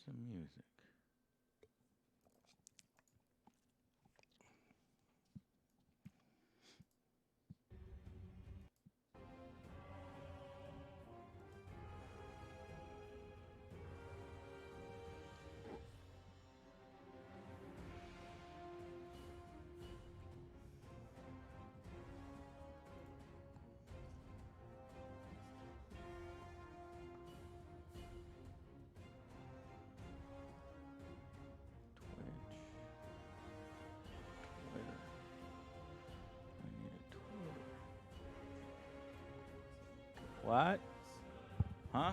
some music. What? Huh?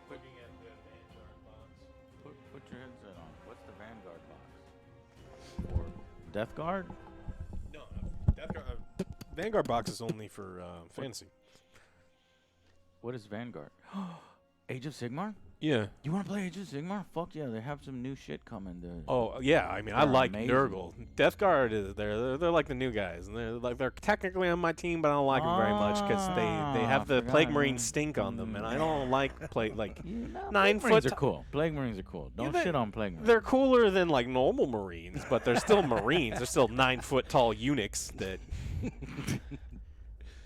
Looking at the Vanguard box. Put your headset on. What's the Vanguard box? For Death Guard? No, Death Guard. Vanguard box is only for fantasy. What is Vanguard? Age of Sigmar? Yeah. You want to play Age of Sigmar? Fuck yeah, they have some new shit coming. Oh yeah, I mean I like amazing. Nurgle. Death Guard is they're like the new guys, and they're technically on my team, but I don't like them very much because they have the Plague Marine stink on them, and I don't like Plague 9 Plague foot. Marines are cool. Plague Marines are cool. Don't shit on Plague Marines. They're cooler than like normal Marines, but they're still Marines. They're still 9 foot tall eunuchs that. I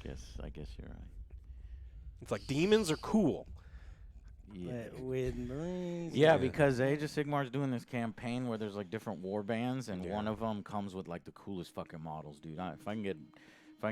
guess you're right. It's like demons are cool. Yeah. With Marines. Yeah, because Age of Sigmar is doing this campaign where there's like different war bands, and one of them comes with like the coolest fucking models, dude. If I can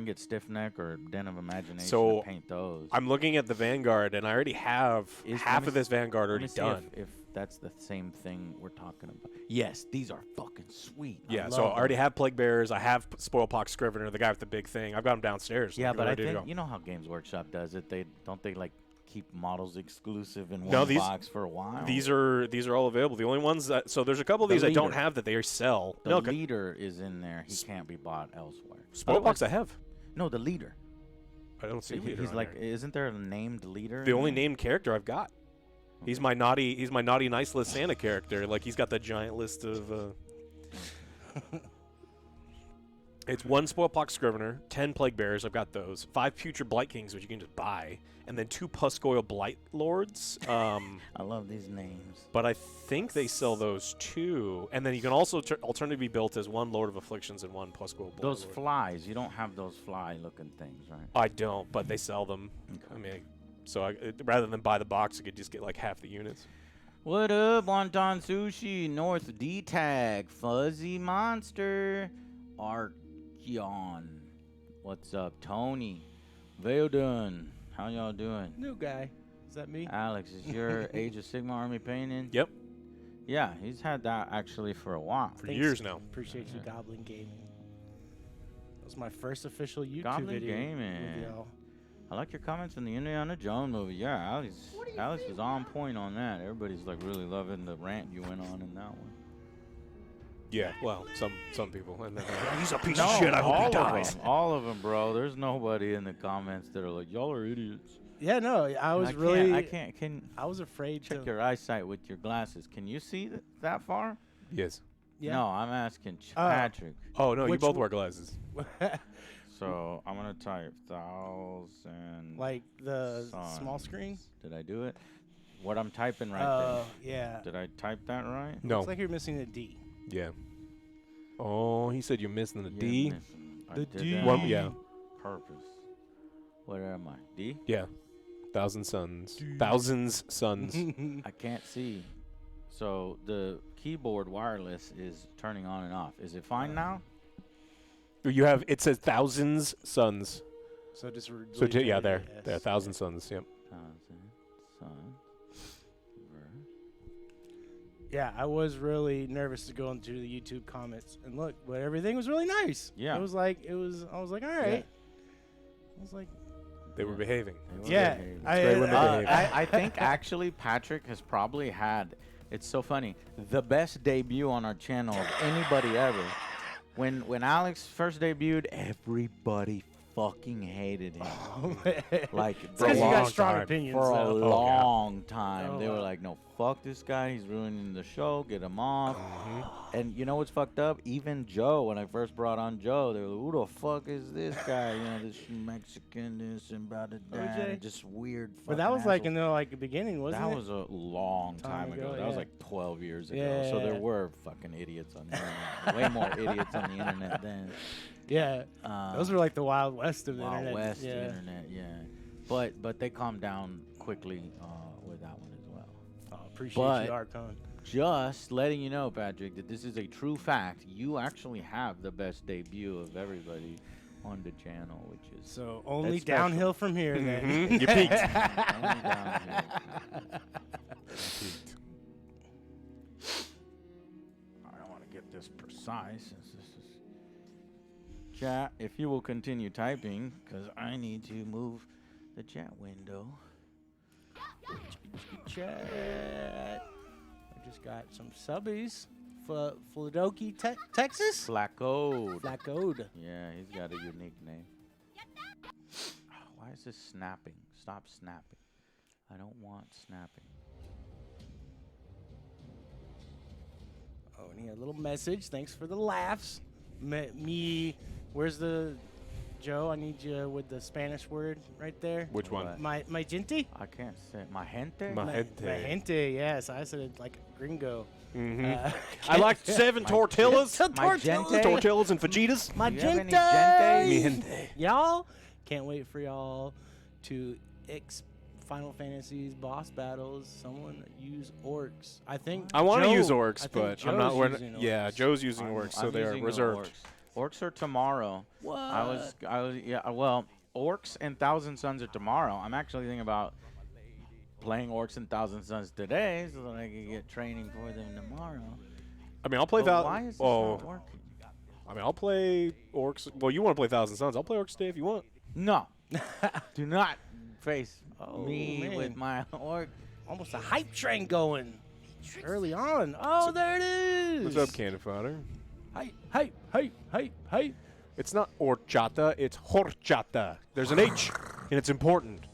get Stiff Neck or Den of Imagination to paint those. I'm looking at the Vanguard, and I already have half of this Vanguard already done. If that's the same thing we're talking about. Yes, these are fucking sweet. Yeah, so I already have Plague Bearers. I have Spoilpox Scrivener, the guy with the big thing. I've got him downstairs. Yeah, but I think you know how Games Workshop does it. They like keep models exclusive in one box for a while. These are all available. The only ones that there's a couple of these I don't have that they sell. The leader is in there. He can't be bought elsewhere. Spoilpox I have. No, the leader. I don't see leader. He's like, isn't there a named leader? The only named character I've got. He's my naughty nice list Santa character. Like he's got that giant list of. It's 1 Spoilpox Scrivener, 10 Plague Bearers. I've got those. 5 Putrid Blight Kings, which you can just buy, and then 2 Puscoil Blight Lords. I love these names. But I think they sell those too, and then you can also alternatively be built as 1 Lord of Afflictions and 1 Puscoil Blight. Those flies, you don't have those fly-looking things, right? I don't, but they sell them. Okay. I mean, so rather than buy the box, I could just get like half the units. What up, Wonton Sushi, North D-Tag, Fuzzy Monster, Archeon. What's up, Tony? Veldun, how y'all doing? New guy. Is that me? Alex, is your Age of Sigmar army painting? Yep. Yeah, he's had that actually for a while. For years now. Appreciate you, Goblin Gaming. That was my first official YouTube Goblin video. Gaming. I like your comments on the Indiana Jones movie. Yeah, Alex was on point on that. Everybody's like really loving the rant you went on in that one. Yeah, well, some people. And then he's a piece of shit. I hope he dies. All of them, bro. There's nobody in the comments that are like, y'all are idiots. Yeah, no, I was I was afraid check to your eyesight with your glasses. Can you see that far? Yes. Yeah. No, I'm asking Patrick. Oh, no, you both wear glasses. So I'm going to type 1,000. Like the suns. Small screen? Did I do it? What I'm typing right there. Yeah. Did I type that right? No. Looks like you're missing a D. Yeah. Oh, he said you're missing the D. The D. Yeah. Purpose. Where am I? D? Yeah. 1,000 suns. Thousands suns. I can't see. So the keyboard wireless is turning on and off. Is it fine now? You have, it says thousands suns. So just yeah, there, 1,000 suns. Yep. 1,000 suns. Yeah, I was really nervous to go into the YouTube comments and look, but everything was really nice. Yeah. I was like, all right. I was like, they were behaving. I think actually Patrick has probably had, it's so funny, the best debut on our channel of anybody ever. When Alex first debuted, everybody fucking hated him. Like, for a because you got long strong time. opinions. For a though. long time. Oh, They were wow. like, no, fuck this guy. He's ruining the show. Get him off. And you know what's fucked up? Even Joe, when I first brought on Joe, they were like, who the fuck is this guy? You know, this Mexican, this and blah, blah, blah, OJ? and just weird fucking But that was like asshole. in the like beginning, wasn't That it? was a long time ago. That was yeah. like 12 years ago. So there Yeah. were fucking idiots on the internet. Way more idiots on the internet then. Yeah. Those were like the Wild West of the Wild internet. West yeah. internet, yeah. But they calmed down quickly with that one as well. Oh, appreciate But- you, Archon. Just letting you know, Patrick, that this is a true fact. You actually have the best debut of everybody on the channel, which is So only that's special. downhill from here then. You peaked. only downhill. I don't want to get this precise since this is chat. If you will continue typing, because I need to move the chat window. Chat. I just got some subbies. Philadelphia, Texas? Flacco. Flacode. Yeah, he's got a unique name. Why is this snapping? Stop snapping. I don't want snapping. Oh, and he had a little message. Thanks for the laughs. Where's the Joe? I need you with the Spanish word right there. Which one? What? My gente? I can't say my gente. My- My gente. gente, yes. I said it like gringo. I like 7 tortillas. My gente. Tortillas and fajitas. My Do you have any gente. Mi gente. Y'all, can't wait for y'all to Final Fantasy's boss battles. Someone use orcs. I think I want to Joe- use I orcs, think but I'm not. Joe's We're using yeah, orcs. Joe's using orcs, so I'm they are using the reserved. Orcs are tomorrow. What? I was yeah. Well, orcs and Thousand Suns are tomorrow. I'm actually thinking about playing orcs and Thousand Suns today, so that I can get training for them tomorrow. I mean, I'll play But why is this Oh, not working? I mean, I'll play orcs. Well, you want to play Thousand Suns? I'll play orcs today if you want. No, do not face Oh, me man. with my orc. Almost a hype train going early on. Oh, there it is. What's up, Cannon Fodder? Hype. It's not horchata, it's horchata. There's an H, and it's important,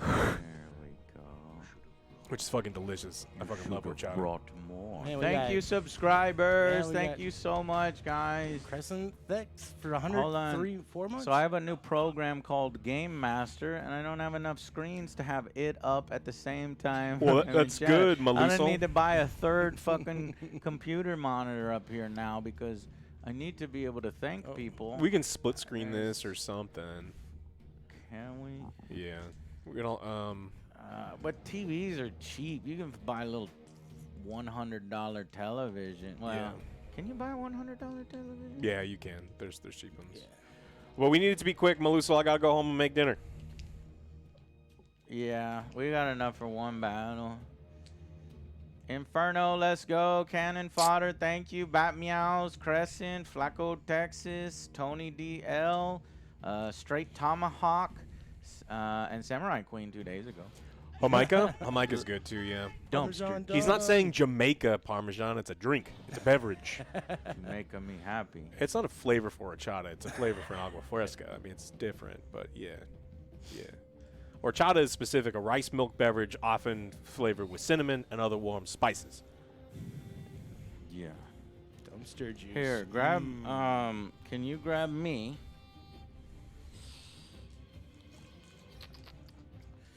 There we go. which is fucking delicious. I fucking love Should've horchata. brought more. Man, we Thank got- you, subscribers. Yeah, we Thank got- you so much, guys. Crescent Thix for Hold on. 103-4 months. So I have a new program called Game Master, and I don't have enough screens to have it up at the same time. Well, in the that's chat. good, I don't Malusol. need to buy a third fucking computer monitor up here now because I need to be able to thank people. We can split screen this or something. Can we? Yeah. We don't. But TVs are cheap. You can buy a little $100 television. Well, Yeah. can you buy a $100 television? Yeah, you can. There's cheap ones. Well, we need it to be quick, Maluso. I gotta go home and make dinner. Yeah, we got enough for one battle. Inferno, let's go. Cannon Fodder, thank you. Bat Meows, Crescent, Flacco, Texas, Tony DL, Straight Tomahawk, and Samurai Queen 2 days ago. Jamaica? Jamaica's good too, yeah. Parmesan He's not dog. saying Jamaica Parmesan. It's a drink. It's a beverage. You're making me happy. It's not a flavor for horchata. It's a flavor for an agua fresca. I mean, it's different, but yeah. Yeah. Horchata is specific, a rice milk beverage often flavored with cinnamon and other warm spices. Yeah. Dumpster juice. Here, grab. Can you grab me?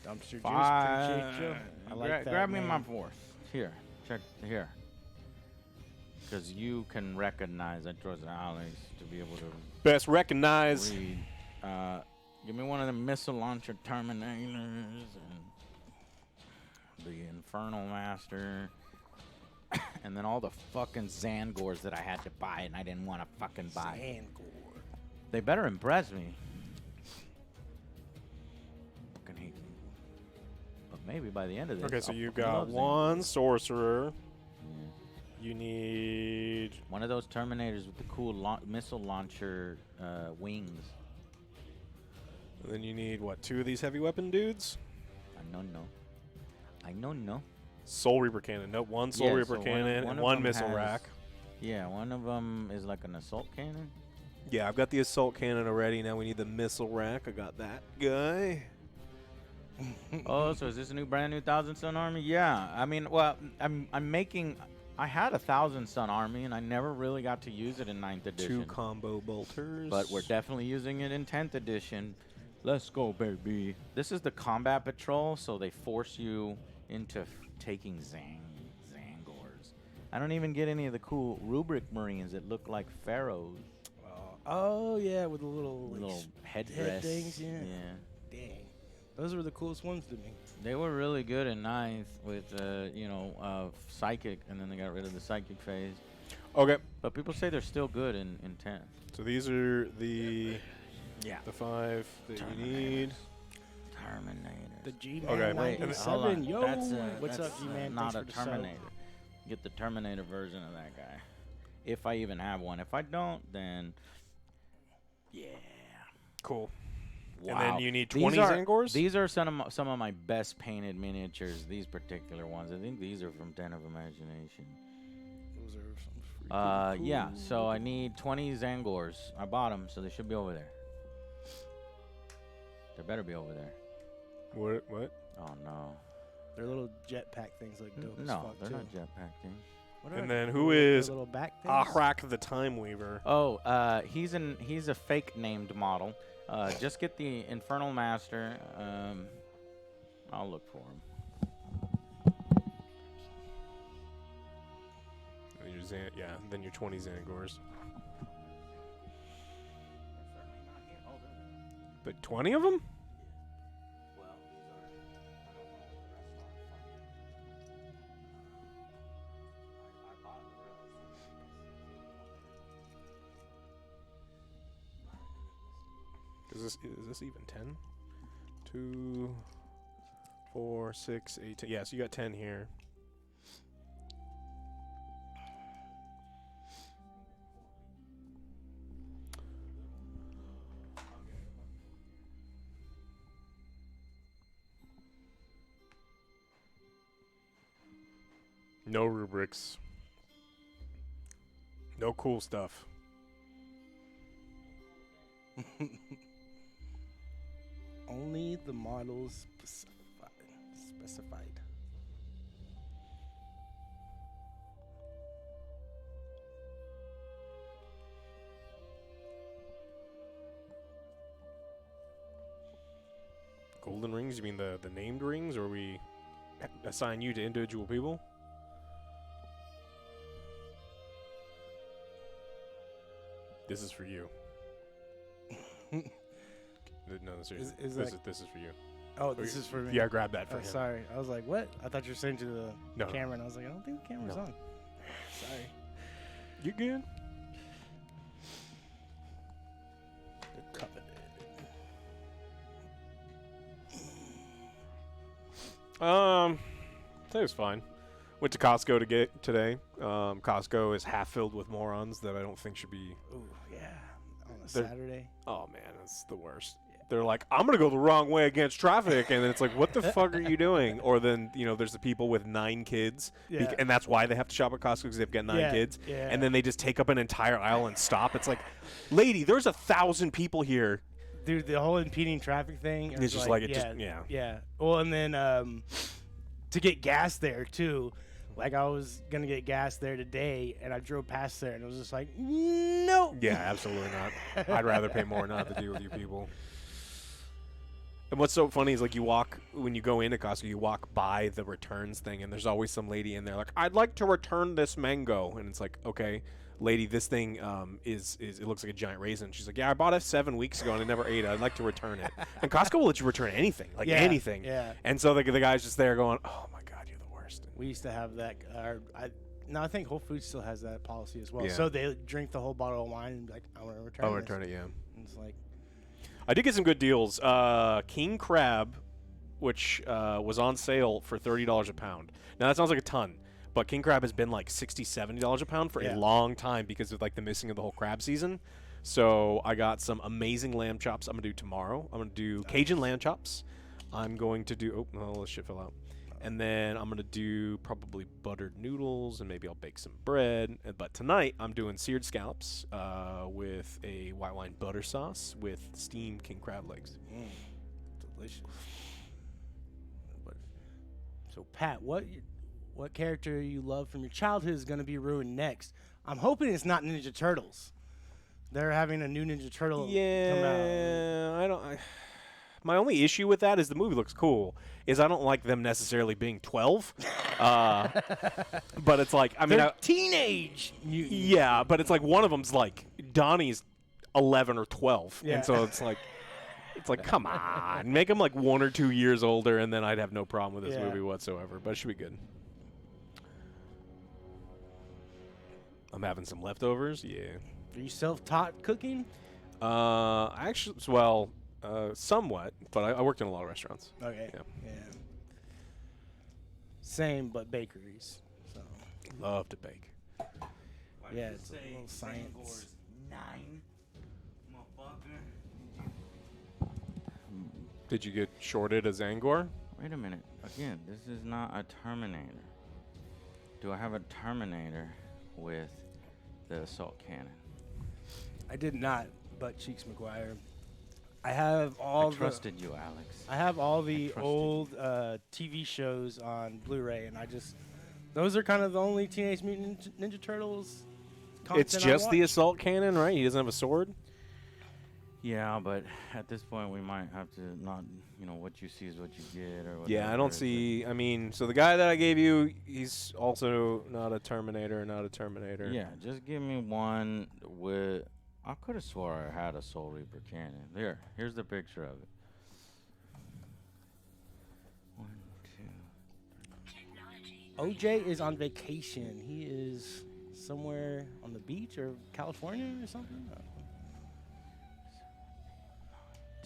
Dumpster juice. Five. Appreciate you. I like that. Grab me my man. fourth. Here, check here. Because you can recognize. I trust Alex to be able to Best recognize. read. Give me one of the missile launcher Terminators and the Infernal Master. And then all the fucking Zangors that I had to buy and I didn't want to fucking buy. Sangor. They better impress me. Fucking hate them. But maybe by the end of this. Okay, so I'll you fucking got love one Zangors. sorcerer. Yeah. You need. One of those Terminators with the cool missile launcher wings. And then you need, what, 2 of these heavy weapon dudes? I know. Soul Reaper cannon. Nope, 1 Soul Yeah, Reaper so cannon one and of 1 them missile has- rack. Yeah, one of them is like an assault cannon. Yeah, I've got the assault cannon already. Now we need the missile rack. I got that guy. Oh, so is this a brand new 1,000 Sun army? Yeah. I mean, well, I'm making. I had a 1,000 Sun army, and I never really got to use it in 9th edition. 2 combo bolters. But we're definitely using it in 10th edition. Let's go, baby. This is the combat patrol, so they force you into taking Zangors. I don't even get any of the cool rubric marines that look like pharaohs. Oh yeah, with the little headdress. things. Yeah. Dang, those were the coolest ones to me. They were really good in 9th with psychic, and then they got rid of the psychic phase. Okay. But people say they're still good in 10th. So these are the 5 that you need. Terminator. The G-Man Okay. Wait, 97. hold on. Yo, what's that's up, G-Man? not Thanks a for the sub. Terminator. Get the Terminator version of that guy. If I even have one. If I don't, then yeah. Cool. Wow. And then you need 20 Zangors? These are some of my best painted miniatures. These particular ones. I think these are from Den of Imagination. Those are some freaking Yeah. cool. So I need 20 Zangors. I bought them, so they should be over there. They better be over there. What? Oh no. Their little jetpack things look dope as No, fuck they're too. not jetpack things. What are And they? then who Their is little back things? Ahrak the Time Weaver? Oh, he's a fake named model. Just get the Infernal Master. I'll look for him. Then your 20 Zangors. But 20 of them? Well, these are. I don't know what the rest are. I bought the rest. Is this even 10? 2, 4, 6, 8, 10. Yeah, so you got 10 here. No rubrics. No cool stuff. Only the models specified. Golden rings? You mean the named rings, or we assign you to individual people? This is for you. No, seriously. This is for you. Oh, this is for me. Yeah, grab that for Oh, him. sorry. I was like, what? I thought you were saying to the No. camera, and I was like, I don't think the camera's No. on. Sorry. You good? The Covenant. Today was fine. Went to Costco today. Costco is half filled with morons that I don't think should be. Ooh, yeah. On a They're- Saturday. Oh man, that's the worst. They're like, I'm gonna go the wrong way against traffic, and then it's like, what the fuck are you doing? Or then there's the people with 9 kids, Yeah. and that's why they have to shop at Costco because they've got 9 kids, Yeah. and then they just take up an entire aisle and stop. It's like, lady, there's 1,000 people here. Dude, the whole impeding traffic thing. It's just like it just yeah. Yeah. Well, and then to get gas there too. Like I was gonna get gas there today, and I drove past there, and it was just like, no. Yeah, absolutely not. I'd rather pay more not to deal with you people. And what's so funny is like when you go into Costco, you walk by the returns thing, and there's always some lady in there like, I'd like to return this mango, and it's like, okay, lady, this thing is it looks like a giant raisin. She's like, yeah, I bought it 7 weeks ago and I never ate it. I'd like to return it. And Costco will let you return anything, like anything. Yeah. And so the guy's just there going, oh my god, you're the worst. We used to have that. I think Whole Foods still has that policy as well. Yeah. So they drink the whole bottle of wine and be like, I want to return. I'll this. return it, yeah. And it's like, I did get some good deals. King crab, which was on sale for $30 a pound. Now that sounds like a ton, but king crab has been like $60, $70 a pound for a long time because of like the missing of the whole crab season. So I got some amazing lamb chops. I'm gonna do tomorrow. I'm gonna do Cajun lamb chops. I'm going to do. Oh, this shit fell out. And then I'm going to do probably buttered noodles, and maybe I'll bake some bread. But tonight, I'm doing seared scallops with a white wine butter sauce with steamed king crab legs. Delicious. So, Pat, what character you love from your childhood is going to be ruined next? I'm hoping it's not Ninja Turtles. They're having a new Ninja Turtle come out. Yeah, my only issue with that is the movie looks cool. Is I don't like them necessarily being 12. But it's like, I mean, They're teenage mutants. yeah, but it's like one of them's like Donnie's 11 or 12, Yeah. and so it's like, come on, make them like 1 or 2 years older, and then I'd have no problem with this Yeah. movie whatsoever. But it should be good. I'm having some leftovers. Yeah. Are you self-taught cooking? Actually, somewhat, but I worked in a lot of restaurants. Okay. Yeah. Same, but bakeries. So Love to bake. yeah, it's a little science. 9, motherfucker. Did you get shorted a Zangor? Wait a minute. Again, this is not a Terminator. Do I have a Terminator with the assault cannon? I did not, but Cheeks McGuire. I have all I trusted you, Alex. I have all the trusted old TV shows on Blu-ray, and those are kind of the only Teenage Mutant Ninja Turtles content It's just I the watch. assault cannon, right? He doesn't have a sword? Yeah, but at this point, we might have to not, what you see is what you get, or whatever. Yeah, I don't see. I mean, so the guy that I gave you, he's also not a Terminator. Yeah, just give me one with. I could have swore I had a Soul Reaper cannon. Here's the picture of it. 1, 2. OJ is on vacation. He is somewhere on the beach or California or something.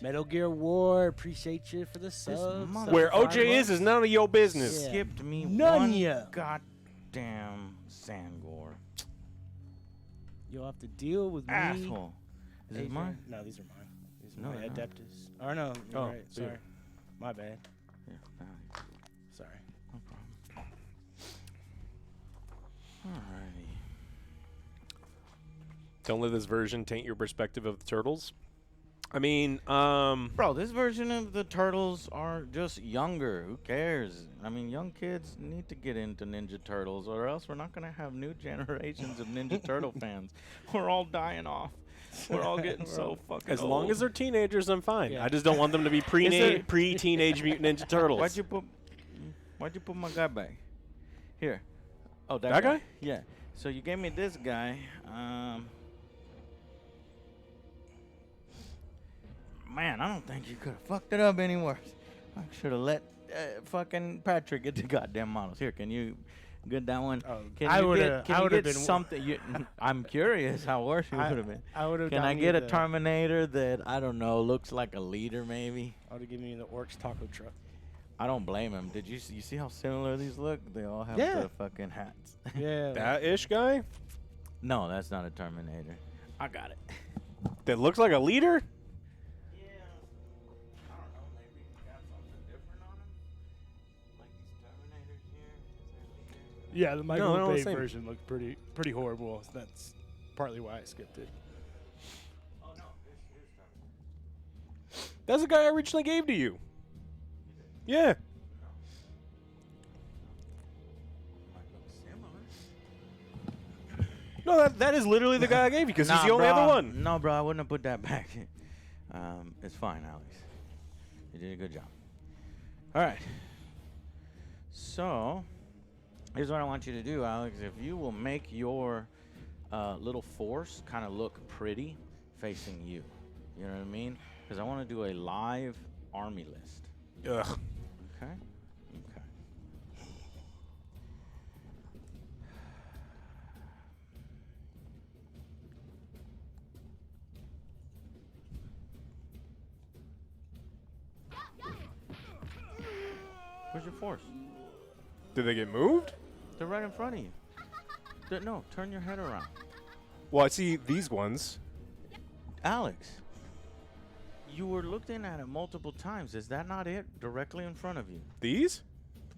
Metal Gear War, appreciate you for the subs. mother- Where $5 OJ is none of your business. Yeah. Skipped me None one ya. goddamn Sangor. You'll have to deal with me. Asshole. Is it AJ. mine? No, these are mine. These are No, my they're not. Adeptus. Or no, you're Oh, right. yeah. Sorry. My bad. Yeah, Sorry. no problem. Alrighty. Don't let this version taint your perspective of the turtles. I mean, Bro, this version of the Turtles are just younger. Who cares? I mean, young kids need to get into Ninja Turtles, or else we're not going to have new generations of Ninja Turtle fans. We're all dying off. We're all getting so fucking as long old. as they're teenagers, I'm fine. Yeah. I just don't want them to be there- pre-teenage Mutant Ninja Turtles. Why'd you put my guy back? Here. Oh, That guy? Yeah. So you gave me this guy. Man, I don't think you could have fucked it up any worse. I should have let fucking Patrick get the goddamn models. Here, can you get that one? Oh, Can I you would've- get, I can you would've get been- something? I'm curious how worse it would have been. I would have. Can I get a Terminator that, I don't know, looks like a leader maybe? I would have given you the Orcs taco truck. I don't blame him. Did you see how similar these look? They all have Yeah. the fucking hats. Yeah. That ish guy No, that's not a Terminator. I got it. that looks like a leader. Yeah. I don't know. Maybe he got something different on him. Like these Terminators here. Is Yeah, the they're Michael all the Bay same. version looked pretty horrible. That's partly why I skipped it. Oh no, this is Terminator. That's the guy I originally gave to you. Yeah. Might look similar. No, that is literally the guy I gave you because he's Nah, the only bro. other one. No, bro, I wouldn't have put that back. It's fine, Alex. You did a good job. All right. So, here's what I want you to do, Alex. If you will make your little force kind of look pretty facing you. You know what I mean? Because I want to do a live army list. Ugh. Okay? Okay. Where's your force? Did they get moved? They're right in front of you. No, turn your head around. Well, I see these ones. Alex, you were looking at it multiple times. Is that not it? Directly in front of you. These?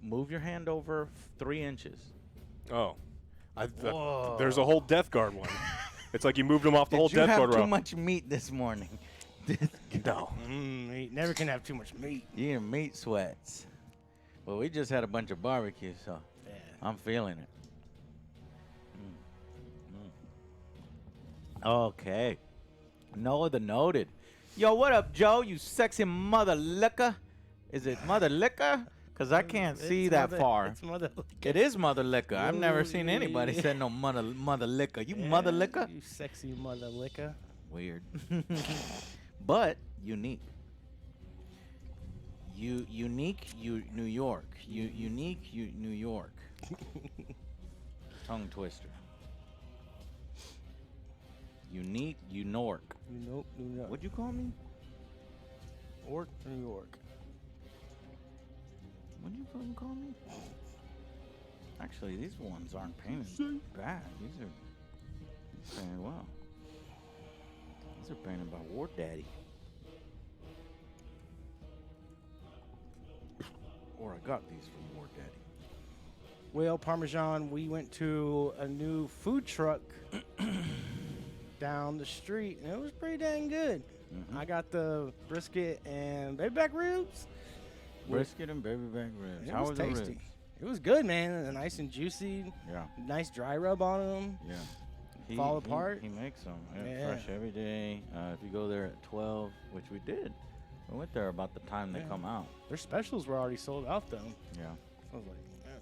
move your hand over 3 inches. Oh. Whoa. There's a whole Death Guard one. It's like you moved them off the whole Did you Death have Guard too row. much meat this morning? No. Meat. Never can have too much meat. You in meat sweats. Well, we just had a bunch of barbecue, so Yeah. I'm feeling it. Okay. Noah the Noted. Yo, what up, Joe? You sexy mother liquor. Is it mother liquor? Because I can't see that far. It's mother. It is mother liquor. I've never seen Ooh, anybody yeah. say no mother liquor. You mother liquor? You sexy mother liquor. Weird. But unique. New York. New York. Tongue twister. Unique, New York. Nope, New York. What'd you call me? York, New York. What'd you fucking call me? Actually, these ones aren't painted bad. These are painted well. These are painted by War Daddy. Or I got these from War Daddy. Well, Parmesan, we went to a new food truck down the street, and it was pretty dang good. Mhm. I got the brisket and baby back ribs. Brisket and baby back ribs. It How was was the tasty. ribs? It was good, man. Nice and juicy. Yeah, Nice dry rub on them. yeah. Fall apart. He makes them Yeah. fresh every day. If you go there at 12, which we did, we went there about the time they Yeah. come out. Their specials were already sold out, though. Yeah. I was like, man.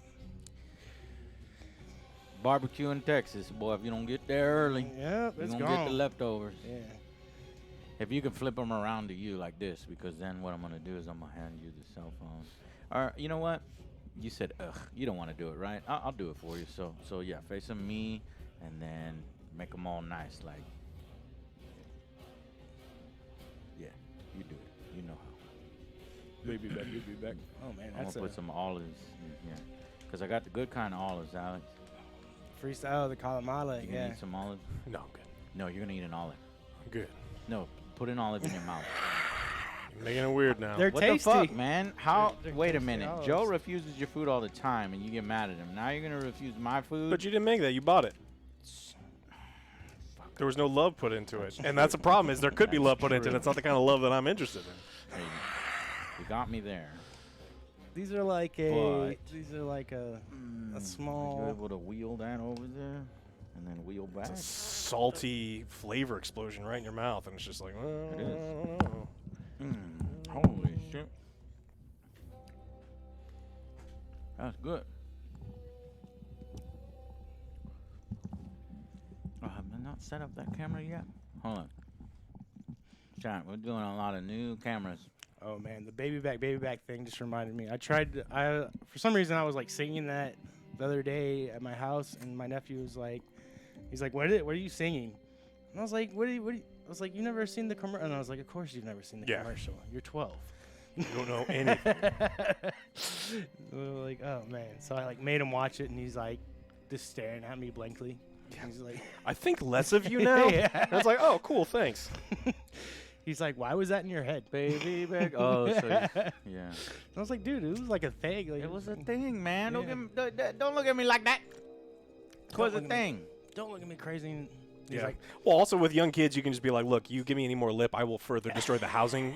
Barbecue in Texas, boy. If you don't get there early, Yep, you're it's gonna gone. get the leftovers. Yeah. If you can flip them around to you like this, because then what I'm gonna do is I'm gonna hand you the cell phone. Or you know what? You said, ugh, you don't want to do it, right? I'll do it for you. So yeah, face them me, and then make them all nice, like. Yeah, you do it. You know how. Baby back. Oh, man. I'm That's gonna a put some olives in here, cause I got the good kind of olives, Alex. freestyle, the Kalamala. You gonna Yeah. eat some olives? No, I'm good. No, you're gonna eat an olive. I'm good. No, put an olive in your mouth. You're making it weird now. They're What tasty. the fuck, man? How? They're Wait a tasty minute. olives. Joe refuses your food all the time, and you get mad at him. Now you're gonna refuse my food? But you didn't make that. You bought it. There was no love put into it, and that's the problem. Is there could be love put into it. It's not the kind of love that I'm interested in. Hey, you got me there. These are like a. But- These are like a Are small. you able to wheel that over there, and then wheel back? It's a salty flavor explosion right in your mouth, and it's just like, It is. I don't know. Holy shit. That's good. Oh, have I not set up that camera yet? Hold on. Chat, we're doing a lot of new cameras. Oh man, the baby back thing just reminded me. For some reason I was like singing that the other day at my house, and my nephew was like, he's like, what are you singing? And I was like, I was like, you never seen the commercial? And I was like, of course you've never seen the Yeah. commercial. You're 12. You don't know anything. We were like, oh man. So I like made him watch it, and he's like, just staring at me blankly. He's like, I think less of you now. Yeah. And it's like, oh, cool, thanks. he's like, why was that in your head? Baby back. Oh, so yeah. I was like, dude, it was like a thing. Like, It was a thing, man. Yeah. Don't look at me like that. It was a look at me. thing. Don't look at me crazy. He's Yeah. like, Well, also with young kids, you can just be like, look, you give me any more lip, I will further destroy the housing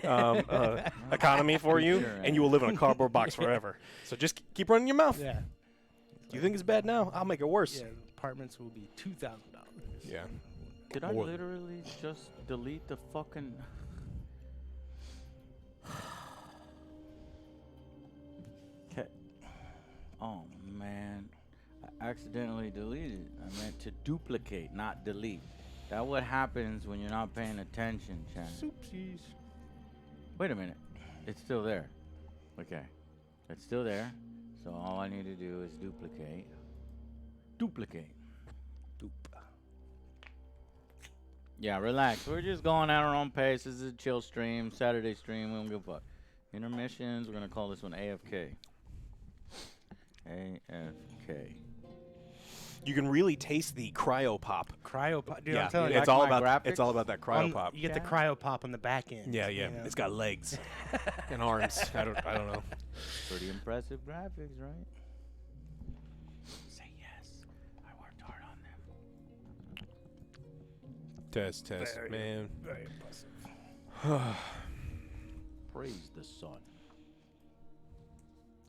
economy for you, Sure, and you will live in a cardboard box forever. So just keep running your mouth. yeah. You think it's bad now? I'll make it worse. Yeah, apartments will be $2,000. Yeah. Did I More than- literally just delete the fucking... Okay. Oh, man. I accidentally deleted. I meant to duplicate, not delete. That's what happens when you're not paying attention, Chan. Oopsies. Wait a minute. It's still there. Okay. It's still there. So all I need to do is duplicate. Duplicate. Doop. Yeah, relax. We're just going at our own pace. This is a chill stream, Saturday stream. We don't give a fuck. Intermissions, we're going to call this one AFK. AFK. You can really taste the cryo pop. Cryo pop, dude. Yeah, I'm telling you, it's like all my about graphics it's all about that cryo pop. you get the Yeah. cryo pop on the back end. Yeah, yeah. you know? It's got legs and arms. I don't know. Pretty impressive graphics, right? Say yes. I worked hard on them. Test, Very- man. Very impressive. Praise the sun.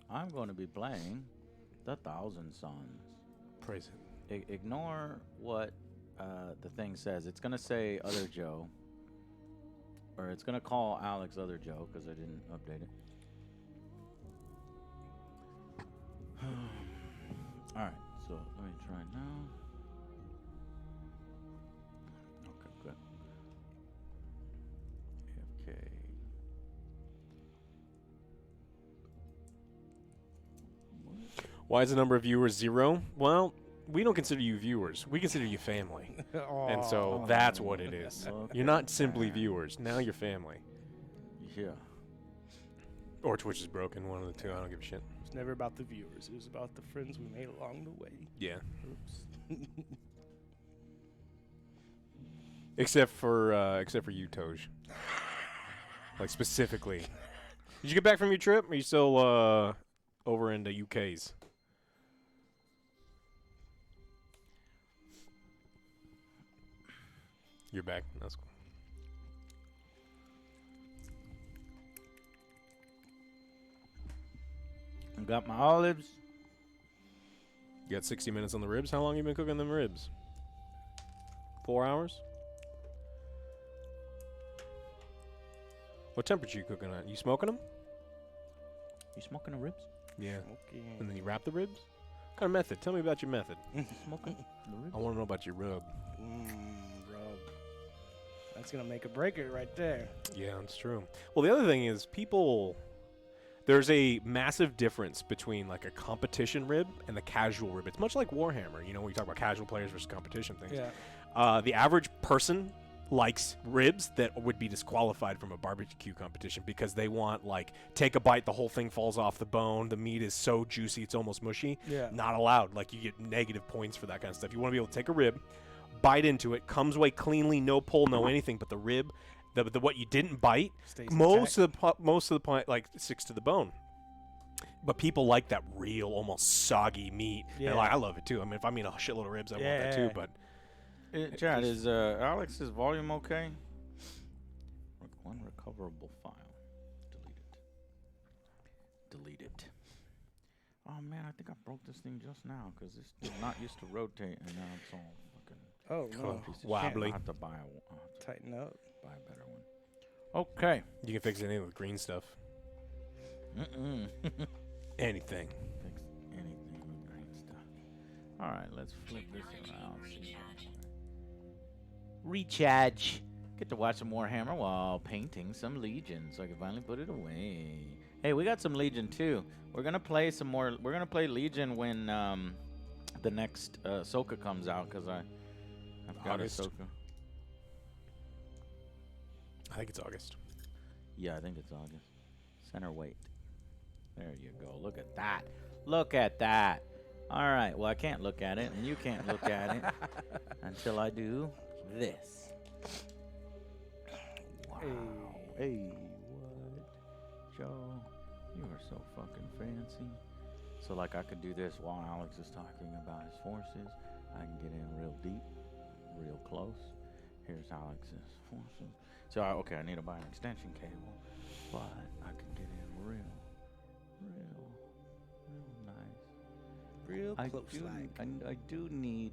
I'm going to be playing the Thousand Suns. Praise it. Ignore what the thing says. It's going to say Other Joe. Or it's going to call Alex Other Joe because I didn't update it. Alright, so let me try now. Okay, good. AFK. Why is the number of viewers 0? Well, we don't consider you viewers. We consider you family. And so Aw. that's what it is. Look You're at not simply that. viewers. Now you're family. Yeah. Or Twitch is broken. One of the two. I don't give a shit. It's never about the viewers. It was about the friends we made along the way. Yeah. Oops. Except for you, Toj. Like specifically. Did you get back from your trip? Or are you still over in the UK's? You're back. That's cool. I got my olives. You got 60 minutes on the ribs? How long you been cooking them ribs? 4 hours? What temperature you cooking at? You smoking them? You smoking the ribs? Yeah. Okay. And then you wrap the ribs? What kind of method? Tell me about your method. Smoking the ribs? I want to know about your rub. Rub. That's gonna make or break it right there. Yeah, that's true. Well, the other thing is there's a massive difference between like a competition rib and the casual rib. It's much like Warhammer, you know, when you talk about casual players versus competition things. Yeah. The average person likes ribs that would be disqualified from a barbecue competition because they want, like, take a bite, the whole thing falls off the bone, the meat is so juicy it's almost mushy. Yeah. Not allowed. Like, you get negative points for that kind of stuff. You want to be able to take a rib, bite into it, comes away cleanly, no pull, no anything, but the rib, the what you didn't bite, Stays most of the point, like, sticks to the bone. But people like that real, almost soggy meat. Yeah. And, like, I love it too. I mean, if I meet a shitload of ribs, I want that too. Yeah. But Chad, is Alex's volume okay? One recoverable file. Delete it. Oh man, I think I broke this thing just now because it's not used to rotate, and now it's all fucking. Oh no. piece of wobbly. shit. I have to buy a Tighten up. better one. Okay. you can fix anything with green stuff. Mm-mm. Anything. Fix anything with green stuff. All right, let's flip this around. Recharge. Get to watch some Warhammer while painting some Legion, so I can finally put it away. Hey, we got some Legion too. We're gonna play some more. We're gonna play Legion when the next Ahsoka comes out, because I've got August. Ahsoka. I think it's August. Yeah, I think it's August. Center weight. There you go. Look at that. Look at that. All right. Well, I can't look at it, and you can't look at it until I do this. Wow. Hey, what? Joe, you are so fucking fancy. So, like, I could do this while Alex is talking about his forces. I can get in real deep, real close. Here's Alex's forces. So, okay, I need to buy an extension cable, but I can get in real nice. Real I close do, like. I do need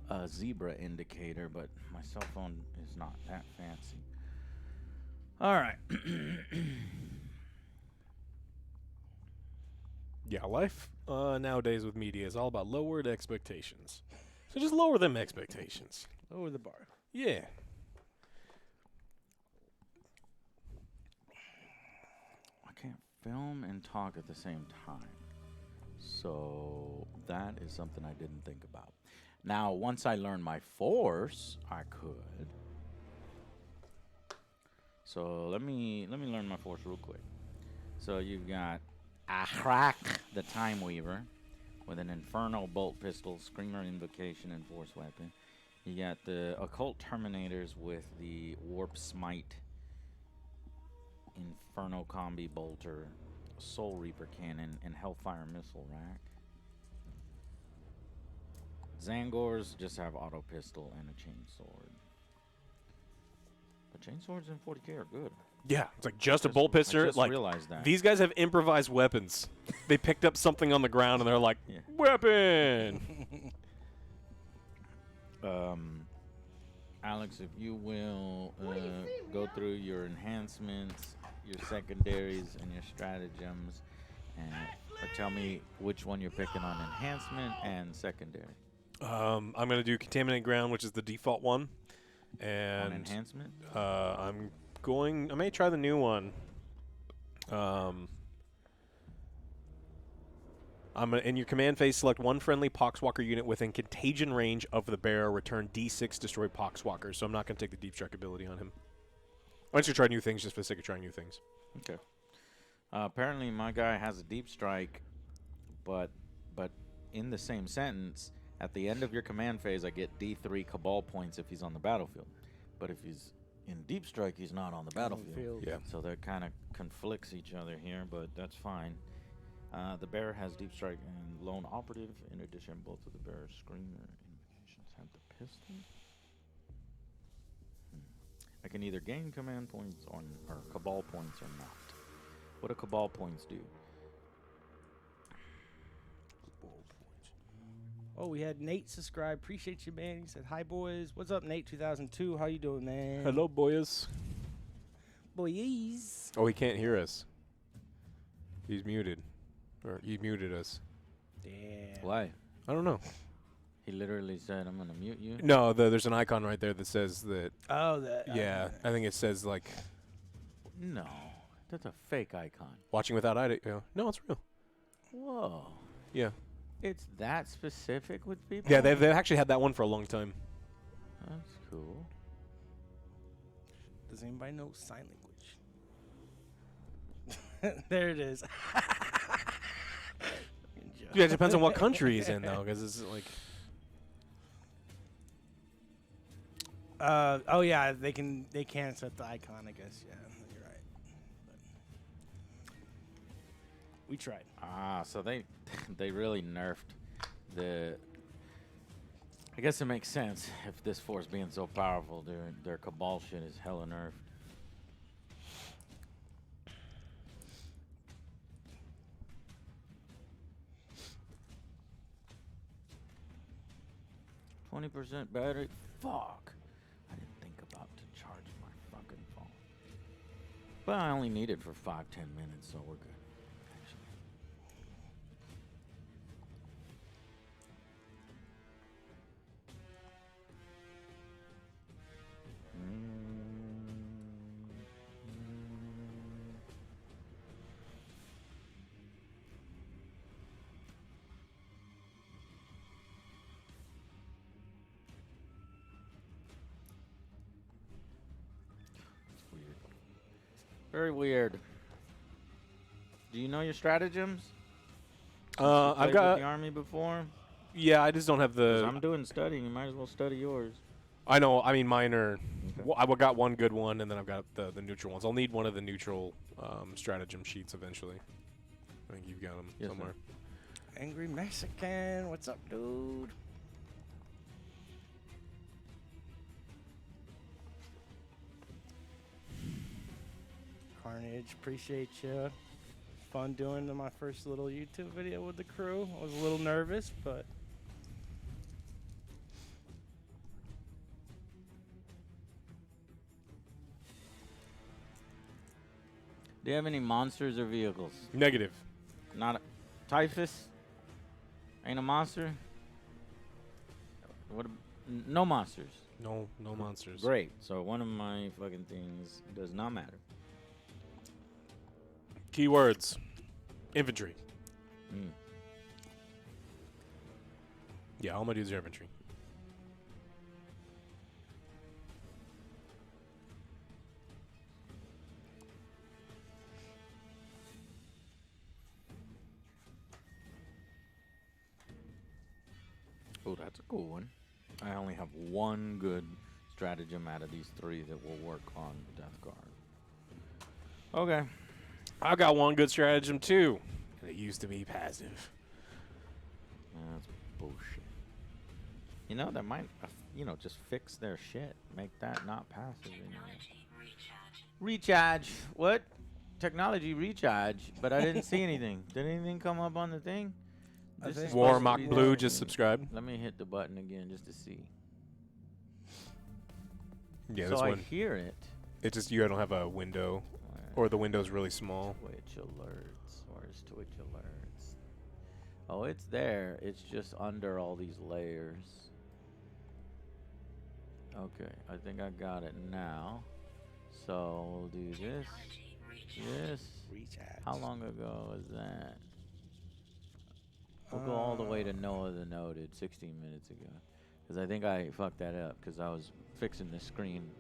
a zebra indicator, but my cell phone is not that fancy. All right. Yeah, life nowadays with media is all about lowered expectations. So just lower them expectations. Lower the bar. Yeah. I can't film and talk at the same time. So that is something I didn't think about. Now, once I learn my force, I could. So let me learn my force real quick. So you've got Ahrak, the Time Weaver, with an Inferno bolt pistol, Screamer invocation, and force weapon. You got the Occult Terminators with the Warp Smite, Inferno Combi Bolter, Soul Reaper Cannon, and Hellfire Missile Rack. Zangors just have Auto Pistol and a Chainsword. But Chainswords in 40k are good. Yeah, it's like just a bolt pistol. I just Like realized that. these guys have improvised weapons. They picked up something on the ground and they're like, Yeah. weapon. Alex, if you will go through your enhancements, your secondaries, and your stratagems, and or tell me which one you're picking on enhancement and secondary. I'm gonna do contaminated ground, which is the default one, On and enhancement? I may try the new one. In your command phase, select one friendly Poxwalker unit within contagion range of the bearer. Return D6 destroy Poxwalkers. So I'm not going to take the Deep Strike ability on him. I'm just going to try new things just for the sake of trying new things. Okay. Apparently, my guy has a Deep Strike, but in the same sentence, at the end of your command phase, I get D3 Cabal points if he's on the battlefield. But if he's in Deep Strike, he's not on the battlefield. Yeah. So that kind of conflicts each other here, but that's fine. The bearer has Deep Strike and Lone Operative. In addition, both of the bearer's Screamer invocations have the pistol. I can either gain command points or Cabal points or not. What do Cabal points do? Oh, we had Nate subscribe. Appreciate you, man. He said, "Hi, boys. What's up, Nate? 2002. How you doing, man?" Hello, boys. boys. Oh, he can't hear us. He's muted. Or he muted us. Damn. Why? I don't know. He literally said, "I'm gonna mute you." No, there's an icon right there that says that. Oh, that. Yeah, I think it says like No, that's a fake icon. watching without audio. No, it's real. Whoa, Yeah. it's that specific with people. Yeah, they've actually had that one for a long time. That's cool. Does anybody know sign language? There it is. Yeah, it depends on what country he's in though, because it's like. Oh yeah, they can set the icon. I guess. Yeah, you're right. But we tried. Ah, so they really nerfed the. I guess it makes sense if this force being so powerful, their Cabal shit is hella nerfed. %, battery. Fuck. I didn't think about to charge my fucking phone. But I only need it for 5-10 minutes, so we're good. Actually. Weird. Very weird. Do you know your stratagems? I've Played with got. the army before. Yeah, I just don't have 'Cause the. I'm doing studying. You might as well study yours. I know. I mean, mine are. Okay. Well, I got one good one, and then I've got the neutral ones. I'll need one of the neutral stratagem sheets eventually. I think you've got them Yes, sir. somewhere. Angry Mexican, what's up, dude? Carnage, appreciate you. Fun doing my first little YouTube video with the crew. I was a little nervous, but Do you have any monsters or vehicles? Negative. Not a Typhus? Ain't a monster? What? No monsters. No monsters. Great. So one of my fucking things does not matter. Keywords. Infantry. Mm. Yeah, all my dudes are infantry. Oh, that's a cool one. I only have one good stratagem out of these 3 that will work on Death Guard. Okay. I got one good stratagem too, and it used to be passive. That's bullshit. You know, that might, just fix their shit. Make that not passive anymore. Recharge. What? Technology recharge. But I didn't see anything. Did anything come up on the thing? This is supposed to Warmock be Blue the- just subscribed. Let me hit the button again just to see. Yeah, So this I one. hear it. It just you don't have a window, or the window's really small. Twitch alerts. Where's Twitch alerts? Oh, it's there. It's just under all these layers. Okay, I think I got it now. So we'll do this. This. Recharge. How long ago was that? We'll go all the way to Noah the Noted, 16 minutes ago. Because I think I fucked that up because I was fixing the screen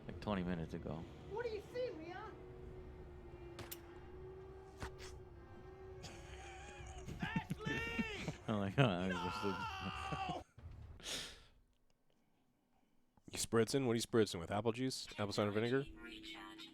like 20 minutes ago. What do you see, Leon? I'm like, I was just looking. You spritzing? What are you spritzing with? Apple juice? Apple cider vinegar? Recharge.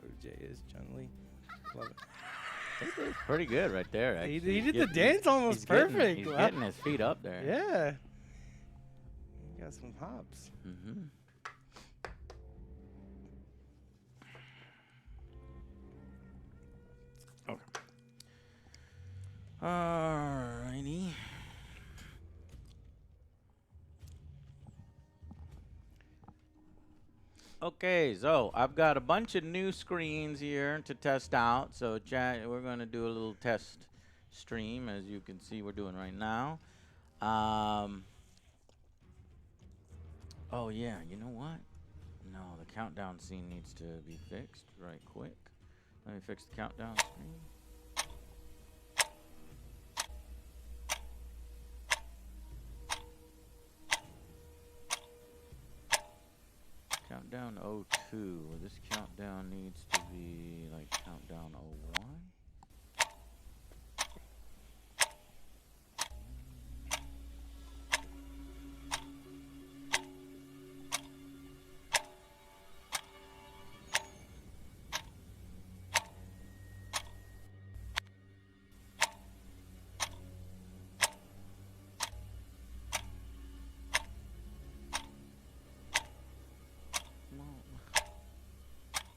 OJ is Chun-Li. Love it. He did pretty good right there. He Actually. did the He's dance almost perfect. He's Wow. getting his feet up there. Yeah. He got some hops. Mm-hmm. Okay. Alrighty. Okay, so I've got a bunch of new screens here to test out. So chat, we're going to do a little test stream, as you can see we're doing right now. Oh yeah, you know what? No, the countdown scene needs to be fixed right quick. Let me fix the countdown screen. Countdown 02. This countdown needs to be like countdown 01.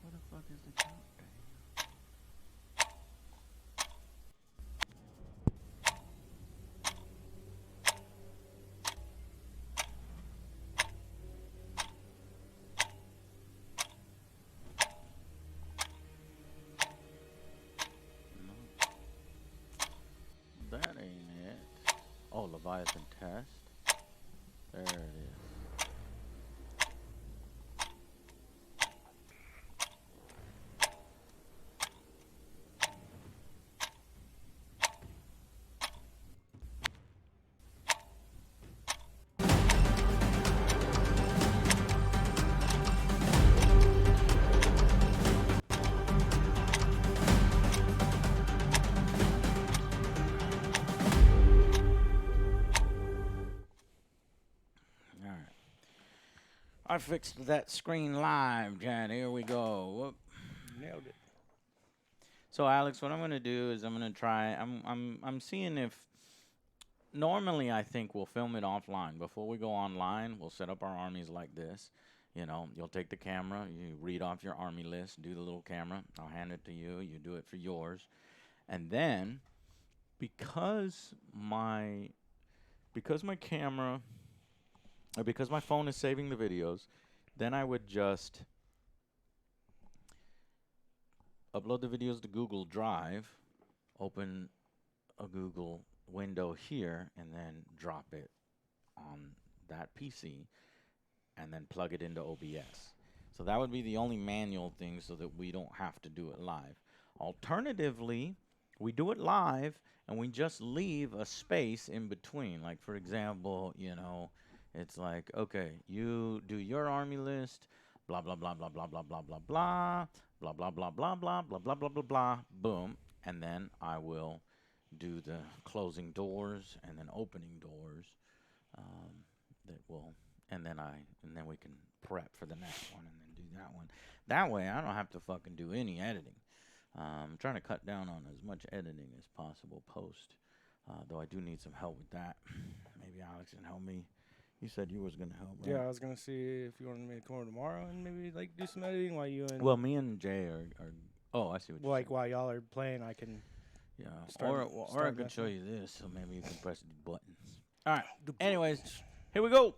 What the fuck is the countdown? No. That ain't it. Oh, Leviathan test. There it is. Alright. I fixed that screen live, Chad. Here we go. Whoop. Nailed it. So Alex, what I'm gonna do is I'm gonna try. I'm seeing if. Normally, I think we'll film it offline. Before we go online, we'll set up our armies like this. You know, you'll take the camera, you read off your army list, do the little camera. I'll hand it to you. You do it for yours, and then because my camera, or because my phone is saving the videos, then I would just upload the videos to Google Drive, open a Google window here, and then drop it on that PC, and then plug it into OBS. So that would be the only manual thing so that we don't have to do it live. Alternatively, we do it live, and we just leave a space in between. Like, for example, it's like, okay, you do your army list, blah, blah, blah, blah, blah, blah, blah, blah, blah, blah, blah, blah, blah, blah, blah, blah, blah, blah, blah, boom. And then I will do the closing doors and then opening doors that will, and then we can prep for the next one and then do that one. That way I don't have to fucking do any editing. I'm trying to cut down on as much editing as possible post, though I do need some help with that. Maybe Alex can help me. You said you was gonna help, right? Yeah, I was gonna see if you wanted me to come over tomorrow and maybe like do some editing while you and Well, me and Jay are oh, I see what you're like saying. while y'all are playing, I can. Yeah, start or I can messing. show you this, so maybe you can press the buttons. All right. Anyways, here we go.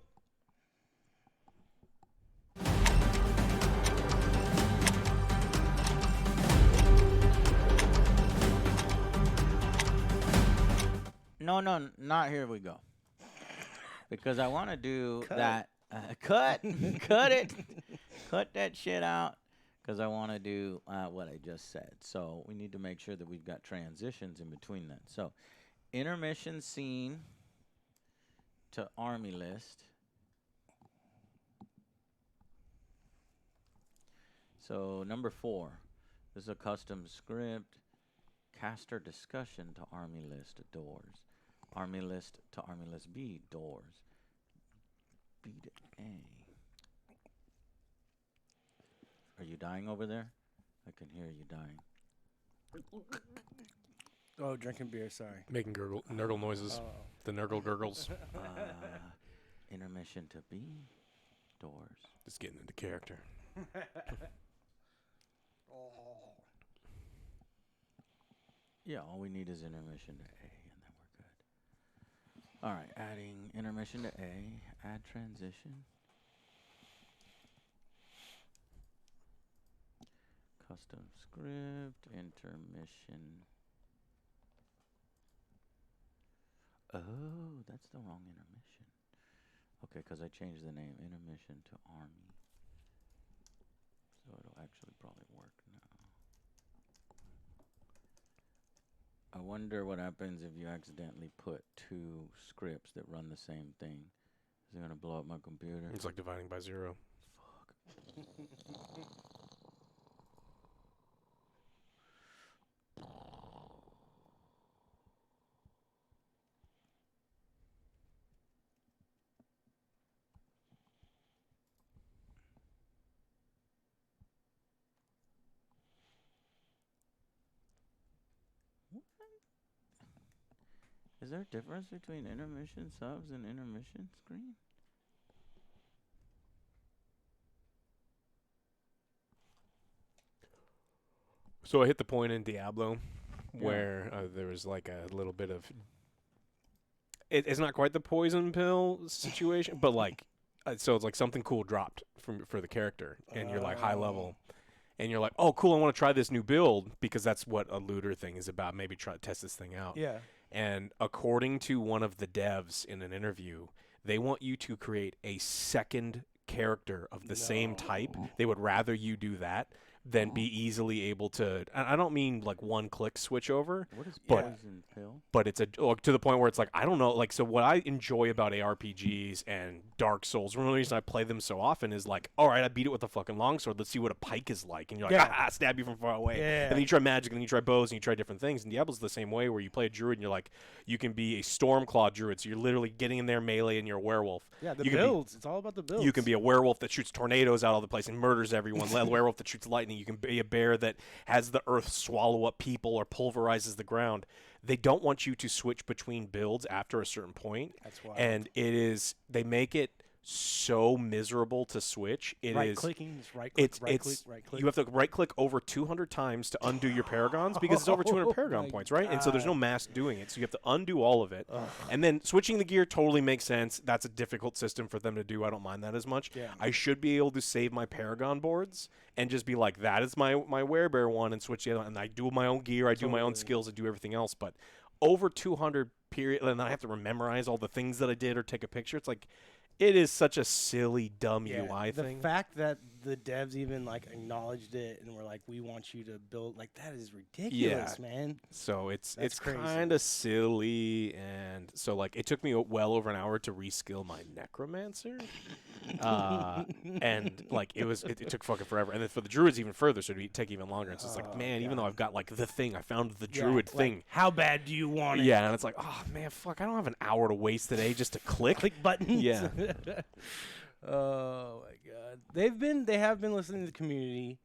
No, not here we go. Because I want to do Cut. that. Cut it. Cut that shit out. Because I want to do what I just said. So we need to make sure that we've got transitions in between that. So intermission scene to army list. So number 4. This is a custom script. Caster discussion to army list doors. Army list to army list B doors. B to A. Are you dying over there? I can hear you dying. Oh, drinking beer. Sorry. Making nurgle noises. Oh. The nurgle gurgles. Intermission to B doors. Just getting into character. Yeah, all we need is intermission to A, and then we're good. All right, adding intermission to A. Add transition. Custom script, intermission. Oh, that's the wrong intermission. Okay, because I changed the name. Intermission to Army. So it'll actually probably work now. I wonder what happens if you accidentally put 2 scripts that run the same thing. Is it going to blow up my computer? It's like dividing by 0. Fuck. Is there a difference between intermission subs and intermission screen? So I hit the point in Diablo where there was like a little bit of... It's not quite the poison pill situation, but like... so it's like something cool dropped for the character, and you're like high level. And you're like, oh, cool, I want to try this new build, because that's what a looter thing is about. Maybe try to test this thing out. Yeah. And according to one of the devs in an interview, they want you to create a second character of the same type. They would rather you do that than be easily able to... I don't mean like one-click switch over. What is But- poison pill? But it's to the point where it's like, I don't know, like, so what I enjoy about ARPGs and Dark Souls, one of the reasons I play them so often is like, all right, I beat it with a fucking longsword, let's see what a pike is like, and you're like, stab you from far away. Yeah. And then you try magic, and then you try bows, and you try different things, and Diablo's the same way, where you play a druid, and you're like, you can be a Stormclaw druid, so you're literally getting in there melee, and you're a werewolf. Yeah, the You can builds. It's all about the builds. You can be a werewolf that shoots tornadoes out all the place and murders everyone. A werewolf that shoots lightning. You can be a bear that has the earth swallow up people or pulverizes the ground. They don't want you to switch between builds after a certain point. That's why. And they make it so miserable to switch. It is right-clicking, just right-click, right-click. You have to right-click over 200 times to undo your paragons, because it's over 200 paragon my points, right? And so there's no God. mask doing it, so you have to undo all of it. And then switching the gear totally makes sense. That's a difficult system for them to do. I don't mind that as much. Yeah. I should be able to save my paragon boards and just be like, that is my werebear one, and switch the other one. And I do my own gear, I do my own Totally. skills, I do everything else. But over 200 period, and then I have to memorize all the things that I did or take a picture. It's like, it is such a silly, dumb UI the thing. fact that the devs even like acknowledged it and were like, we want you to build, like, that is ridiculous, man. So it's crazy. kind of silly, and so like it took me well over an hour to reskill my necromancer, and like it took fucking forever, and then for the druids even further, so it'd take even longer. And so it's like, man, even though I've got like the thing, I found the druid thing. Like, how bad do you want it? Yeah, and it's like, oh man, fuck, I don't have an hour to waste today just to click. Click buttons. Yeah. Oh my god, they have been listening to the community.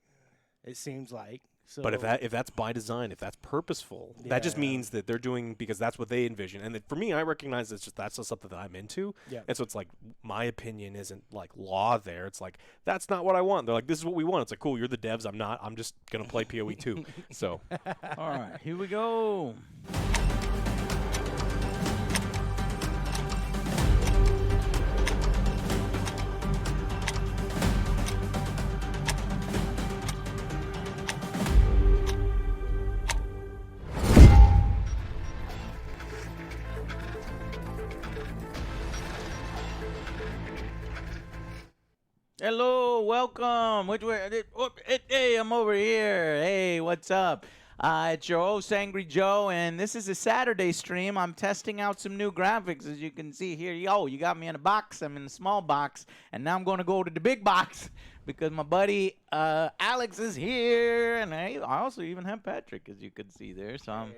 It seems like. So, But if that's by design, if that's purposeful, that just means that they're doing because that's what they envision. And for me, I recognize that's just something that I'm into. Yeah. And so it's like my opinion isn't like law there. It's like that's not what I want. They're like, this is what we want. It's like, cool, you're the devs. I'm not. I'm just gonna play PoE 2. So. All right, here we go. Hello, welcome. Which way? Hey, I'm over here. Hey, what's up? It's your host, Angry Joe, and this is a Saturday stream. I'm testing out some new graphics, as you can see here. Yo, you got me in a box. I'm in a small box, and now I'm going to go to the big box because my buddy Alex is here, and I also even have Patrick, as you can see there. So I'm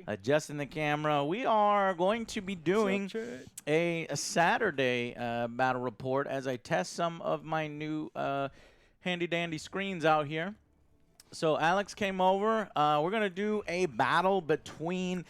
adjusting the camera. We are going to be doing a Saturday battle report as I test some of my new handy-dandy screens out here. So Alex came over. We're going to do a battle between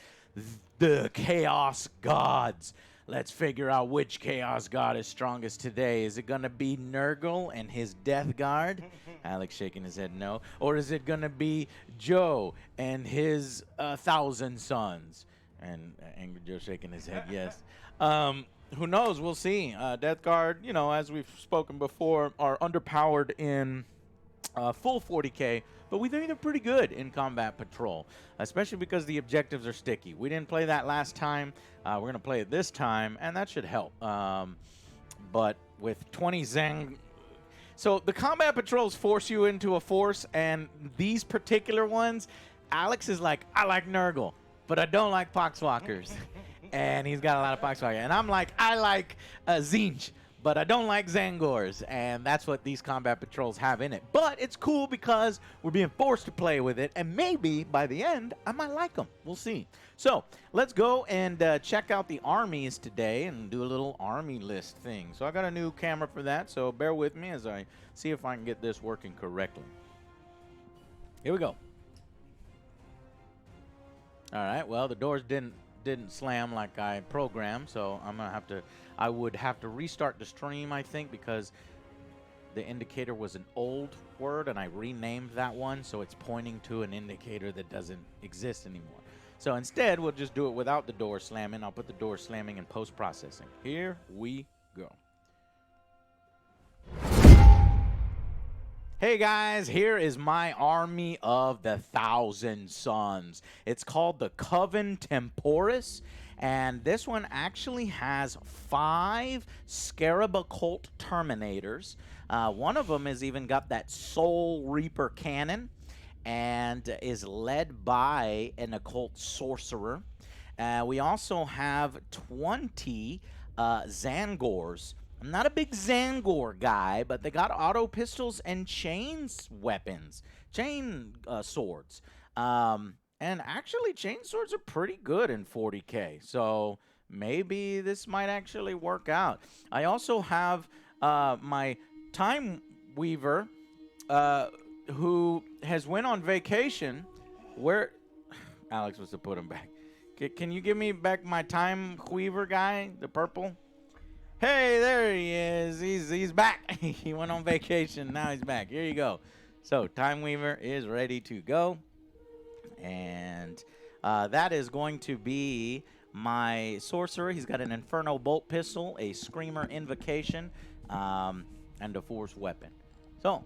the Chaos Gods. Let's figure out which Chaos God is strongest today. Is it going to be Nurgle and his Death Guard? Alex shaking his head no. Or is it going to be Joe and his 1,000 Sons? And Angry Joe shaking his head yes. Who knows? We'll see. Death Guard, you know, as we've spoken before, are underpowered in full 40K, but we think they're pretty good in combat patrol, especially because the objectives are sticky. We didn't play that last time. We're going to play it this time, and that should help. But with 20 Zang... So the combat patrols force you into a force, and these particular ones, Alex is like, I like Nurgle, but I don't like Poxwalkers. And he's got a lot of Poxwalkers. And I'm like, I like Zinj, but I don't like Zangors, and that's what these combat patrols have in it. But it's cool because we're being forced to play with it, and maybe by the end, I might like them. We'll see. So let's go and check out the armies today and do a little army list thing. So I got a new camera for that, so bear with me as I see if I can get this working correctly. Here we go. All right, well, the doors didn't slam like I programmed, so I would have to restart the stream, I think, because the indicator was an old word and I renamed that one, so it's pointing to an indicator that doesn't exist anymore. So instead, we'll just do it without the door slamming. I'll put the door slamming in post-processing. Here we go. Hey guys, here is my army of the 1,000 Sons. It's called the Coven Temporis, and this one actually has 5 Scarab Occult Terminators. One of them has even got that Soul Reaper cannon and is led by an occult sorcerer. We also have 20 Zangors. I'm not a big Zangor guy, but they got auto pistols and chain swords. And actually, chain swords are pretty good in 40K, so maybe this might actually work out. I also have my Time Weaver, who has went on vacation. Where Alex was to put him back. Can you give me back my Time Weaver guy, the purple? Hey, there he is. He's back. He went on vacation. Now he's back. Here you go. So Time Weaver is ready to go. And that is going to be my sorcerer. He's got an Inferno Bolt Pistol, a Screamer Invocation, and a Force Weapon. So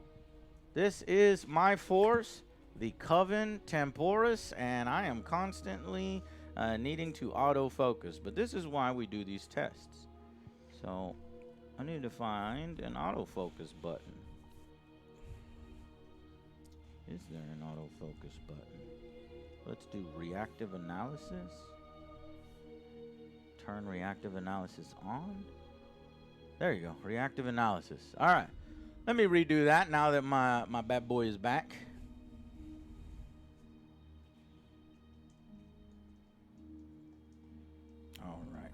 this is my force, the Coven Temporis, and I am constantly needing to autofocus. But this is why we do these tests. So I need to find an autofocus button Is there an autofocus button? Let's do reactive analysis. Turn reactive analysis on. There you go, reactive analysis. All right, let me redo that now that my bad boy is back. All right.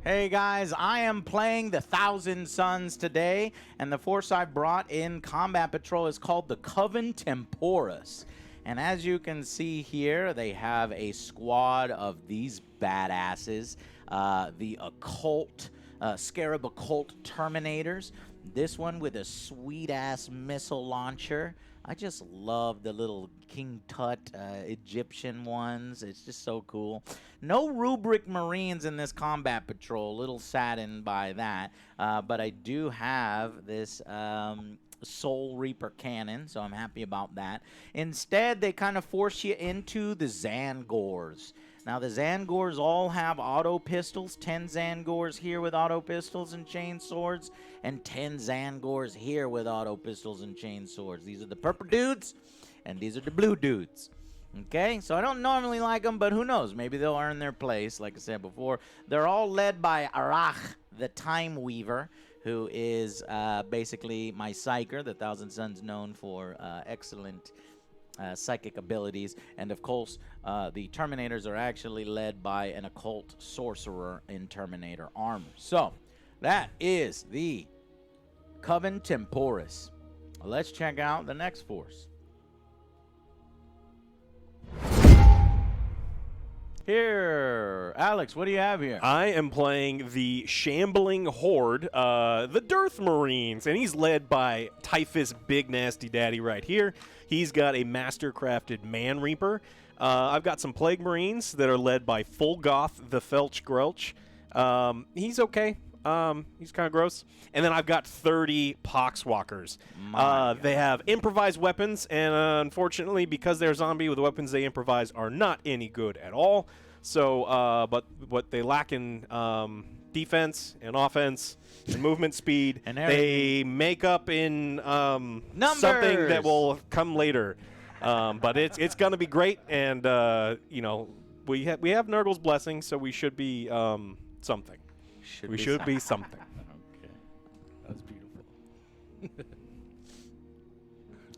Hey guys, I am playing the Thousand Suns today, and the force I brought in Combat Patrol is called the Coven Temporis. And as you can see here, they have a squad of these badasses, the occult, Scarab Occult Terminators. This one with a sweet-ass missile launcher. I just love the little King Tut Egyptian ones. It's just so cool. No Rubric Marines in this Combat Patrol. A little saddened by that. But I do have this Soul Reaper cannon, so I'm happy about that. Instead, they kind of force you into the Zangors. Now, the Zangors all have auto pistols. 10 Zangors here with auto pistols and chain swords, and 10 Zangors here with auto pistols and chain swords. These are the purple dudes, and these are the blue dudes. Okay, so I don't normally like them, but who knows? Maybe they'll earn their place, like I said before. They're all led by Arach, the Time Weaver, who is basically my psyker. The Thousand Suns known for excellent psychic abilities. And of course, the Terminators are actually led by an occult sorcerer in Terminator armor. So, that is the Coven Temporis. Let's check out the next force. Here, Alex, what do you have here? I am playing the Shambling Horde, the Dearth Marines, and he's led by Typhus Big Nasty Daddy right here. He's got a master-crafted Man Reaper. I've got some Plague Marines that are led by Full Goth the Felch Grelch. He's okay. He's kind of gross. And then I've got 30 Poxwalkers. They have improvised weapons, and unfortunately, because they're zombie, with the weapons they improvise are not any good at all. So, but what they lack in defense and offense and movement speed, and they make up in something that will come later. But it's going to be great, and you know, we have Nurgle's blessing, so we should be something. We should be something. Okay. That was beautiful.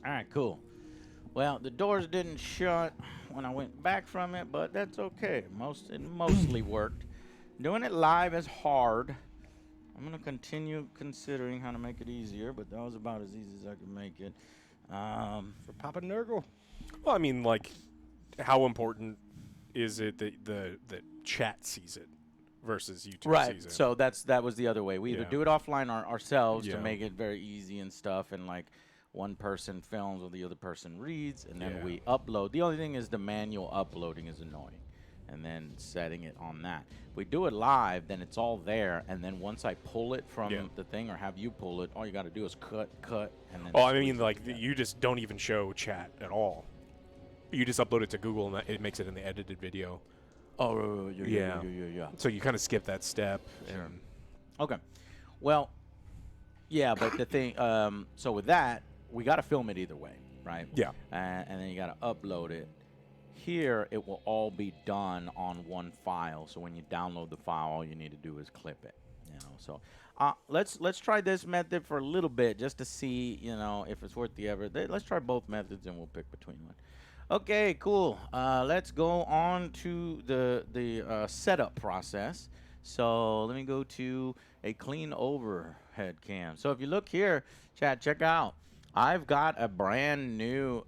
All right, cool. Well, the doors didn't shut when I went back from it, but that's okay. It mostly worked. Doing it live is hard. I'm going to continue considering how to make it easier, but that was about as easy as I could make it. For Papa Nurgle. Well, I mean, like, how important is it that the chat sees it versus YouTube sees it? So that was the other way. We either do it offline ourselves to Yeah. make it very easy and stuff, and like one person films or the other person reads, and then we upload. The only thing is the manual uploading is annoying, and then setting it on that. If we do it live, then it's all there, and then once I pull it from the thing or have you pull it, all you got to do is cut, and then. Oh, I mean, like, you just don't even show chat at all. You just upload it to Google, and it makes it in the edited video. Oh, yeah. So you kind of skip that step. Sure. And Okay. Well, yeah, but the thing, so with that, we got to film it either way, right? Yeah. And then you got to upload it. Here, it will all be done on one file. So when you download the file, all you need to do is clip it. You know. So let's try this method for a little bit just to see, you know, if it's worth the effort. Let's try both methods, and we'll pick between one. Okay, cool. Let's go on to the setup process. So let me go to a clean overhead cam. So if you look here, chat, check out. I've got a brand new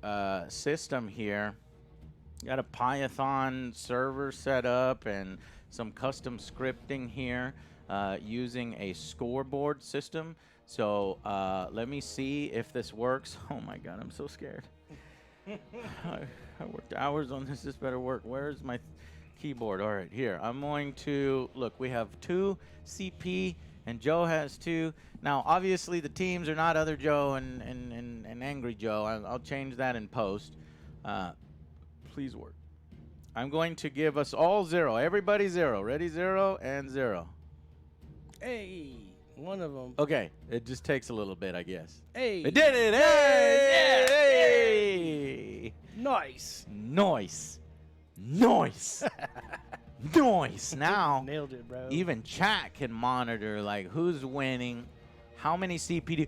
system here. Got a Python server set up and some custom scripting here using a scoreboard system. So let me see if this works. Oh my God, I'm so scared. I worked hours on this. This better work. Where's my keyboard? All right, here. I'm going to look. We have 2 CP and Joe has 2. Now, obviously, the teams are not other Joe and Angry Joe. I'll change that in post. Please work. I'm going to give us all 0. Everybody 0. Ready? 0 and 0. Hey, one of them. Okay, it just takes a little bit, I guess. Hey. It did it! Hey! Hey! Nice. Noise. Noise. Noise. Now, Nailed it, bro. even chat can monitor, like, who's winning, how many CPD.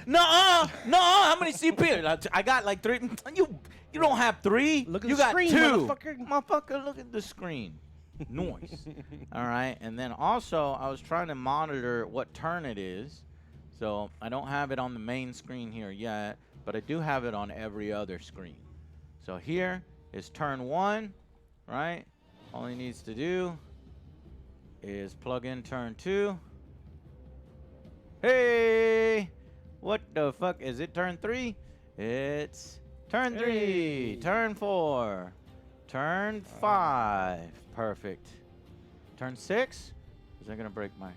No, how many CPD? I got like 3. You don't have 3. Look at you the got screen, 2. motherfucker. Motherfucker, look at the screen. Noise. All right, and then also I was trying to monitor what turn it is, so I don't have it on the main screen here yet, but I do have it on every other screen. So here is turn 1, right? All he needs to do is plug in turn 2. Hey, what the fuck is it? Turn 3? It's turn 3. Hey. Turn 4. Turn 5. Perfect. Turn 6? Is that gonna break my?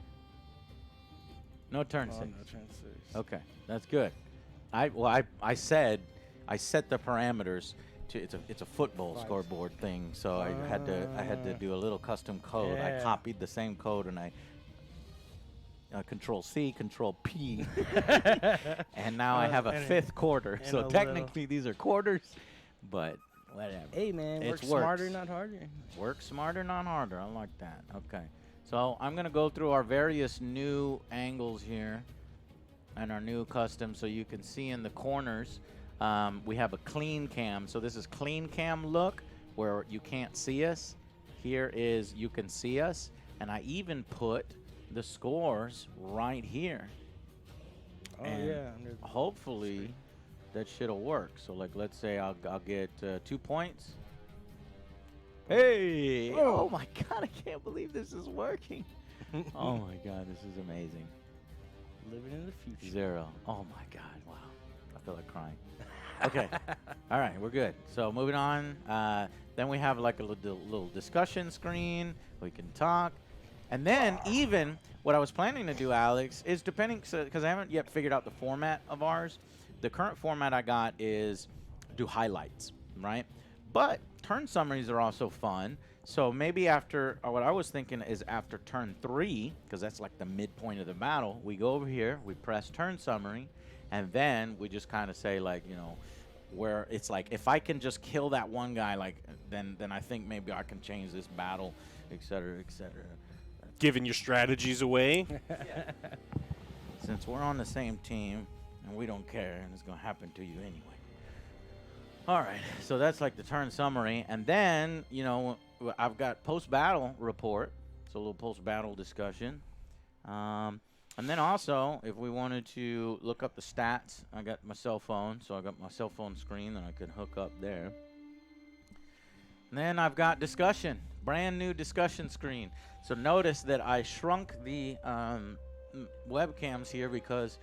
No turn 6. No, turn 6. Okay, that's good. I set the parameters to it's a football Right. scoreboard thing, so I had to do a little custom code. I Yeah. copied the same code and I Control C, Control P, and now I have a and 5th quarter. and So a technically these are quarters, but whatever. Hey, man, It work smarter, works. not harder. Work smarter, not harder. I like that. Okay. So I'm going to go through our various new angles here and our new custom so you can see in the corners. We have a clean cam. So this is clean cam look where you can't see us. Here is you can see us. And I even put the scores right here. Oh, And yeah. under the hopefully screen. that shit'll work. So like, let's say I'll get 2 points. Hey! Oh my God! I can't believe this is working. Oh my God! This is amazing. Living in the future. 0. Oh my God! Wow! I feel like crying. Okay. All right, we're good. So moving on. Then we have like a little discussion screen. We can talk. And then even what I was planning to do, Alex, is depending, because I haven't yet figured out the format of ours. The current format I got is do highlights, right? But turn summaries are also fun. So maybe after, or what I was thinking is after turn 3, because that's like the midpoint of the battle, we go over here, we press turn summary, and then we just kind of say like, you know, where it's like, if I can just kill that one guy, like, then I think maybe I can change this battle, et cetera, et cetera. Giving your strategies away. Since we're on the same team and we don't care and it's going to happen to you anyway. All right, so that's like the turn summary. And then, you know, I've got post-battle report, so a little post-battle discussion. And then also, if we wanted to look up the stats, I got my cell phone, so I got my cell phone screen that I could hook up there. And then I've got discussion, brand new discussion screen. So notice that I shrunk the webcams here because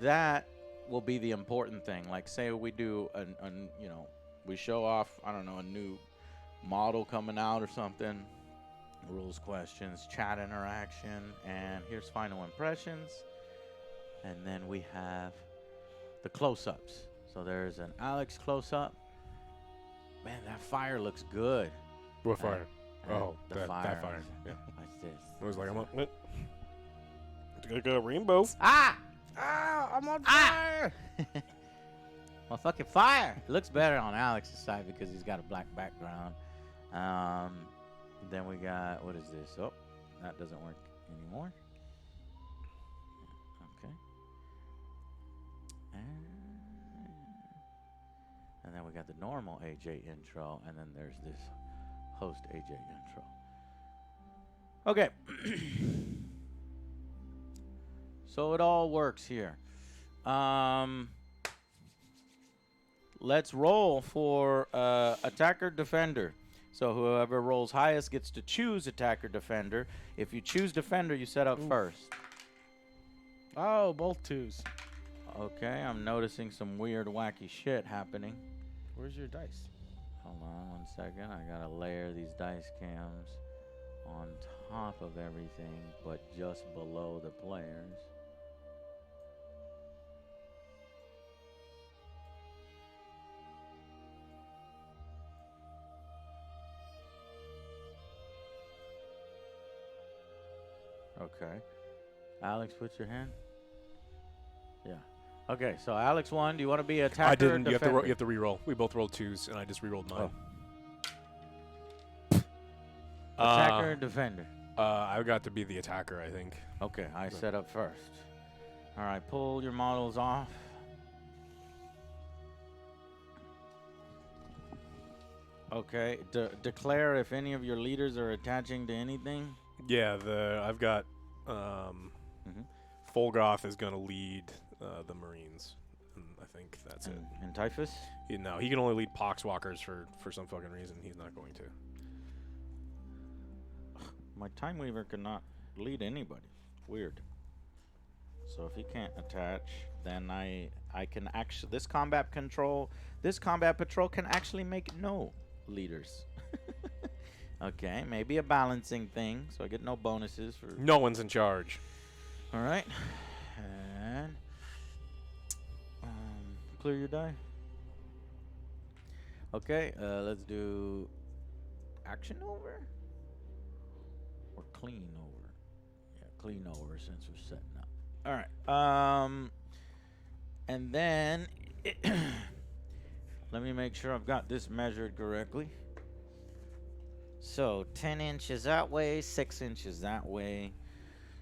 that will be the important thing. Like say we do you know, we show off, I don't know, a new model coming out or something, rules, questions, chat interaction, and here's final impressions. And then we have the close-ups. So there's an Alex close-up. Man, that fire looks good. What fire? Oh, the that fire. fire. Yeah. Watch this. I was like, I'm on it. It's got a rainbow. Ah! Ah, I'm on Ah! fire. Well, fucking fire! It looks better on Alex's side because he's got a black background. Then we got, what is this? Oh, that doesn't work anymore. Okay. And then we got the normal AJ intro, and then there's this host AJ intro. Okay. So it all works here. Let's roll for attacker defender. So whoever rolls highest gets to choose attacker defender. If you choose defender, you set up first. Oh, both 2s. Okay, I'm noticing some weird, wacky shit happening. Where's your dice? Hold on 1 second. I gotta layer these dice cams on top of everything, but just below the players. Okay. Alex, put your hand. Yeah. Okay, so Alex won. Do you want to be attacker I didn't. or You defender? have to re-roll. We both rolled 2s, and I just re-rolled mine. Attacker or defender? I got to be the attacker, I think. Okay, I set up first. All right, pull your models off. Okay, declare if any of your leaders are attaching to anything. Yeah, I've got Folgoth is going to lead the Marines. And I think that's it. And Typhus? No, he can only lead Poxwalkers for some fucking reason. He's not going to. My Time Weaver cannot lead anybody. Weird. So if he can't attach, then I can actually this combat patrol can actually make no leaders. Okay, maybe a balancing thing, so I get no bonuses for. No one's in charge. All right, and clear your die. Okay, let's do action over or clean over. Yeah, clean over since we're setting up. All right. And then let me make sure I've got this measured correctly. So 10 inches that way, 6 inches that way.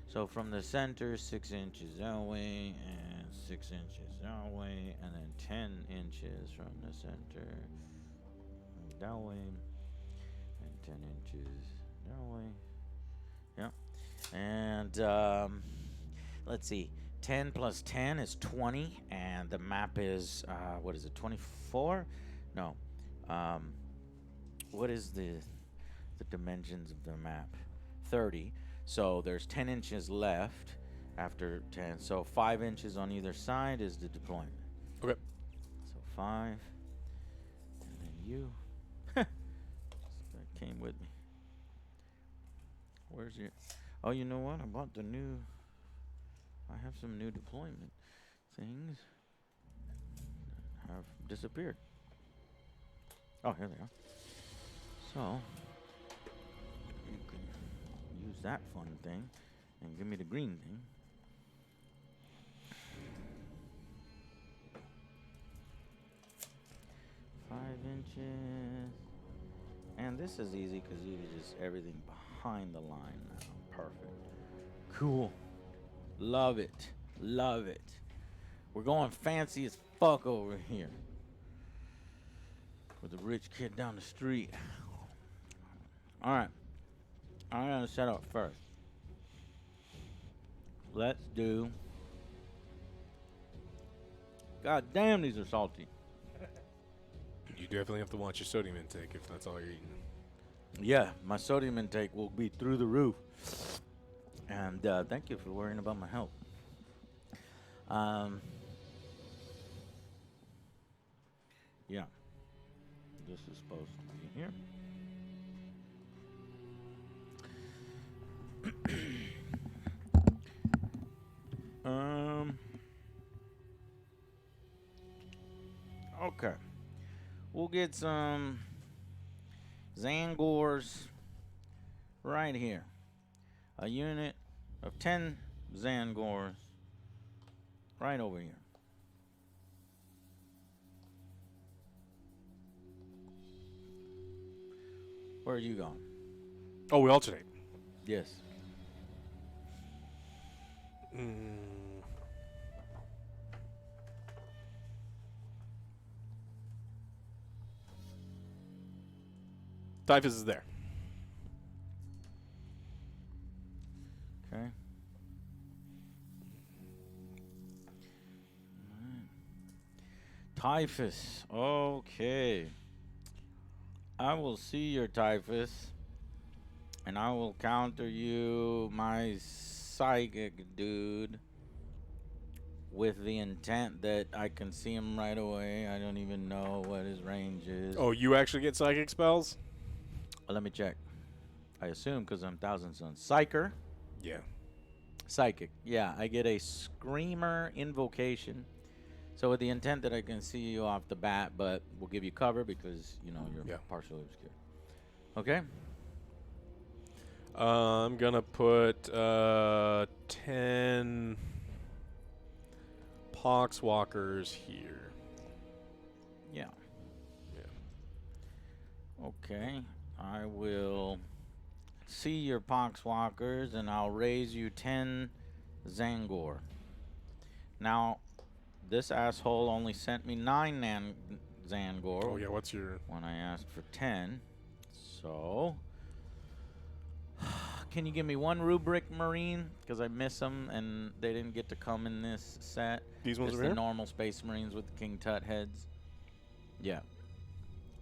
So from the center, 6 inches that way, and 6 inches that way, and then 10 inches from the center that way, and 10 inches that way. Yep. And let's see. 10 plus 10 is 20, and the map is what is it? 24? No. What is the dimensions of the map? 30. So there's 10 inches left after 10. So 5 inches on either side is the deployment. Okay. So 5, and then you. This guy came with me. Where's your? Oh, you know what? I bought the new. I have some new deployment things that have disappeared. Oh, here they are. So you can use that fun thing and give me the green thing. $5 inches. And this is easy because you just everything behind the line now. Perfect. Cool. Love it. Love it. We're going fancy as fuck over here. With the rich kid down the street. Alright. I'm going to set up first. Let's do. God damn, these are salty. You definitely have to watch your sodium intake if that's all you're eating. Yeah, my sodium intake will be through the roof. And thank you for worrying about my health. Yeah. This is supposed to be here. Okay. We'll get some Zangors right here. A unit of 10 Zangors right over here. Where are you going? Oh, we alternate. Yes. Typhus is there. Okay. Typhus. Okay. I will see your Typhus, and I will counter you, my psychic dude, with the intent that I can see him right away. I don't even know what his range is. Oh, you actually get psychic spells? Let me check. I assume because I'm Thousand Sons. Psyker. Yeah. Psychic. Yeah, I get a Screamer Invocation. So with the intent that I can see you off the bat, but we'll give you cover because, you know, you're partially obscure. Okay? I'm going to put 10 Poxwalkers here. Yeah. Yeah. Okay. I will see your Poxwalkers, and I'll raise you 10 Zangor. Now, this asshole only sent me 9 Zangor. Oh, yeah, what's your... When I asked for 10. So... Can you give me 1 Rubric Marine? Because I miss them, and they didn't get to come in this set. These ones Just over the here? normal Space Marines with the King Tut heads. Yeah.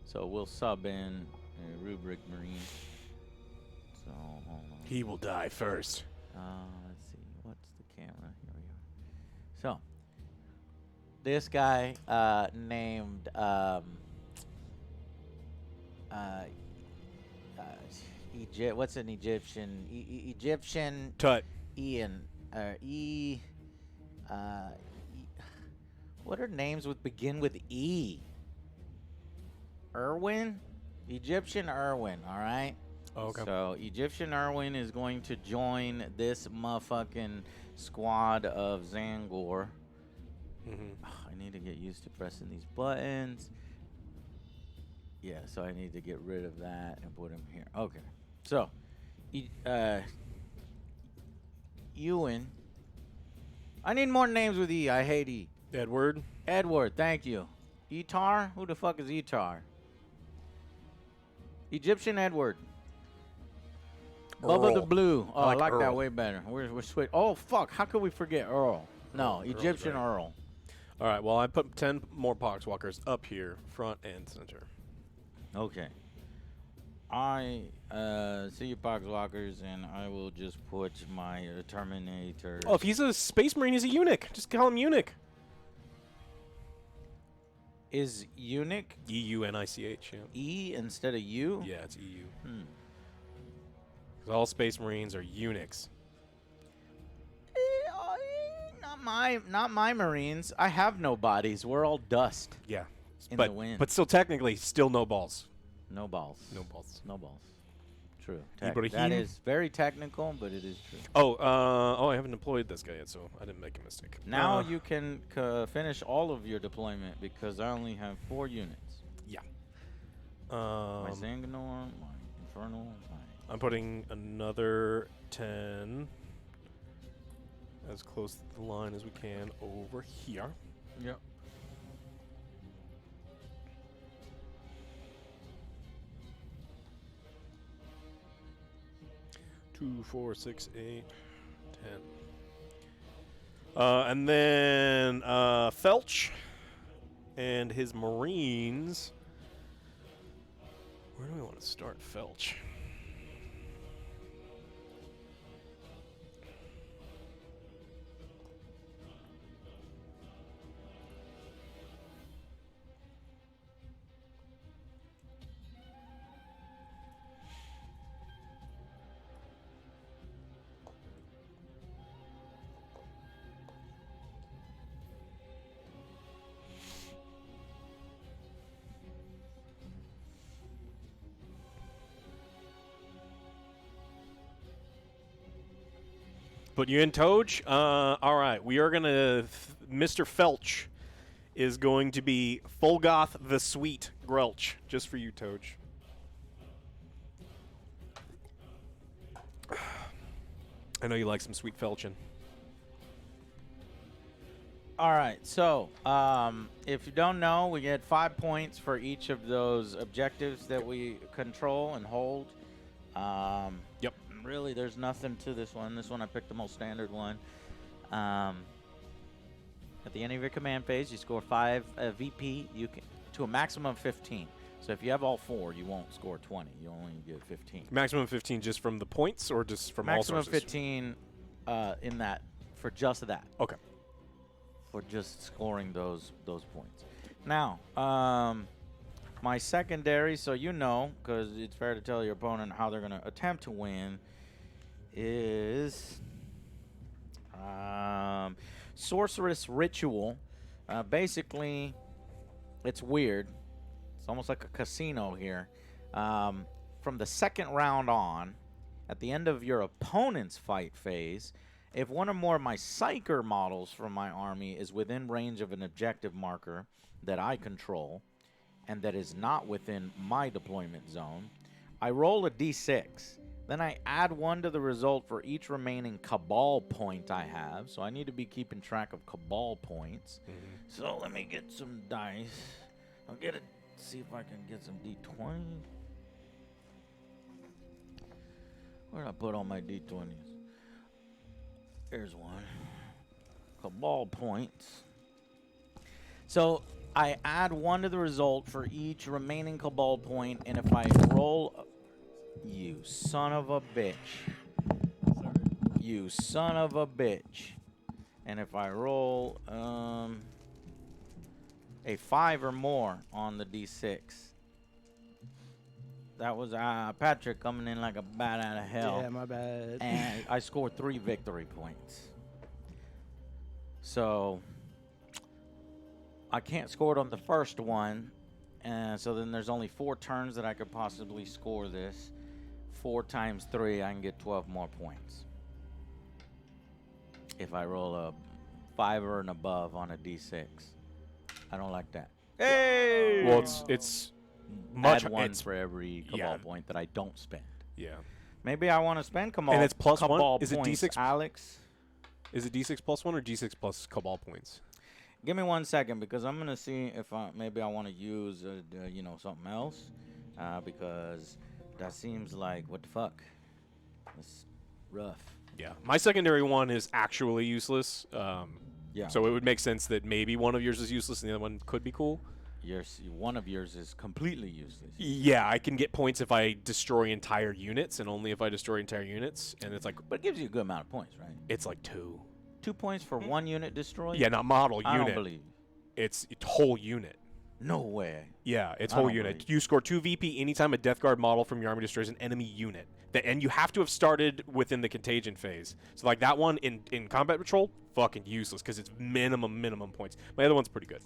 So we'll sub in a Rubric Marine. So, hold on. He will die first. Let's see. What's the camera? Here we go. So, this guy named... what's an Egyptian? Egyptian Tut. Ian. What are names with begin with E? Irwin? Egyptian Irwin, all right? Oh, okay. So Egyptian Irwin is going to join this motherfucking squad of Zangor. I need to get used to pressing these buttons. Yeah, so I need to get rid of that and put him here. Okay. So, Ewan. I need more names with E. I hate E. Edward. Edward, thank you. Etar? Who the fuck is Etar? Egyptian Edward. Bubba the Earl. Blue. Oh, I like that Earl. way better. We're sweet. Oh, fuck. How could we forget Earl? No, Earl's Egyptian right. Earl. All right, well, I put 10 more Poxwalkers up here, front and center. Okay. I see your Poxwalkers, and I will just put my Terminator. Oh, if he's a Space Marine, he's a eunuch. Just call him eunuch. Is eunuch E-U-N-I-C-H, yeah. E instead of U? Yeah, it's EU. Hmm. 'Cause all Space Marines are eunuchs. Not my Marines. I have no bodies. We're all dust. Yeah. In but, the wind. But still, technically, still no balls. No balls. No balls. No balls. True. Ibrahim? That is very technical, but it is true. Oh, I haven't deployed this guy yet, so I didn't make a mistake. Now you can finish all of your deployment because I only have 4 units. Yeah. My Zanganor, my Infernal, my... I'm putting another 10 as close to the line as we can over here. Yep. Two, 4, 6, 8, 10. And then Felch and his Marines. Where do we want to start Felch? Put you in, Toj. All right, we are gonna. Mr. Felch is going to be Fulgoth the Sweet Grelch, just for you, Toj. I know you like some sweet Felchin. All right, so if you don't know, we get 5 points for each of those objectives that we control and hold. Yep. Really, there's nothing to this one. This one I picked the most standard one. At the end of your command phase, you score 5 VP. You can to a maximum of 15. So if you have all 4, you won't score 20. You only get 15. Maximum 15 just from the points or just from all Maximum sources? 15 in that for just that. Okay. For just scoring those points. Now, My secondary, so you know, because it's fair to tell your opponent how they're going to attempt to win, is Sorceress Ritual. Basically, it's weird. It's almost like a casino here. From the second round on, at the end of your opponent's fight phase, if one or more of my Psyker models from my army is within range of an objective marker that I control, and that is not within my deployment zone, I roll a d6. Then I add 1 to the result for each remaining Cabal point I have. So I need to be keeping track of Cabal points. So let me get some dice. I'll get it. See if I can get some d20. Where did I put all my d20s? Here's one. Cabal points. So I add 1 to the result for each remaining Cabal point, and if I roll... You son of a bitch. You son of a bitch. And if I roll a 5 or more on the d6, that was Patrick coming in like a bat out of hell. Yeah, my bad. And I scored 3 victory points. So I can't score it on the first one. And so then there's only 4 turns that I could possibly score this. 4 times 3, I can get 12 more points. If I roll a 5 or and above on a d6. I don't like that. Hey! Well, it's much Add 1 it's, for every Cabal point that I don't spend. yeah. Maybe I want to spend Cabal. And it's plus Cabal 1? Is it points, D6? Alex? Is it D6 plus 1 or D6 plus Cabal points? Give me 1 second because I'm gonna see if maybe I want to use you know, something else because that seems like what the fuck. That's rough. Yeah. My secondary one is actually useless. Yeah. So it would make sense that maybe one of yours is useless and the other one could be cool. One of yours is completely useless. Yeah, I can get points if I destroy entire units, and only if I destroy entire units. And it's like, But it gives you a good amount of points, right? it's like 2. 2 points for 1 unit destroyed? Yeah, not model I unit. don't believe. It's whole unit. No way. Yeah, it's I whole don't unit. believe. You score 2 VP anytime a Death Guard model from your army destroys an enemy unit. And you have to have started within the contagion phase. So like that one in combat patrol, fucking useless because it's minimum points. My other one's pretty good.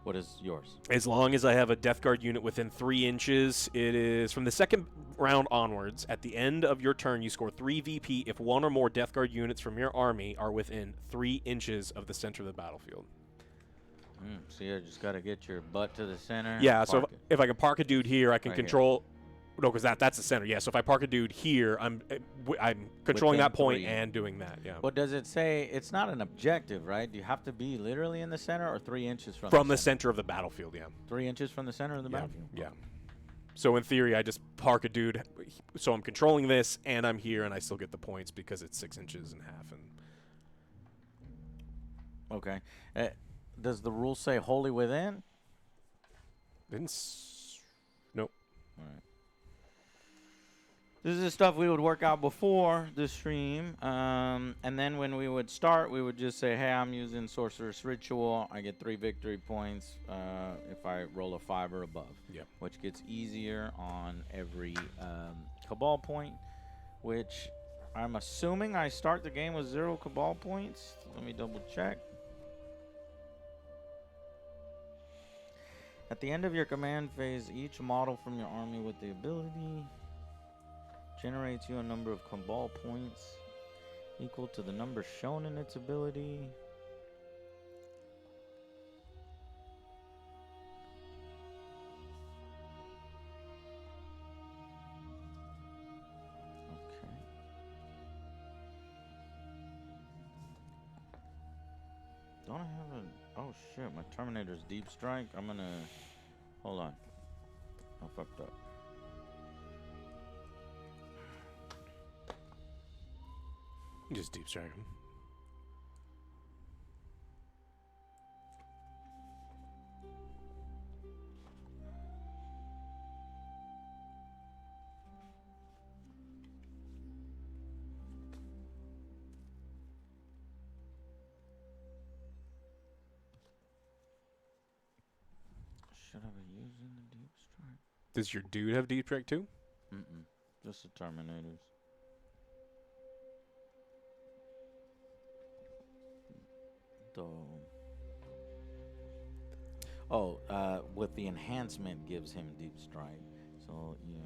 What is yours? As long as I have a Death Guard unit within 3 inches, it is from the second round onwards. At the end of your turn, you score 3 VP if 1 or more Death Guard units from your army are within 3 inches of the center of the battlefield. So you just got to get your butt to the center. Yeah, so park it. if I can park a dude here, I can Right here. control... No, because that's the center. Yeah, so if I park a dude here, I'm controlling Within that point 3. and doing that, yeah. But does it say it's not an objective, right? Do you have to be literally in the center or 3 inches from From the the center? center of the battlefield, yeah. 3 inches from the center of the Yeah, battlefield? yeah. So in theory, I just park a dude, so I'm controlling this, and I'm here, and I still get the points because it's 6 inches and a half. And Okay. Does the rule say wholly within? Nope. All right. This is the stuff we would work out before the stream. And then when we would start, we would just say, hey, I'm using Sorceress Ritual. I get 3 victory points if I roll a 5 or above. Yep. Which gets easier on every Cabal point, which I'm assuming I start the game with 0 Cabal points. Let me double check. At the end of your command phase, each model from your army with the ability generates you a number of Cabal points equal to the number shown in its ability. Okay. Don't I have a... Oh shit, my Terminator's Deep Strike. I'm gonna... Hold on. I fucked up. Just deep strike him. Should I be using? using the deep strike. Does your dude have deep strike too? Mm-mm. Just the Terminators. Though. Oh, with the enhancement gives him deep strike. So yeah.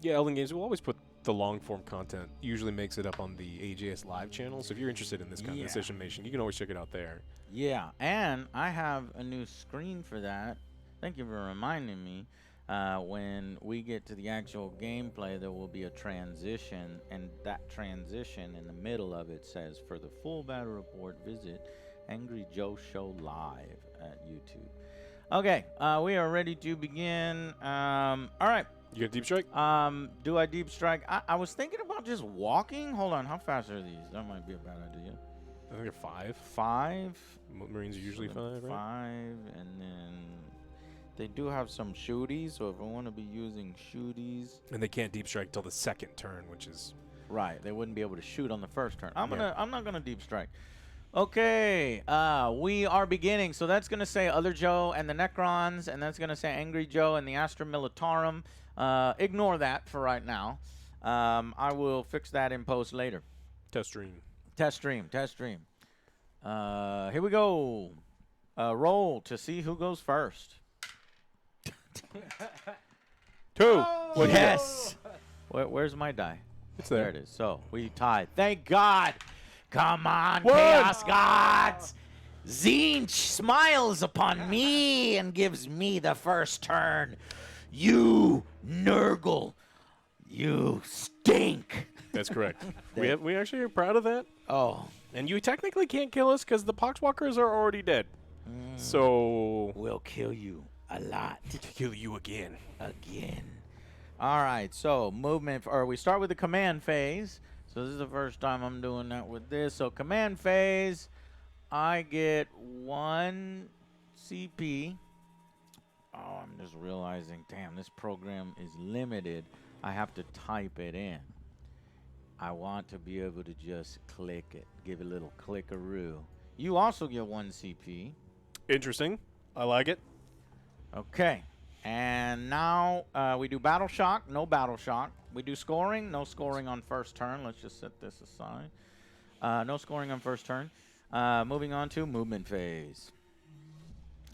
Yeah, Elden Games will always put the long form content. Usually makes it up on the AJS Live channel. So if you're interested in this kind of decision making, you can always check it out there. Yeah, and I have a new screen for that. Thank you for reminding me. When we get to the actual gameplay, there will be a transition, and that transition in the middle of it says, for the full battle report, visit Angry Joe Show Live at YouTube. Okay, we are ready to begin. All right. You got deep strike? Do I deep strike? I was thinking about just walking. Hold on, how fast are these? That might be a bad idea. I think they're 5. 5. Marines are usually 5, right? 5, and then they do have some shooties, so if I want to be using shooties. And they can't deep strike till the second turn, which is Right, they wouldn't be able to shoot on the first turn. I'm not gonna deep strike. Okay, we are beginning. So that's gonna say Other Joe and the Necrons, and that's gonna say Angry Joe and the Astra Militarum. Ignore that for right now. I will fix that in post later. test stream. Test stream. Here we go. Roll to see who goes first. 2. Well, yes. Where's my die? It's There there. it is. So we tied. Thank God. Come on, One. Chaos Gods. Zinch smiles upon me and gives me the first turn. You Nurgle. You stink. That's correct. we actually are proud of that. Oh. And you technically can't kill us because the Poxwalkers are already dead. So We'll kill you a lot. kill you again. All right, so movement, or we start with the command phase. So this is the first time I'm doing that with this. So command phase, I get 1 CP. Oh, I'm just realizing, damn, this program is limited. I have to type it in. I want to be able to just click it, give it a little clickaroo. You also get 1 CP. Interesting. I like it. Okay. And now we do battle shock, no battle shock. We do scoring, no scoring on first turn. Let's just set this aside. No scoring on first turn. Moving on to movement phase.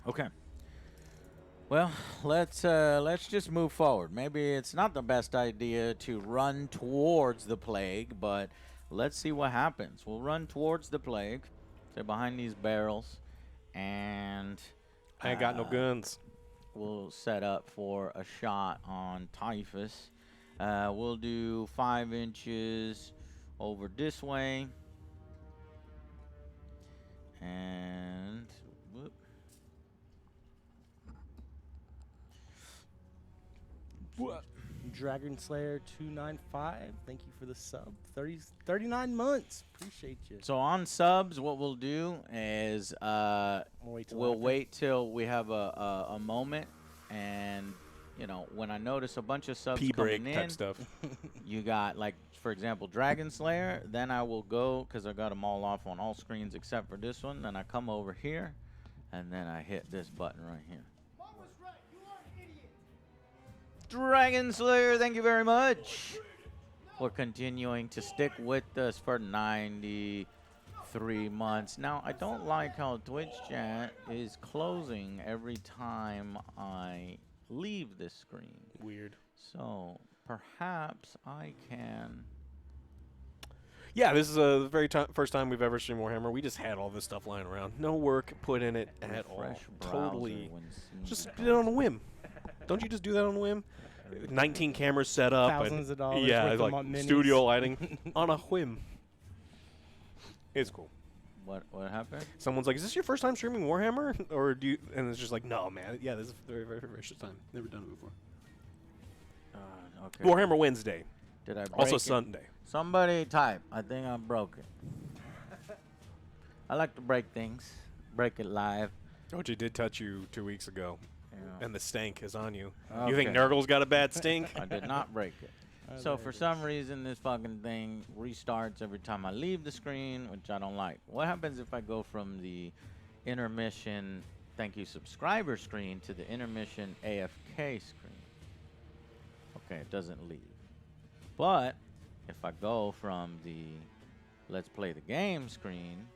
Okay. Well, let's just move forward. Maybe it's not the best idea to run towards the plague, but let's see what happens. We'll run towards the plague, say behind these barrels, and I ain't got no guns. we'll set up for a shot on Typhus. We'll do 5 inches over this way. And whoop. Dragon Slayer 295. Thank you for the sub. 39 months. Appreciate you. So on subs, what we'll do is we'll wait till we have a moment, and you know, when I notice a bunch of subs Pee break coming type in, stuff. you got, like, for example, Dragon Slayer. Then I will go, because I got them all off on all screens except for this one. Then I come over here, and then I hit this button right here. Mom was right. You are an idiot. Dragon Slayer, thank you very much for continuing to stick with us for 93 months. Now, I don't like how Twitch chat is closing every time I leave this screen. Weird. So perhaps I can. Yeah, this is the very first time we've ever streamed Warhammer. We just had all this stuff lying around. No work put in it at all. Refresh Totally. browser when seen Just by- did it on a whim. Don't you just do that on a whim? 19 cameras set up. Thousands and, of dollars Yeah, worth of like minis. studio lighting on a whim. It's cool. What happened? Someone's like, "Is this your first time streaming Warhammer?" Or do you? And it's just like, "No, man. Yeah, this is the very first time. Never done it before." Okay. Warhammer Wednesday, Did I break also it? Sunday. Somebody type. I think I broke it. I like to break things. Break it live. OG did touch you 2 weeks ago, Yeah. and the stank is on you. Okay. You think Nurgle's got a bad stink? I did not break it. So there for it some is. reason, this fucking thing restarts every time I leave the screen, which I don't like. What happens if I go from the intermission thank you subscriber screen to the intermission AFK screen? Okay, it doesn't leave. But if I go from the let's play the game screen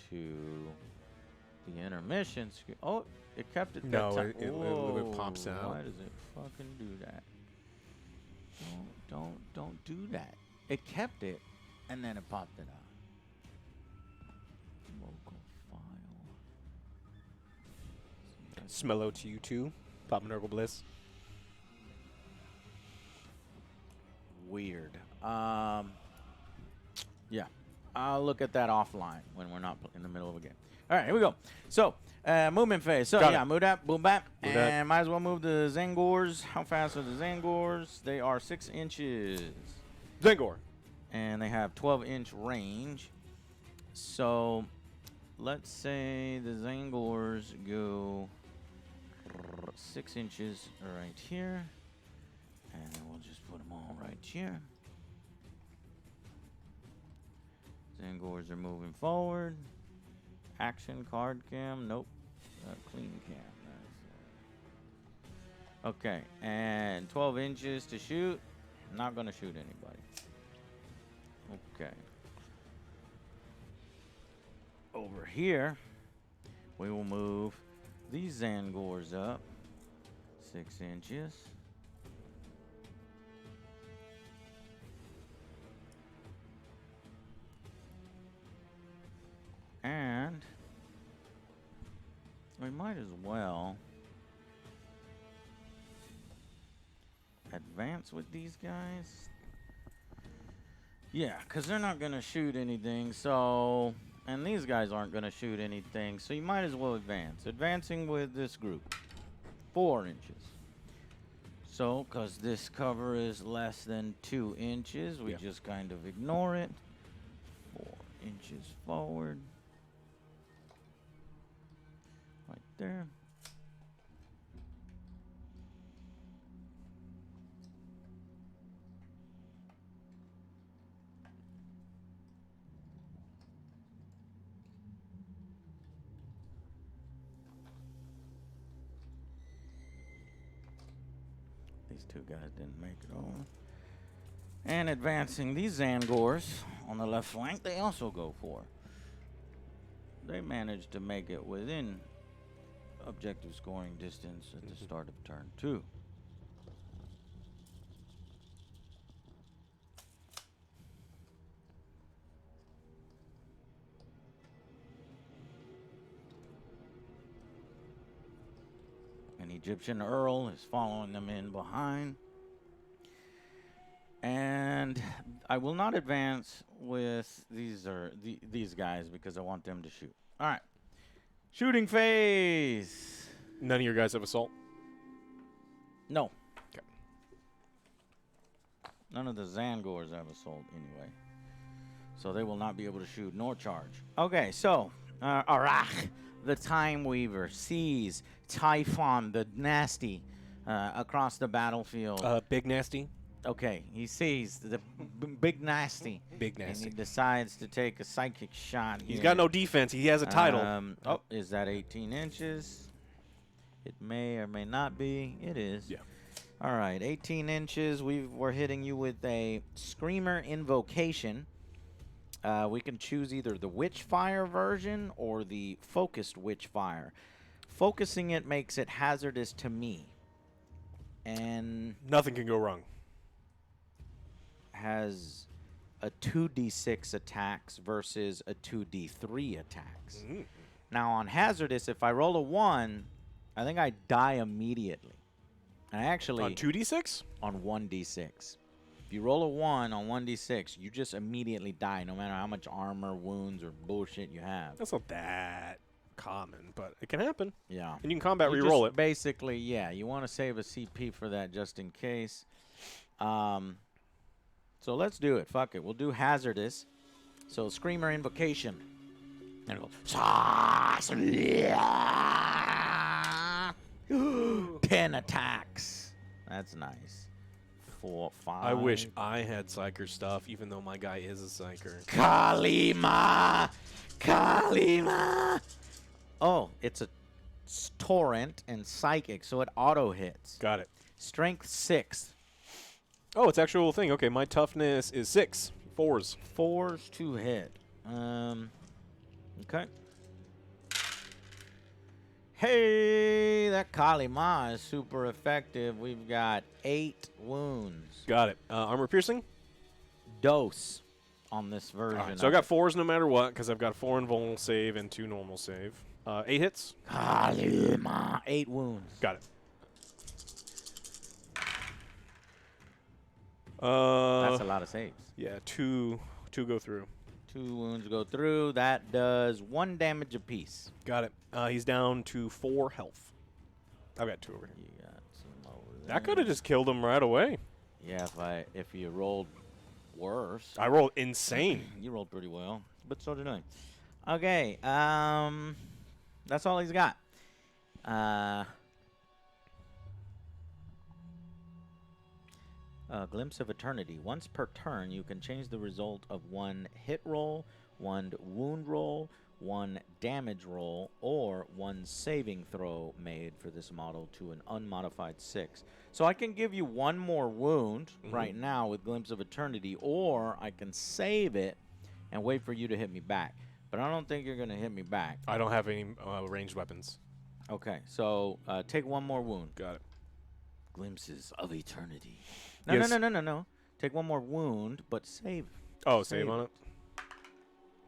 to the intermission screen, oh, it kept it that No, time. it literally pops Whoa, out. Why does it fucking do that? Don't do that. It kept it, and then it popped it out. Local file. Smello to you too, Papa Nurgle Bliss. Weird. Yeah. I'll look at that offline when we're not in the middle of a game. All right, here we go. So, movement phase. So, Got yeah, it. move that, boom, bap. Move that. And might as well move the Zangors. How fast are the Zangors? They are 6 inches. Zangor. And they have 12-inch range. So, let's say the Zangors go 6 inches right here. And then we'll just put them all right here. Zangors are moving forward. Action card cam. Nope. Clean cam. That's, okay. And 12 inches to shoot. Not going to shoot anybody. Okay. Over here, we will move these Zangors up 6 inches. And we might as well advance with these guys. Yeah, because they're not going to shoot anything, so... And these guys aren't going to shoot anything, so you might as well advance. Advancing with this group. 4 inches. So, because this cover is less than 2 inches, we just kind of ignore it. 4 inches forward. Right there. These two guys didn't make it over. And advancing these Zangors on the left flank, they also go for. They managed to make it within objective scoring distance at the start of turn 2. An Egyptian Earl is following them in behind. And I will not advance with these guys because I want them to shoot. All right. Shooting phase. None of your guys have assault. No. Okay. None of the Zangors have assault anyway. So they will not be able to shoot nor charge. Okay, so Arach, the Time Weaver, sees Typhon, the Nasty, across the battlefield. Big Nasty. Okay, he sees the Big Nasty. Big And Nasty. he decides to take a psychic shot here. He's got no defense. He has a title. Oh, is that 18 inches? It may or may not be. It is. Yeah. All right, 18 inches. We're hitting you with a Screamer Invocation. We can choose either the Witchfire version or the Focused Witchfire. Focusing it makes it hazardous to me. And Nothing can go wrong. has a 2d6 attacks versus a 2d3 attacks. Mm. Now on hazardous, if I roll a 1, I think I die immediately. And I actually On 2d6? on 1d6. If you roll a 1 on 1d6, you just immediately die, no matter how much armor, wounds, or bullshit you have. That's not that common, but it can happen. Yeah. And you can combat You reroll just it. Basically, yeah, you want to save a CP for that just in case. So let's do it. Fuck it. We'll do hazardous. So Screamer Invocation. And it goes 10 attacks. That's nice. 4, 5. I wish I had Psyker stuff, even though my guy is a Psyker. Kalima! Kalima! Oh, it's a torrent and psychic, so it auto hits. Got it. Strength 6. Oh, it's actual thing. Okay, my toughness is 6. 4s. 4s to hit. Okay. Hey, that Kalima is super effective. We've got 8 wounds. Got it. Armor piercing? Dose on this version. All right, so I got 4s no matter what, because I've got 4 invulnerable save and 2 normal save. 8 hits? Kalima. 8 wounds. Got it. That's a lot of saves. Yeah, 2 go through. 2 wounds go through. That does 1 damage apiece. Got it. He's down to 4 health. I've got 2 over here. You got some over there. That could have just killed him right away. Yeah, if you rolled worse. I rolled insane. You rolled pretty well, but so did I. Okay, that's all he's got. Glimpse of Eternity. Once per turn, you can change the result of 1 hit roll, 1 wound roll, 1 damage roll, or 1 saving throw made for this model to an unmodified 6. So I can give you 1 more wound right now with Glimpse of Eternity, or I can save it and wait for you to hit me back. But I don't think you're going to hit me back. I don't have any ranged weapons. Okay, so take 1 more wound. Got it. Glimpses of Eternity. No, Yes. no. Take 1 more wound, but save. Oh, save on it?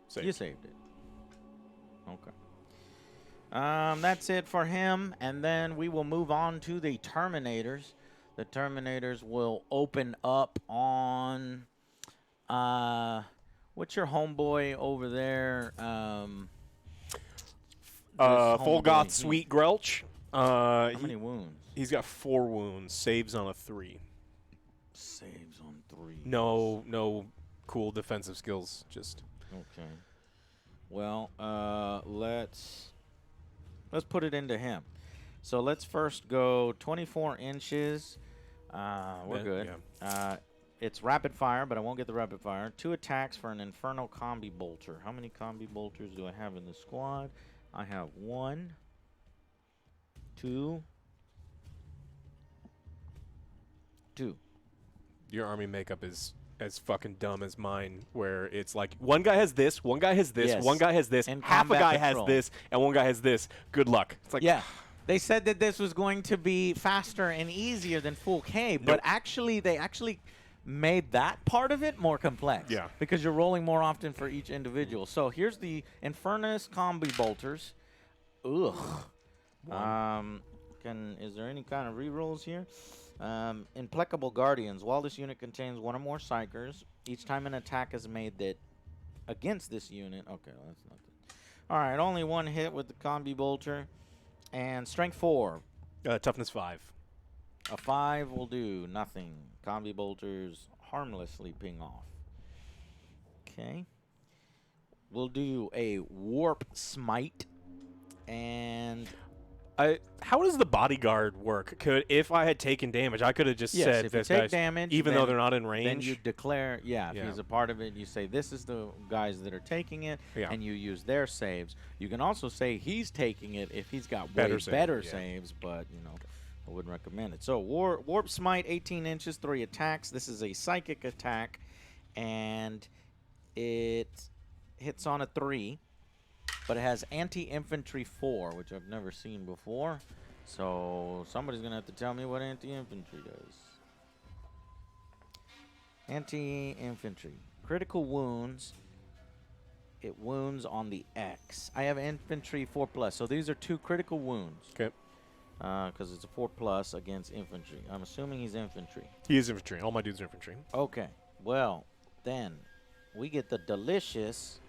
Save. You saved it. Okay. That's it for him, and then we will move on to the Terminators. The Terminators will open up on what's your homeboy over there? Fulgoth Sweet Grelch. How many wounds? He's got 4 wounds. Saves on a 3. Saves on 3. No cool defensive skills. Just Okay. Well, let's put it into him. So let's first go 24 inches. We're good. Yeah. It's rapid fire, but I won't get the rapid fire. 2 attacks for an Infernal Combi Bolter. How many Combi Bolters do I have in the squad? I have 1, 2. Your army makeup is as fucking dumb as mine, where it's like one guy has this, one guy has this, Yes. one guy has this, And half a combat guy patrol. has this, and one guy has this. Good luck. It's like, Yeah. They said that this was going to be faster and easier than full K, but Nope. actually they made that part of it more complex. Yeah. Because you're rolling more often for each individual. So here's the Infernus Combi Bolters. Ugh. Is there any kind of rerolls here? Implacable Guardians. While this unit contains 1 or more Psychers, each time an attack is made that against this unit. Okay, well, that's nothing. All right, only 1 hit with the Combi Bolter. And Strength 4. toughness 5. A 5 will do nothing. Combi Bolters harmlessly ping off. Okay. We'll do a Warp Smite. And How does the bodyguard work? If I had taken damage, I could have just yes, said if you this take guy's, damage, even though then- they're not in then range. you declare, if Yeah. he's a part of it, you say this is the guys that are taking it, Yeah. and you use their saves. You can also say he's taking it if he's got Better way save, better yeah. saves, but, I wouldn't recommend it. So, Warp Smite, 18 inches, 3 attacks. This is a psychic attack, and it hits on a 3, but it has anti-infantry 4, which I've never seen before. So, somebody's going to have to tell me what anti-infantry does. Anti-infantry. Critical wounds. It wounds on the X. I have infantry 4+, so these are 2 critical wounds. Okay. Because it's a 4+ against infantry. I'm assuming he's infantry. He is infantry. All my dudes are infantry. Okay. Well, then we get the delicious,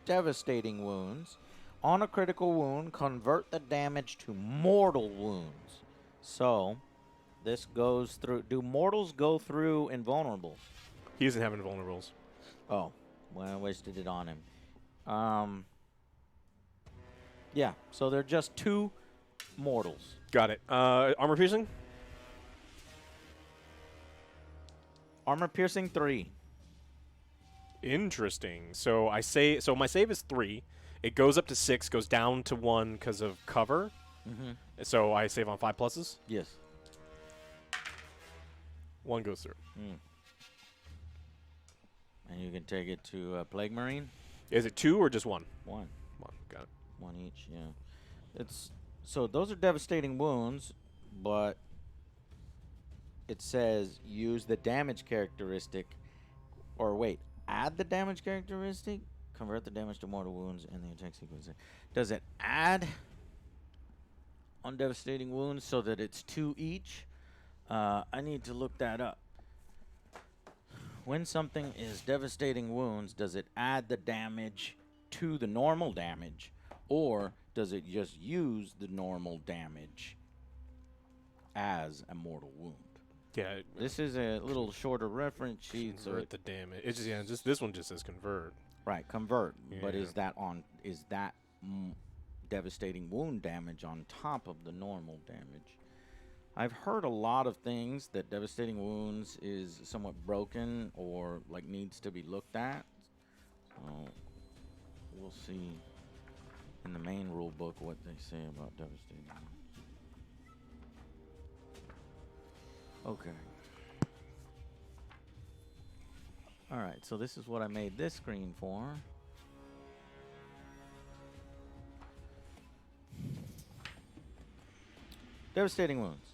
devastating wounds. On a critical wound, convert the damage to mortal wounds. So, this goes through. Do mortals go through invulnerables? He doesn't have invulnerables. Oh, well, I wasted it on him. Yeah, so they're just 2 mortals. Got it. Armor piercing? Armor piercing 3. Interesting. So my save is 3. It goes up to 6, goes down to 1 because of cover. Mm-hmm. So I save on 5 pluses. Yes. 1 goes through. And you can take it to Plague Marine. Is it 2 or just 1? 1. 1. Got it. 1 each. Yeah. It's so those are devastating wounds, but it says use the damage characteristic, or wait, add the damage characteristic, convert the damage to mortal wounds, and the attack sequence. Does it add on devastating wounds so that it's 2 each? I need to look that up. When something is devastating wounds, does it add the damage to the normal damage, or does it just use the normal damage as a mortal wound? Yeah. This is a little shorter reference sheet, so Convert the damage. It's just this one just says convert. right, convert. But Yeah. is that devastating wound damage on top of the normal damage? I've heard a lot of things that devastating wounds is somewhat broken or like needs to be looked at. So we'll see in the main rule book what they say about devastating wounds. Okay. All right, so this is what I made this screen for. Devastating wounds.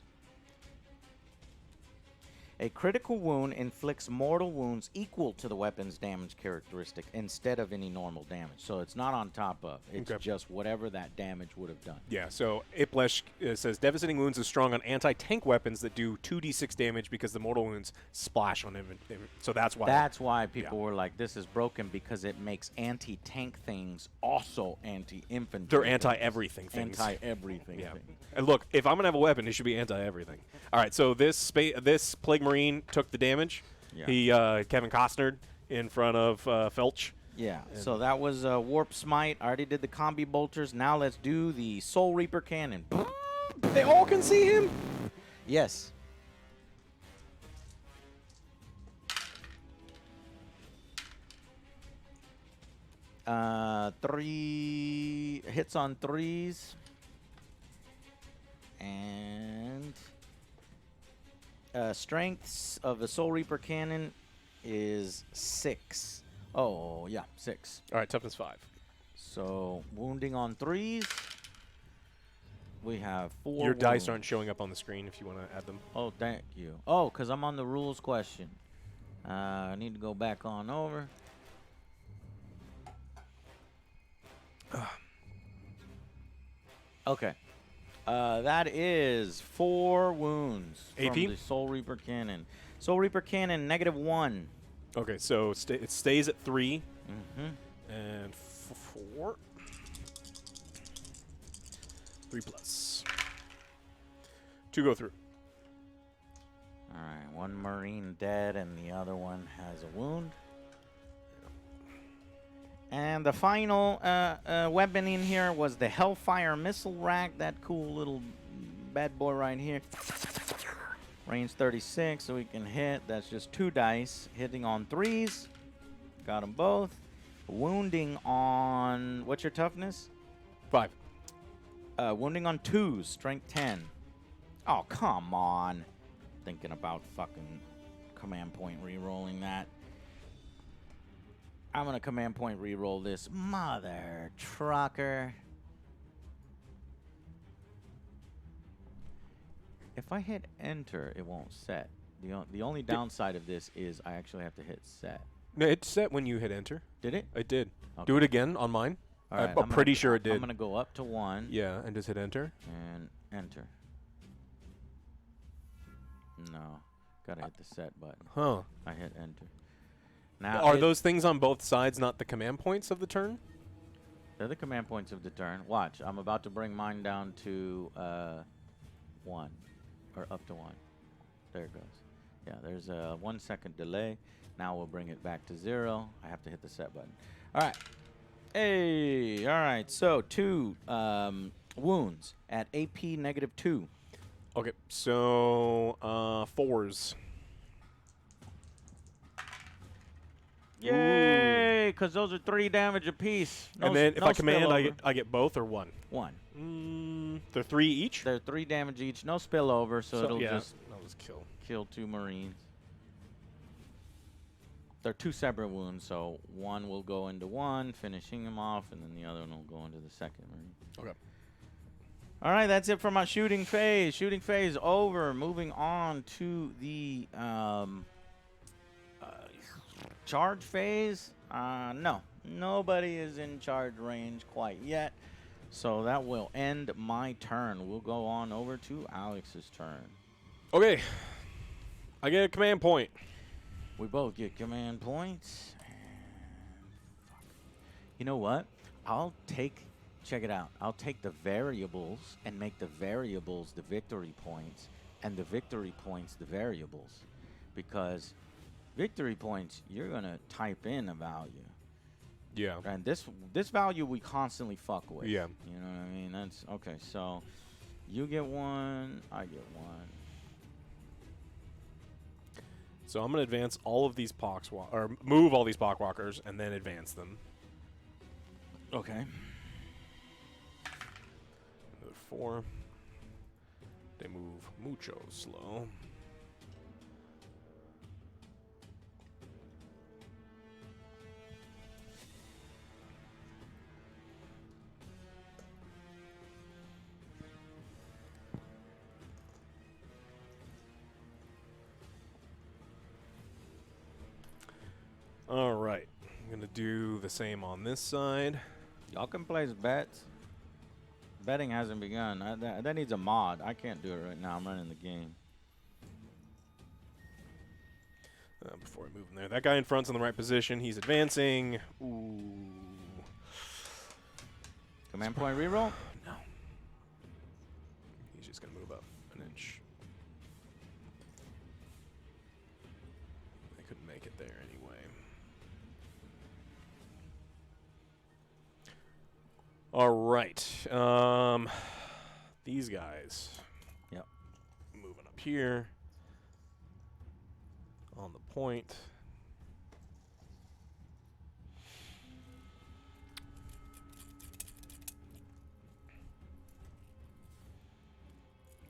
A critical wound inflicts mortal wounds equal to the weapon's damage characteristic instead of any normal damage. So it's not on top of. It's Okay. just whatever that damage would have done. Yeah, so Iplesh says devastating wounds is strong on anti-tank weapons that do 2d6 damage because the mortal wounds splash on him. So that's why. That's why people were like, this is broken because it makes anti-tank things also anti-infantry. They're anti-everything things. Anti-everything Yeah. things. And look, if I'm gonna have a weapon, it should be anti-everything. All right, so this Plague Marine took the damage. Yeah. He Kevin Costner in front of Felch. Yeah, so that was Warp Smite. I already did the Combi Bolters. Now let's do the Soul Reaper Cannon. They all can see him. Yes. Three hits on 3s. And strengths of the Soul Reaper Cannon is 6. Oh, yeah, 6. All right, toughness 5. So wounding on 3s. We have 4. Your dice wounds. aren't showing up on the screen if you want to add them. Oh, thank you. Oh, because I'm on the rules question. I need to go back on over. Okay. That is 4 wounds from AP? the Soul Reaper Cannon. Soul Reaper Cannon, -1. Okay, so it stays at 3 Mm-hmm. and 4. 3 plus. 2 go through. All right, 1 Marine dead, and the other one has a wound. And the final weapon in here was the Hellfire Missile Rack. That cool little bad boy right here. Range 36, so we can hit. That's just 2 dice. Hitting on 3s. Got them both. Wounding on... What's your toughness? 5. Wounding on 2s. Strength 10. Oh, come on. Thinking about fucking command point re-rolling that. I'm going to command point re-roll this. Mother trucker. If I hit enter, it won't set. The only downside of this is I actually have to hit set. No, it's set when you hit enter. Did it? It did. Okay. Do it again on mine. All right, I'm pretty sure it did. I'm going to go up to 1 Yeah, and just hit enter. and enter. No. Got to hit the set button. Huh. I hit enter. Now Are those things on both sides not the command points of the turn? They're the command points of the turn. Watch. I'm about to bring mine down to 1. Or up to 1. There it goes. Yeah, there's a 1 second delay. Now we'll bring it back to 0. I have to hit the set button. All right. Hey. All right. So 2 wounds at AP -2. Okay, so 4s. Yay! Because those are 3 damage apiece. No, And then if no I command, spillover. I get both or one. 1. They're 3 each. They're 3 damage each. No spillover, so it'll yeah, just I'll just kill. kill 2 Marines. They're 2 separate wounds, so one will go into one, finishing him off, and then the other one will go into the second Marine. Okay. All right, that's it for my shooting phase. Shooting phase over. Moving on to the charge phase. No, nobody is in charge range quite yet, so that will end my turn. We'll go on over to Alex's turn. Okay. I get a command point. We both get command points. You know what? Check it out. I'll take the variables and make the variables the victory points and the victory points the variables. Because victory points, you're going to type in a value. Yeah. And this value we constantly fuck with. Yeah. You know what I mean? That's okay. So you get 1, I get 1. So I'm going to advance all of these or move all these poxwalkers and then advance them. Okay. Another 4. They move mucho slow. All right. I'm going to do the same on this side. Y'all can place bets. Betting hasn't begun. That needs a mod. I can't do it right now. I'm running the game. Before I move in there. That guy in front's in the right position. He's advancing. Ooh. Command point reroll? No. He's just going to move up an inch. I couldn't make it there anyway. All right. These guys. Yep. Moving up here. On the point.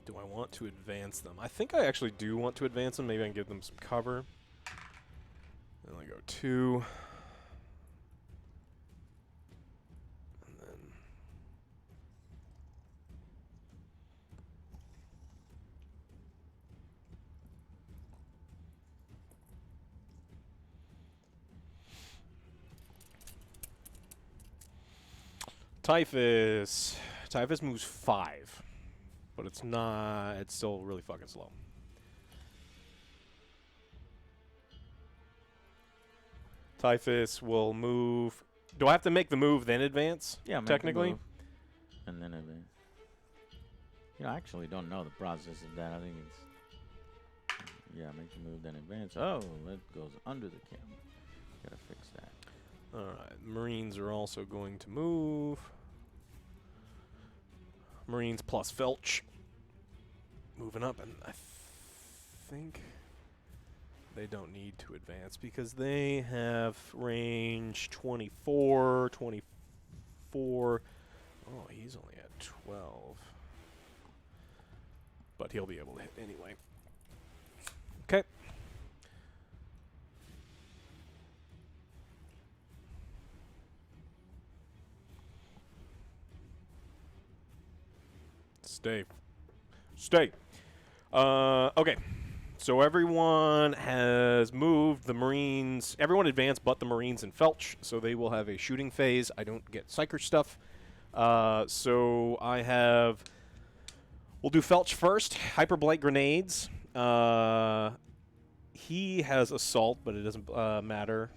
Do I want to advance them? I think I actually do want to advance them. Maybe I can give them some cover. Then I go 2. And then Typhus. Typhus moves 5. But it's not, it's still really fucking slow. Typhus will move. Do I have to make the move then advance? Yeah, make technically. the move and then advance. You know, I actually don't know the process of that. I think it's make the move then advance. Oh, that goes under the camera. Gotta fix that. All right, Marines are also going to move. Marines plus Felch. Moving up, and I think they don't need to advance because they have range 24, 24. Oh, he's only at 12. But he'll be able to hit anyway. Okay. Stay. Okay. So everyone has moved. The Marines, everyone advanced but the Marines and Felch, so they will have a shooting phase. I don't get Psyker stuff. So I have, we'll do Felch first. Hyperblight grenades. He has assault, but it doesn't matter.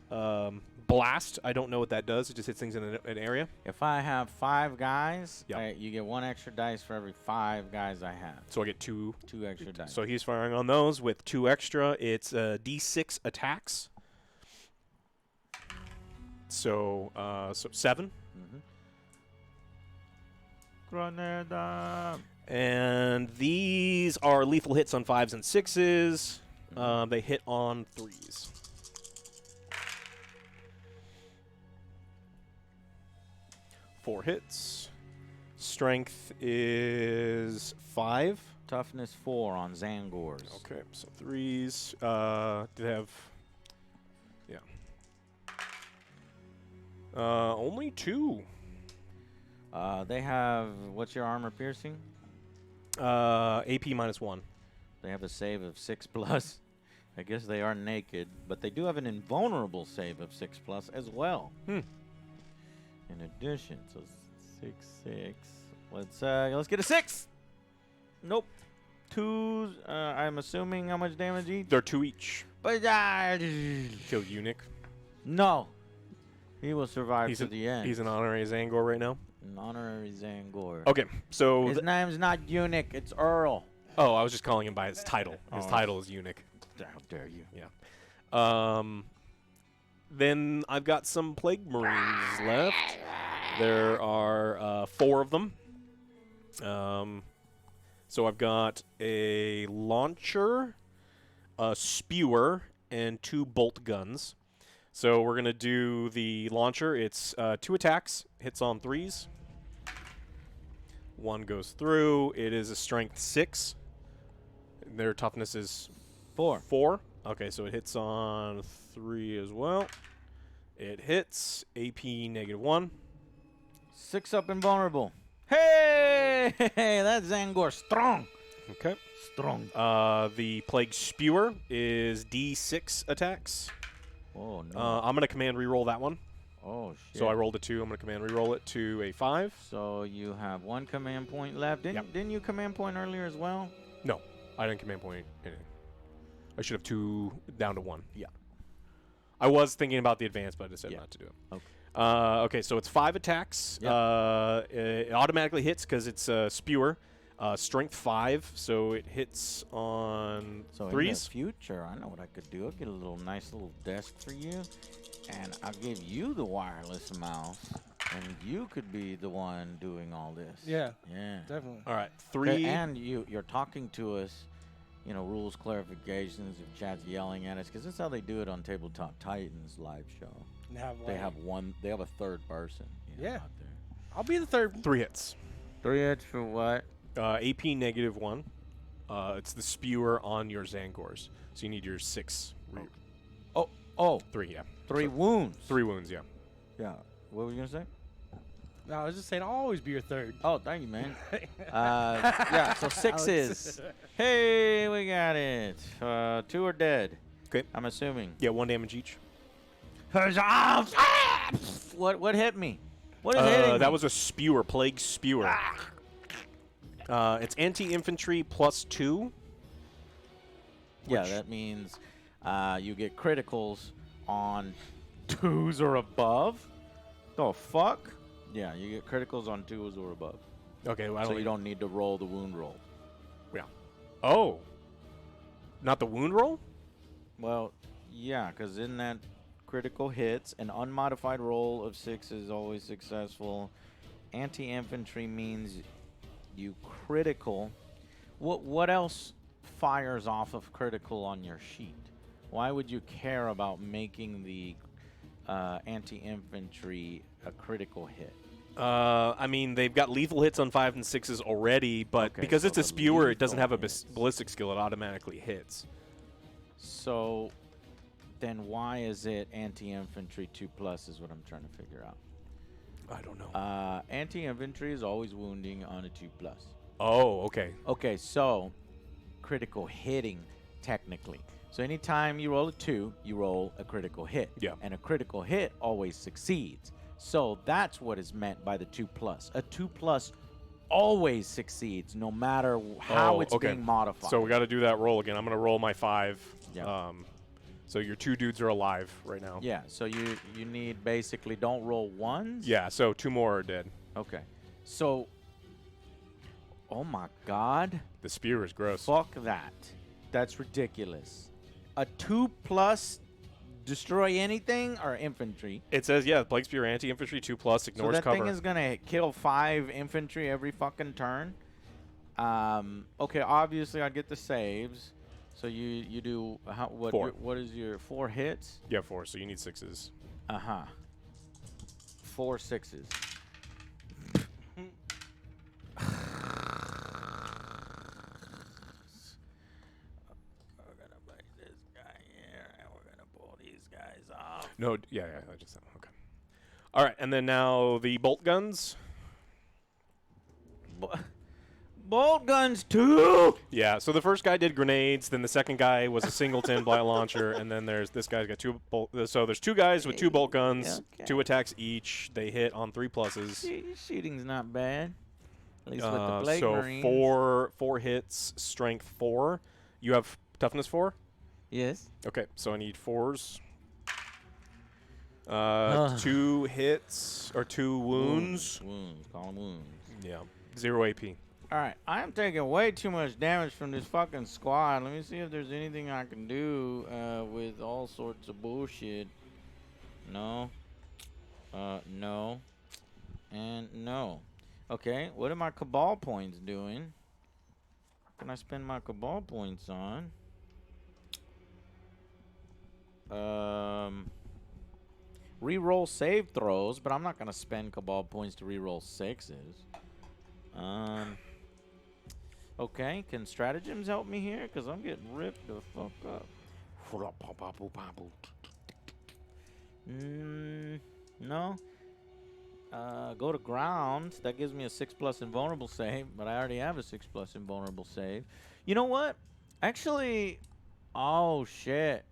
Blast, I don't know what that does. It just hits things in an area. If I have 5 guys, Yep. you get 1 extra dice for every 5 guys I have. So I get 2. 2 extra dice. So he's firing on those with 2 extra. It's D6 attacks. So 7. Mm-hmm. Grenada. And these are lethal hits on 5s and 6s. They hit on 3s. 4 hits. Strength is 5. Toughness 4 on Zangors. Okay, so 3s. Do they have... Yeah. Only 2. They have, what's your armor piercing? AP -1. They have a save of 6+. I guess they are naked, but they do have an invulnerable save of 6+ as well. Hmm. In addition, so 6. Let's get a 6. Nope. 2s. I'm assuming how much damage each. They're 2 each. But Kill Eunuch. no, he will survive He's to the end. He's an honorary Zangor right now. An honorary Zangor. Okay, so... His name's not Eunuch, it's Earl. Oh, I was just calling him by his title. His Oh. title is Eunuch. How dare you? Yeah. Then I've got some Plague Marines left. There are 4 of them. So I've got a launcher, a spewer, and 2 bolt guns. So we're going to do the launcher. It's 2 attacks, hits on 3s. 1 goes through. It is a strength 6. Their toughness is 4. 4. Okay, so it hits on 3 as well. It hits. AP -1. 6 up invulnerable. Hey! That Zangor strong. Okay. Strong. The Plague Spewer is D6 attacks. Oh, no. I'm going to command reroll that one. Oh, shit. So I rolled a 2. I'm going to command reroll it to a 5. So you have 1 command point left. Yep. Didn't you command point earlier as well? No, I didn't command point anything. I should have 2 down to 1. Yeah. I was thinking about the advance, but I decided not to do it. Okay. Okay, so it's 5 attacks. Yep. It automatically hits because it's a spewer. Strength 5, so it hits on So 3s. in the future, I know what I could do. I'll get a nice little desk for you, and I'll give you the wireless mouse, and you could be the one doing all this. Yeah, Yeah. definitely. All right, 3. And you're talking to us, rules clarifications if chat's yelling at us, because that's how they do it on Tabletop Titans live show. And have They like- have they have a third person. Yeah. Out there. I'll be the third. 3 hits. 3 hits for what? AP -1. It's the spewer on your Zangors. So you need your 6. Oh, 3, yeah. 3 wounds. 3 wounds, yeah. Yeah. What were you gonna say? No, I was just saying I'll always be your third. Oh, thank you, man. Yeah, so 6s. Hey, we got it. 2 are dead. Okay. I'm assuming. Yeah, 1 damage each. What hit me? What is hitting me? That was a spewer, Plague Spewer. It's anti-infantry +2. Yeah, which- that means you get criticals on 2s or above. The fuck? Yeah, you get criticals on 2s or above. Okay, well, I So don't you don't need to roll the wound roll. Yeah. Oh. Not the wound roll? Well, yeah, because in that critical hits, an unmodified roll of 6 is always successful. Anti-infantry means you critical. What else fires off of critical on your sheet? Why would you care about making the anti-infantry a critical hit? I mean, they've got lethal hits on 5s and 6s already, but Okay, because so it's a the spewer, it doesn't lethal have a hits. ballistic skill. It automatically hits. So then why is it anti-infantry 2+ is what I'm trying to figure out. I don't know. Anti-infantry is always wounding on a 2+. Oh, okay. Okay, so critical hitting technically. So anytime you roll a 2, you roll a critical hit. Yeah. And a critical hit always succeeds. So that's what is meant by the 2+. A 2+ always succeeds no matter how it's okay. being modified. So we got to do that roll again. I'm going to roll my 5. Yeah. So your 2 dudes are alive right now. Yeah, so you need basically don't roll 1s. Yeah, so 2 more are dead. Okay. So, oh my God. The spear is gross. Fuck that. That's ridiculous. A 2+ destroy anything or infantry? It says, yeah, Plague Spear anti-infantry 2+, So ignores that cover. thing is going to kill 5 infantry every fucking turn? Okay, obviously I'd get the saves. So you do, what 4. What is your 4 hits? Yeah, 4, so you need 6s. Uh-huh. 4 6s. No, yeah, I just okay. All right, and then now the bolt guns. Bolt guns too. Yeah, so the first guy did grenades, then the second guy was a singleton blight launcher, and then there's this guy's got two bolt. So there's two guys with two bolt guns, Okay. 2 attacks each. They hit on 3 pluses. Shooting's not bad. At least with the Blade So Marines. four hits, strength 4. You have toughness 4. Yes. Okay, so I need 4s. Ugh. 2 hits or 2 wounds. Wounds. Call them wounds. Yeah, 0 AP. All right, I am taking way too much damage from this fucking squad. Let me see if there's anything I can do with all sorts of bullshit. No. No. And no. Okay, what are my Cabal points doing? What can I spend my Cabal points on? Reroll save throws, but I'm not going to spend Cabal points to reroll 6s. Okay, can stratagems help me here? Because I'm getting ripped the fuck up. No. Go to ground. That gives me a 6+ invulnerable save, but I already have a 6+ invulnerable save. You know what? Actually, oh shit.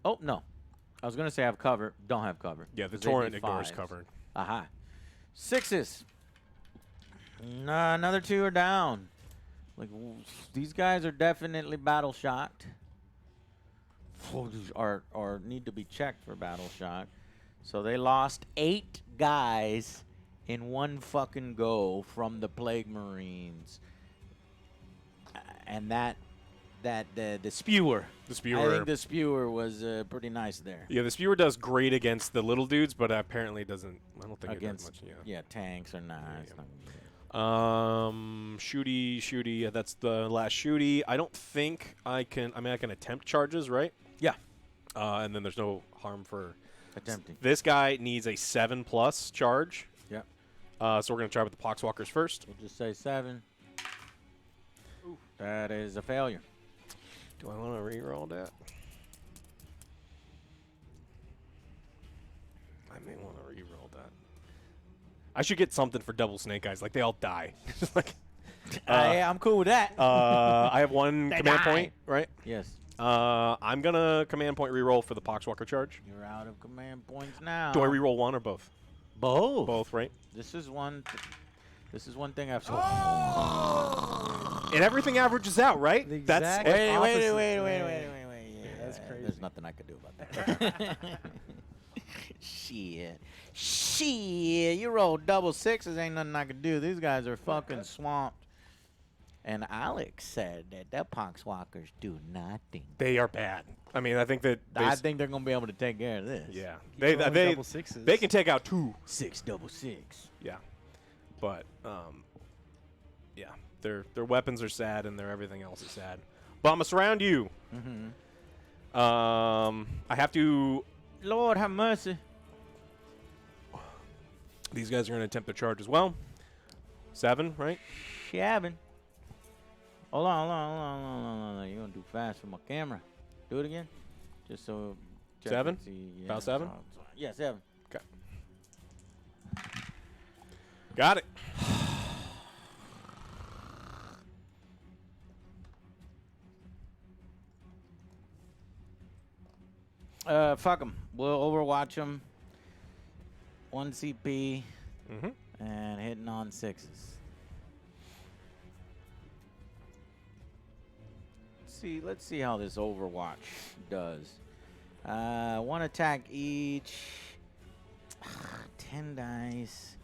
Oh, no. I was going to say I have cover. Don't have cover. Yeah, the 'cause they'd be torrent ignores 5s. cover. Aha. 6s. Nah, another 2 are down. Like, these guys are definitely battle shocked. Or need to be checked for battle shock. So they lost 8 guys in one fucking go from the Plague Marines. And the spewer. The spewer. I think the spewer was pretty nice there. Yeah, the spewer does great against the little dudes, but apparently doesn't. I don't think Against, it does much. yeah, tanks are nice. Yeah. Shooty. That's the last shooty. I don't think I can. I mean, I can attempt charges, right? Yeah. And then there's no harm for Attempting. this guy needs a 7+ charge. Yeah. So we're gonna try with the Poxwalkers first. We'll just say 7. That is a failure. Do I want to reroll that? I may want to reroll that. I should get something for double snake eyes. Like they all die. Like, Yeah, I'm cool with that. I have 1 They command die. point, right? Yes. I'm gonna command point reroll for the Poxwalker charge. You're out of command points now. Do I reroll 1 or both? Both. Both, right? This is one. This is one thing I've. And everything averages out, right? The That's exact it. opposite. Wait. Yeah, that's There's crazy. nothing I could do about that. Shit. You roll double 6s. Ain't nothing I could do. These guys are fucking swamped. And Alex said that the Poxwalkers do nothing. They are bad. I mean, I think that I think they're gonna be able to take care of this. yeah, Rolling they double 6s. they can take out 2. 6 double 6. Yeah, but yeah, their weapons are sad and their everything else is sad. But I'm gonna surround you. Mm-hmm. I have to. Lord have mercy. These guys are gonna attempt their charge as well. 7, right? Shabbing. Hold on. You're gonna do fast for my camera. Do it again. Just so. check 7? and see, yeah. About 7? Yeah, 7. Okay. Got it. Fuck them. We'll overwatch them. 1 CP Mm-hmm. and hitting on 6s. Let's see how this Overwatch does. 1 attack each. 10 dice.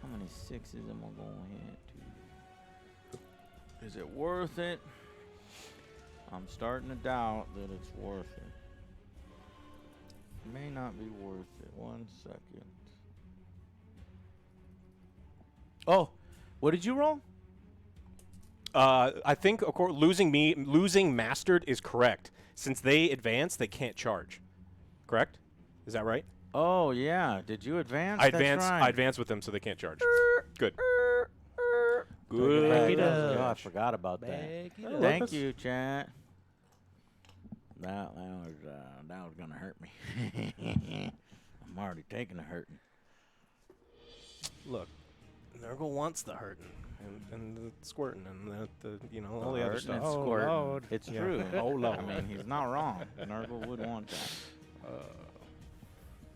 How many 6s am I going to hit? Is it worth it? I'm starting to doubt that it's worth it. May not be worth it. 1 second. Oh, what did you roll? I think of course, losing mastered is correct. Since they advance, they can't charge. Correct? Is that right? Oh yeah. Did you advance? I That's advance. right. I advance with them, so they can't charge. Good. Good. Back it Oh, I up. forgot about that. Back it up. Thank you, chat. that was gonna hurt me. I'm already taking a hurting. Look, Nurgle wants the hurting and the squirting and the all the other Hurting stuff. and Oh, squirting. Lord. It's Yeah. true. Oh, Lord. I mean, he's not wrong. Nurgle would want that.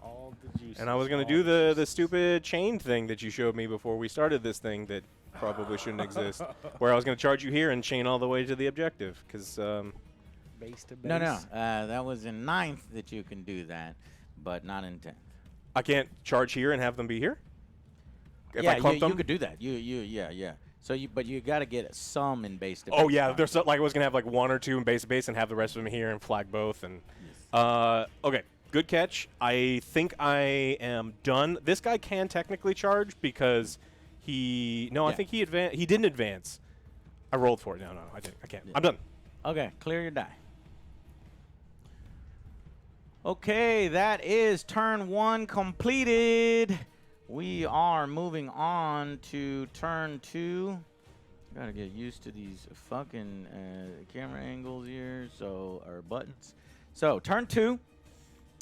All the juices. And I was gonna all do the juices. stupid chain thing that you showed me before we started this thing that probably shouldn't exist, where I was gonna charge you here and chain all the way to the objective, because Base to base. No, no. That was in 9th that you can do that, but not in 10th. I can't charge here and have them be here. If yeah, I clump them. you could do that. Yeah. So but you got to get some in base to base. Oh yeah, time. there's like I was gonna have like 1 or 2 in base to base and have the rest of them here and flag both. And okay, good catch. I think I am done. This guy can technically charge because I Yeah. think he didn't advance. I rolled for it. No, I didn't. I can't. Yeah. I'm done. Okay, clear your die. Okay, that is turn 1 completed. We are moving on to turn 2. Gotta get used to these fucking camera angles here, or buttons. So, turn 2,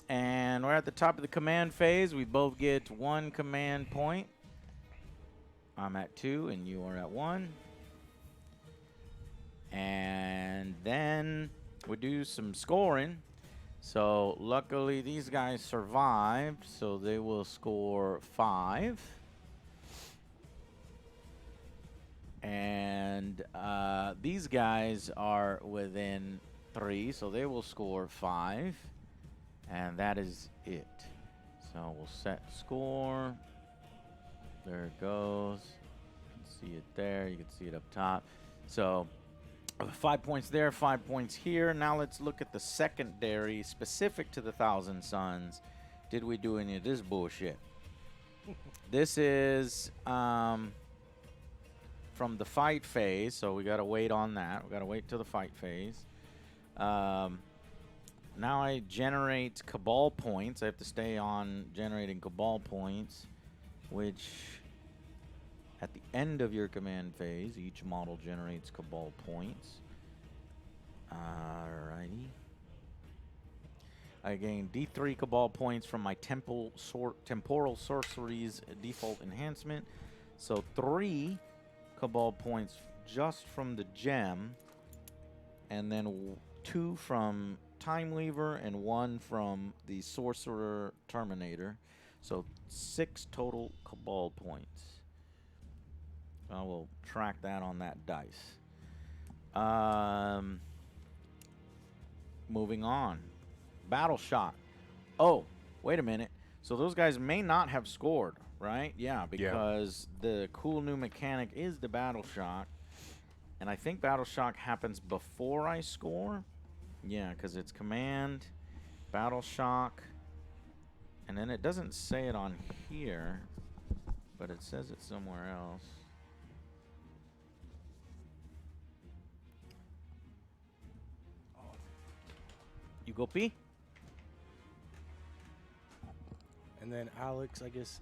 and we're at the top of the command phase. We both get 1 command point. I'm at 2, and you are at 1. And then we do some scoring. So luckily these guys survived, so they will score 5. And these guys are within 3, so they will score 5. And that is it. So we'll set score. There it goes. You can see it there. You can see it up top. So 5 points there, 5 points here. Now let's look at the secondary specific to the Thousand Suns. Did we do any of this bullshit? This is from the fight phase, so we got to wait on that. We got to wait till the fight phase. Now I generate Cabal points. I have to stay on generating Cabal points, which at the end of your command phase, each model generates Cabal points. Alrighty. I gain D3 Cabal points from my Temporal Sorceries default enhancement. So 3 Cabal points just from the gem, and then 2 from Time Weaver and 1 from the Sorcerer Terminator. So 6 total Cabal points. I will track that on that dice. Moving on. Battle Shock. Oh, wait a minute. So those guys may not have scored, right? Yeah, because the cool new mechanic is the Battle Shock. And I think Battle Shock happens before I score. Yeah, because it's command, Battle Shock, and then it doesn't say it on here, but it says it somewhere else. You go P? And then Alex, I guess,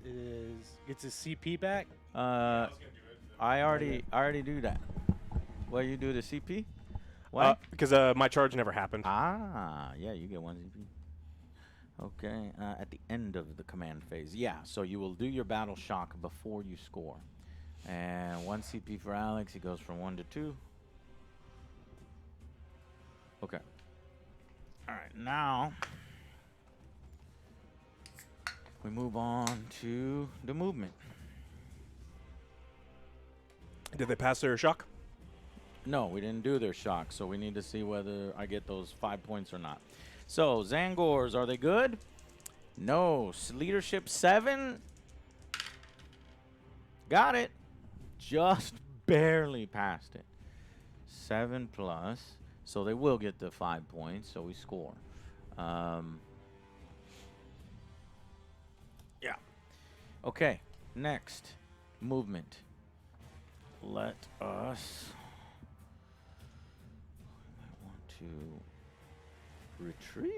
gets his CP back. I already do that. Well, you do the CP? What? Because my charge never happened. Yeah, you get 1 CP. Okay, at the end of the command phase. Yeah, so you will do your Battle Shock before you score. And 1 CP for Alex. He goes from 1 to 2. Okay. All right, now we move on to the movement. Did they pass their shock? No, we didn't do their shock, so we need to see whether I get those 5 points or not. So, Zangors, are they good? No. Leadership 7? Got it. Just barely passed it. 7 plus. So they will get the 5 points, so we score. Yeah. Okay, next. Movement. Let us... I want to retreat.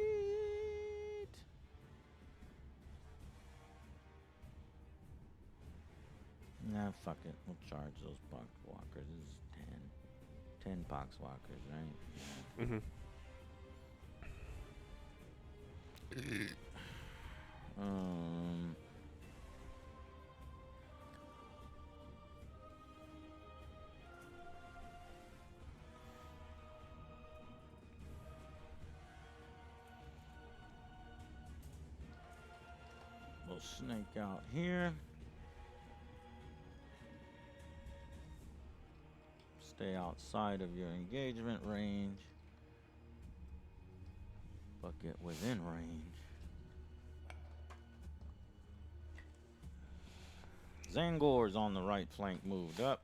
Nah, fuck it. We'll charge those pox walkers. This is 10 pox walkers, right? Mm-hmm. We'll snake out here. Stay outside of your engagement range, but get within range. Zangor's on the right flank moved up.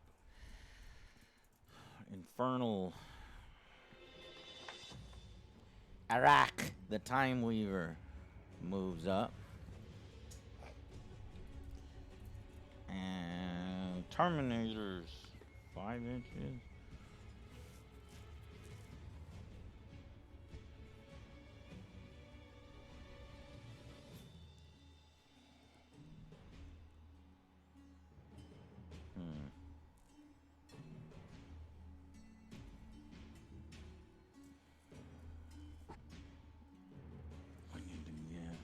Infernal Arak, the Time Weaver, moves up. And Terminators, 5 inches. I need to get.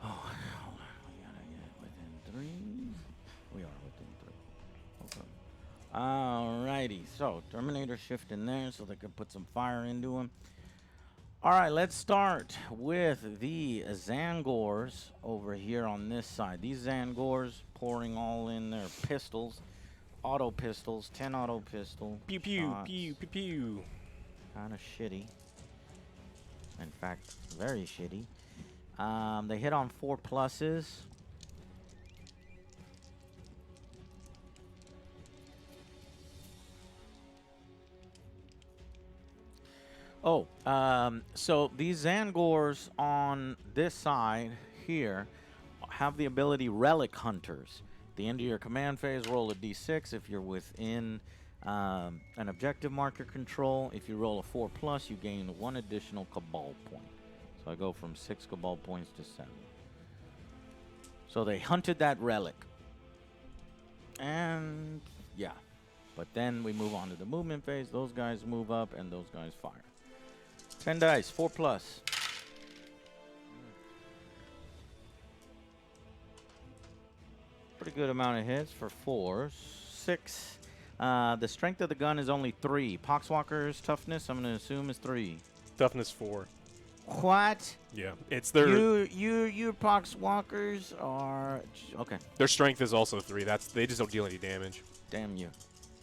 Oh, hold on. We gotta get within 3. We are within 3. Okay. Alrighty. So, Terminator shift in there so they can put some fire into him. Alright, let's start with the Zangors over here on this side. These Zangors pouring all in their pistols. Auto pistols. 10 auto pistol. Pew pew shots. pew pew pew. Kind of shitty. In fact, very shitty. They hit on 4 pluses. Oh, so these Zangors on this side here have the ability Relic Hunters. At the end of your command phase, roll a d6 if you're within an objective marker control. If you roll a 4+, you gain 1 additional Cabal point. So I go from 6 Cabal points to 7. So they hunted that relic. And yeah. But then we move on to the movement phase. Those guys move up and those guys fire. 10 dice, 4+. Pretty good amount of hits for 4. 6. The strength of the gun is only 3. Poxwalker's toughness, I'm going to assume, is 3. Toughness 4. What? Yeah, it's their Your Poxwalkers are okay. their strength is also 3. They just don't deal any damage. Damn you.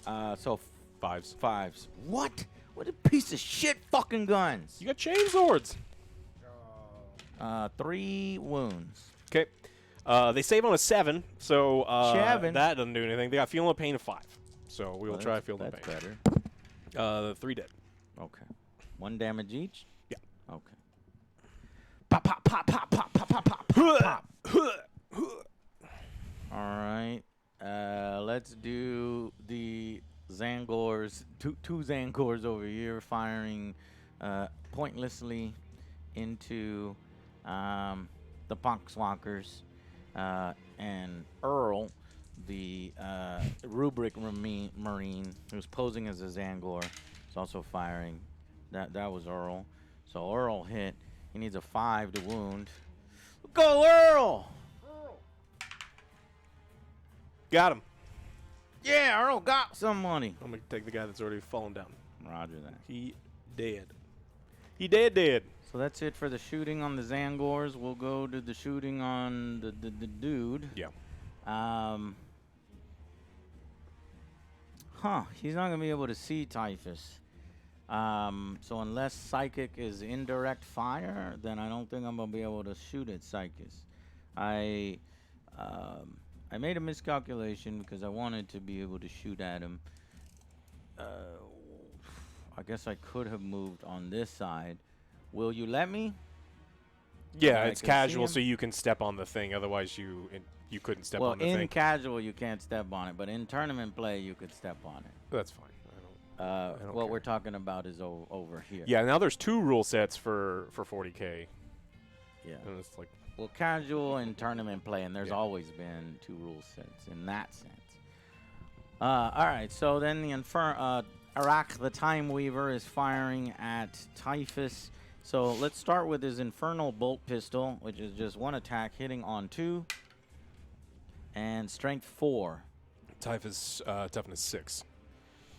So 5s. 5s. What? What a piece of shit fucking guns. You got chain swords. 3 wounds. Okay. They save on a 7, so 7? that doesn't do anything. They got Feel No Pain of 5, so we will Well, try that's- Feel No That's Pain. better. 3 dead. Okay. 1 damage each? Yeah. Okay. Pop, pop, pop, pop, pop, pop, pop, pop, pop, pop. All right. Let's do the Zangors. Two Zangors over here firing pointlessly into the Poxwalkers. And Earl, the Rubric Marine, who's posing as a Zangor, is also firing. That was Earl. So Earl hit. He needs a 5 to wound. Go, Earl! Got him. Yeah, Earl got some money. I'm going to take the guy that's already fallen down. Roger that. He dead. He dead. So that's it for the shooting on the Zangors. We'll go to the shooting on the dude. Yeah. He's not going to be able to see Typhus. So unless Psychic is indirect fire, then I don't think I'm going to be able to shoot at Psychus. I made a miscalculation because I wanted to be able to shoot at him. I guess I could have moved on this side. Will you let me? Yeah, I it's can see casual, him. so you can step on the thing. Otherwise, you couldn't step Well, on the in thing. casual, you can't step on it, but in tournament play, you could step on it. That's fine. I don't What care. we're talking about is over here. Yeah, now there's 2 rule sets for 40K. Yeah. And it's like, Well, casual and tournament play, and there's Yeah. always been 2 rule sets in that sense. All right, so then the Arak, the Time Weaver, is firing at Typhus. So let's start with his Infernal Bolt Pistol, which is just 1 attack, hitting on 2, and Strength 4. Toughness 6.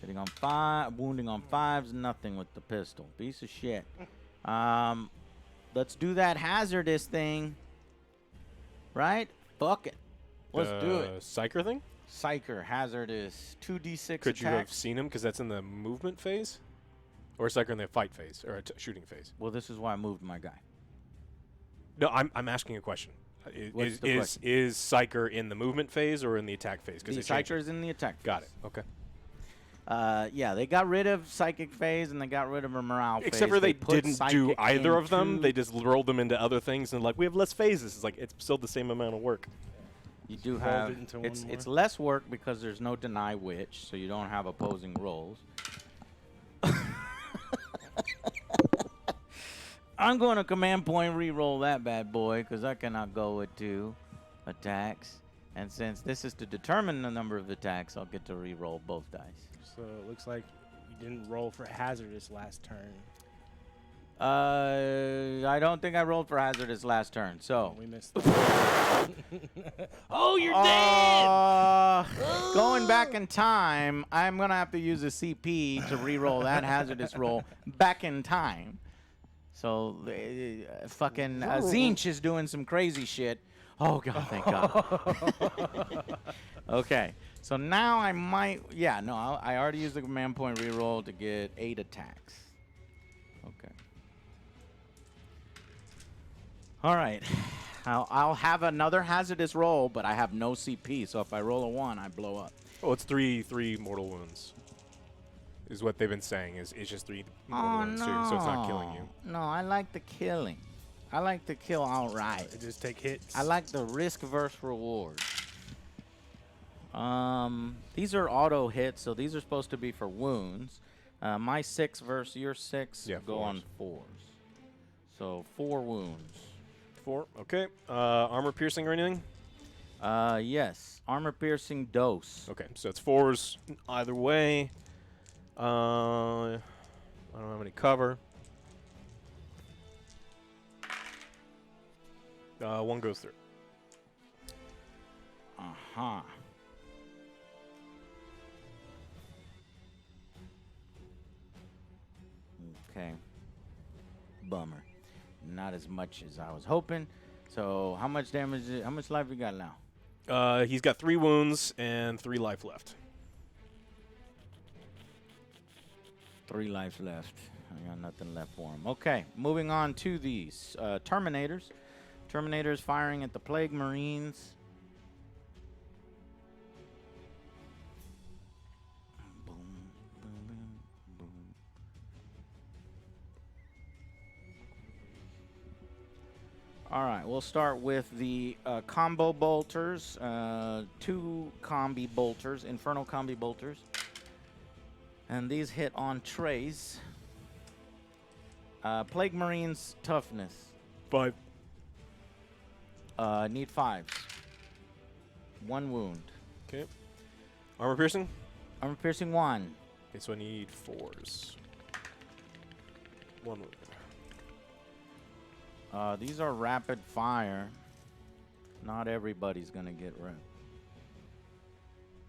Hitting on 5, wounding on 5s, nothing with the pistol. Piece of shit. Let's do that hazardous thing. Right? Fuck it. Let's do it. Psyker thing? Psyker, hazardous, 2d6 Could you have attacks. seen him? Because that's in the movement phase? Or Psyker in the fight phase? Or shooting phase? Well, this is why I moved my guy. No, I'm asking a question. What's the question? Is Psyker in the movement phase or in the attack phase? The they changed Psyker is in the attack phase. Got it. Okay. Yeah, they got rid of Psychic phase and they got rid of a Morale phase. Except for they put didn't do Psychic either of them. into- They just rolled them into other things and like, we have less phases. It's like, it's still the same amount of work. You do Rolled have it into one it's more. less work because there's no deny witch, so you don't have opposing rolls. I'm going to command point re-roll that bad boy because I cannot go with 2 attacks. And since this is to determine the number of attacks, I'll get to re-roll both dice. So it looks like you didn't roll for hazardous last turn. I don't think I rolled for hazardous last turn, so. We missed that. Oh, you're dead! Going back in time, I'm going to have to use a CP to re-roll that hazardous roll back in time. So, fucking Zinch is doing some crazy shit. Oh, God, thank God. Okay, so now I might, yeah, no, I already used the command point re-roll to get 8 attacks. Okay. All right. I'll have another hazardous roll, but I have no CP, so if I roll a 1, I blow up. Oh, it's three mortal wounds. Is what they've been saying. Is it's just 3 mortal wounds too, so it's not killing you. No, I like the killing. I like to kill outright. They just take hits. I like the risk versus reward. These are auto hits, so these are supposed to be for wounds. My 6 versus your 6 Yeah, go on 4s. So 4 wounds. 4. Okay. Armor piercing or anything? Yes. Armor piercing dose. Okay, so it's 4s either way. I don't have any cover. 1 goes through. Uh-huh. Okay. Bummer. Not as much as I was hoping. So how much damage, how much life we got now? He's got 3 wounds and 3 life left. 3 lives left. I got nothing left for him. Okay, moving on to these Terminators. Terminators firing at the Plague Marines. Boom, boom, boom, boom. All right, we'll start with the combo bolters. 2 combi bolters, infernal combi bolters. And these hit on trays. Plague Marines toughness. 5. Need 5s. 1 wound. Okay. Armor piercing? Armor piercing 1. Okay, so I need 4s. 1 wound. These are rapid fire. Not everybody's gonna get rapid.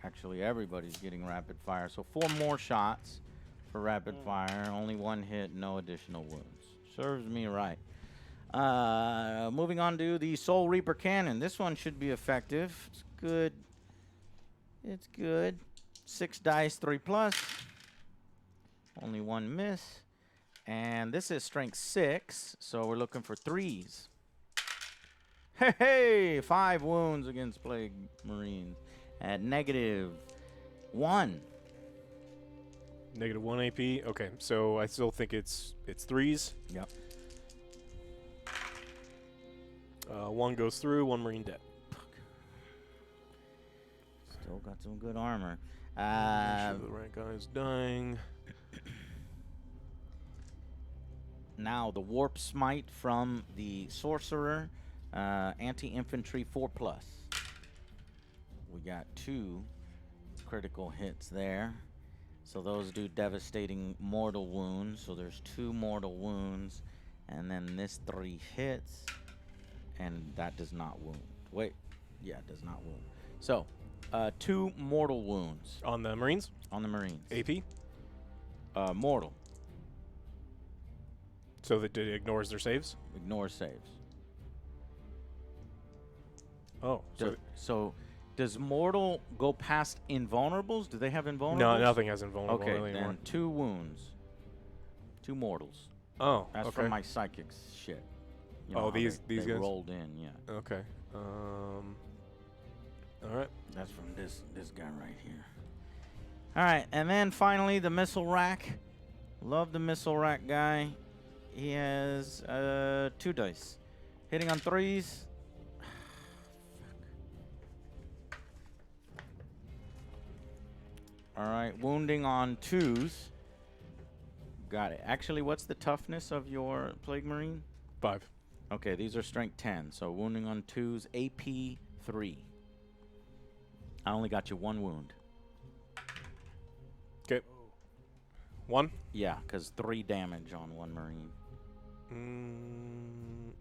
Actually, everybody's getting rapid fire. So 4 more shots for rapid fire. Only 1 hit, no additional wounds. Serves me right. Moving on to the Soul Reaper Cannon. This one should be effective. It's good. It's good. 6 dice, 3+. Only 1 miss. And this is strength 6, so we're looking for 3s. Hey, hey! 5 wounds against Plague Marines at -1. -1 AP. Okay, so I still think it's 3s. Yep. 1 goes through, 1 Marine dead. Still got some good armor. Make sure the right guy is dying. Now the warp smite from the sorcerer, anti-infantry 4+. We got 2 critical hits there. So those do devastating mortal wounds. So there's 2 mortal wounds, and then this 3 hits, and that does not wound. Wait, yeah, it does not wound. So 2 mortal wounds On the Marines? on the Marines. AP? Mortal. So that it ignores their saves? Ignore saves. Oh. So does mortal go past invulnerables? Do they have invulnerables? No, nothing has invulnerable Okay, really anymore. then 2 wounds. 2 mortals. Oh, That's okay. from my psychic shit. You Oh, know how these they guys? rolled in, yeah. Okay. All right. That's from this guy right here. All right, and then finally the missile rack. Love the missile rack guy. He has 2 dice. Hitting on 3s. All right, wounding on 2s. Got it. Actually, what's the toughness of your Plague Marine? 5. Okay, these are strength 10. So wounding on 2s, AP 3. I only got you 1 wound. Okay. 1? Yeah, because 3 damage on 1 Marine.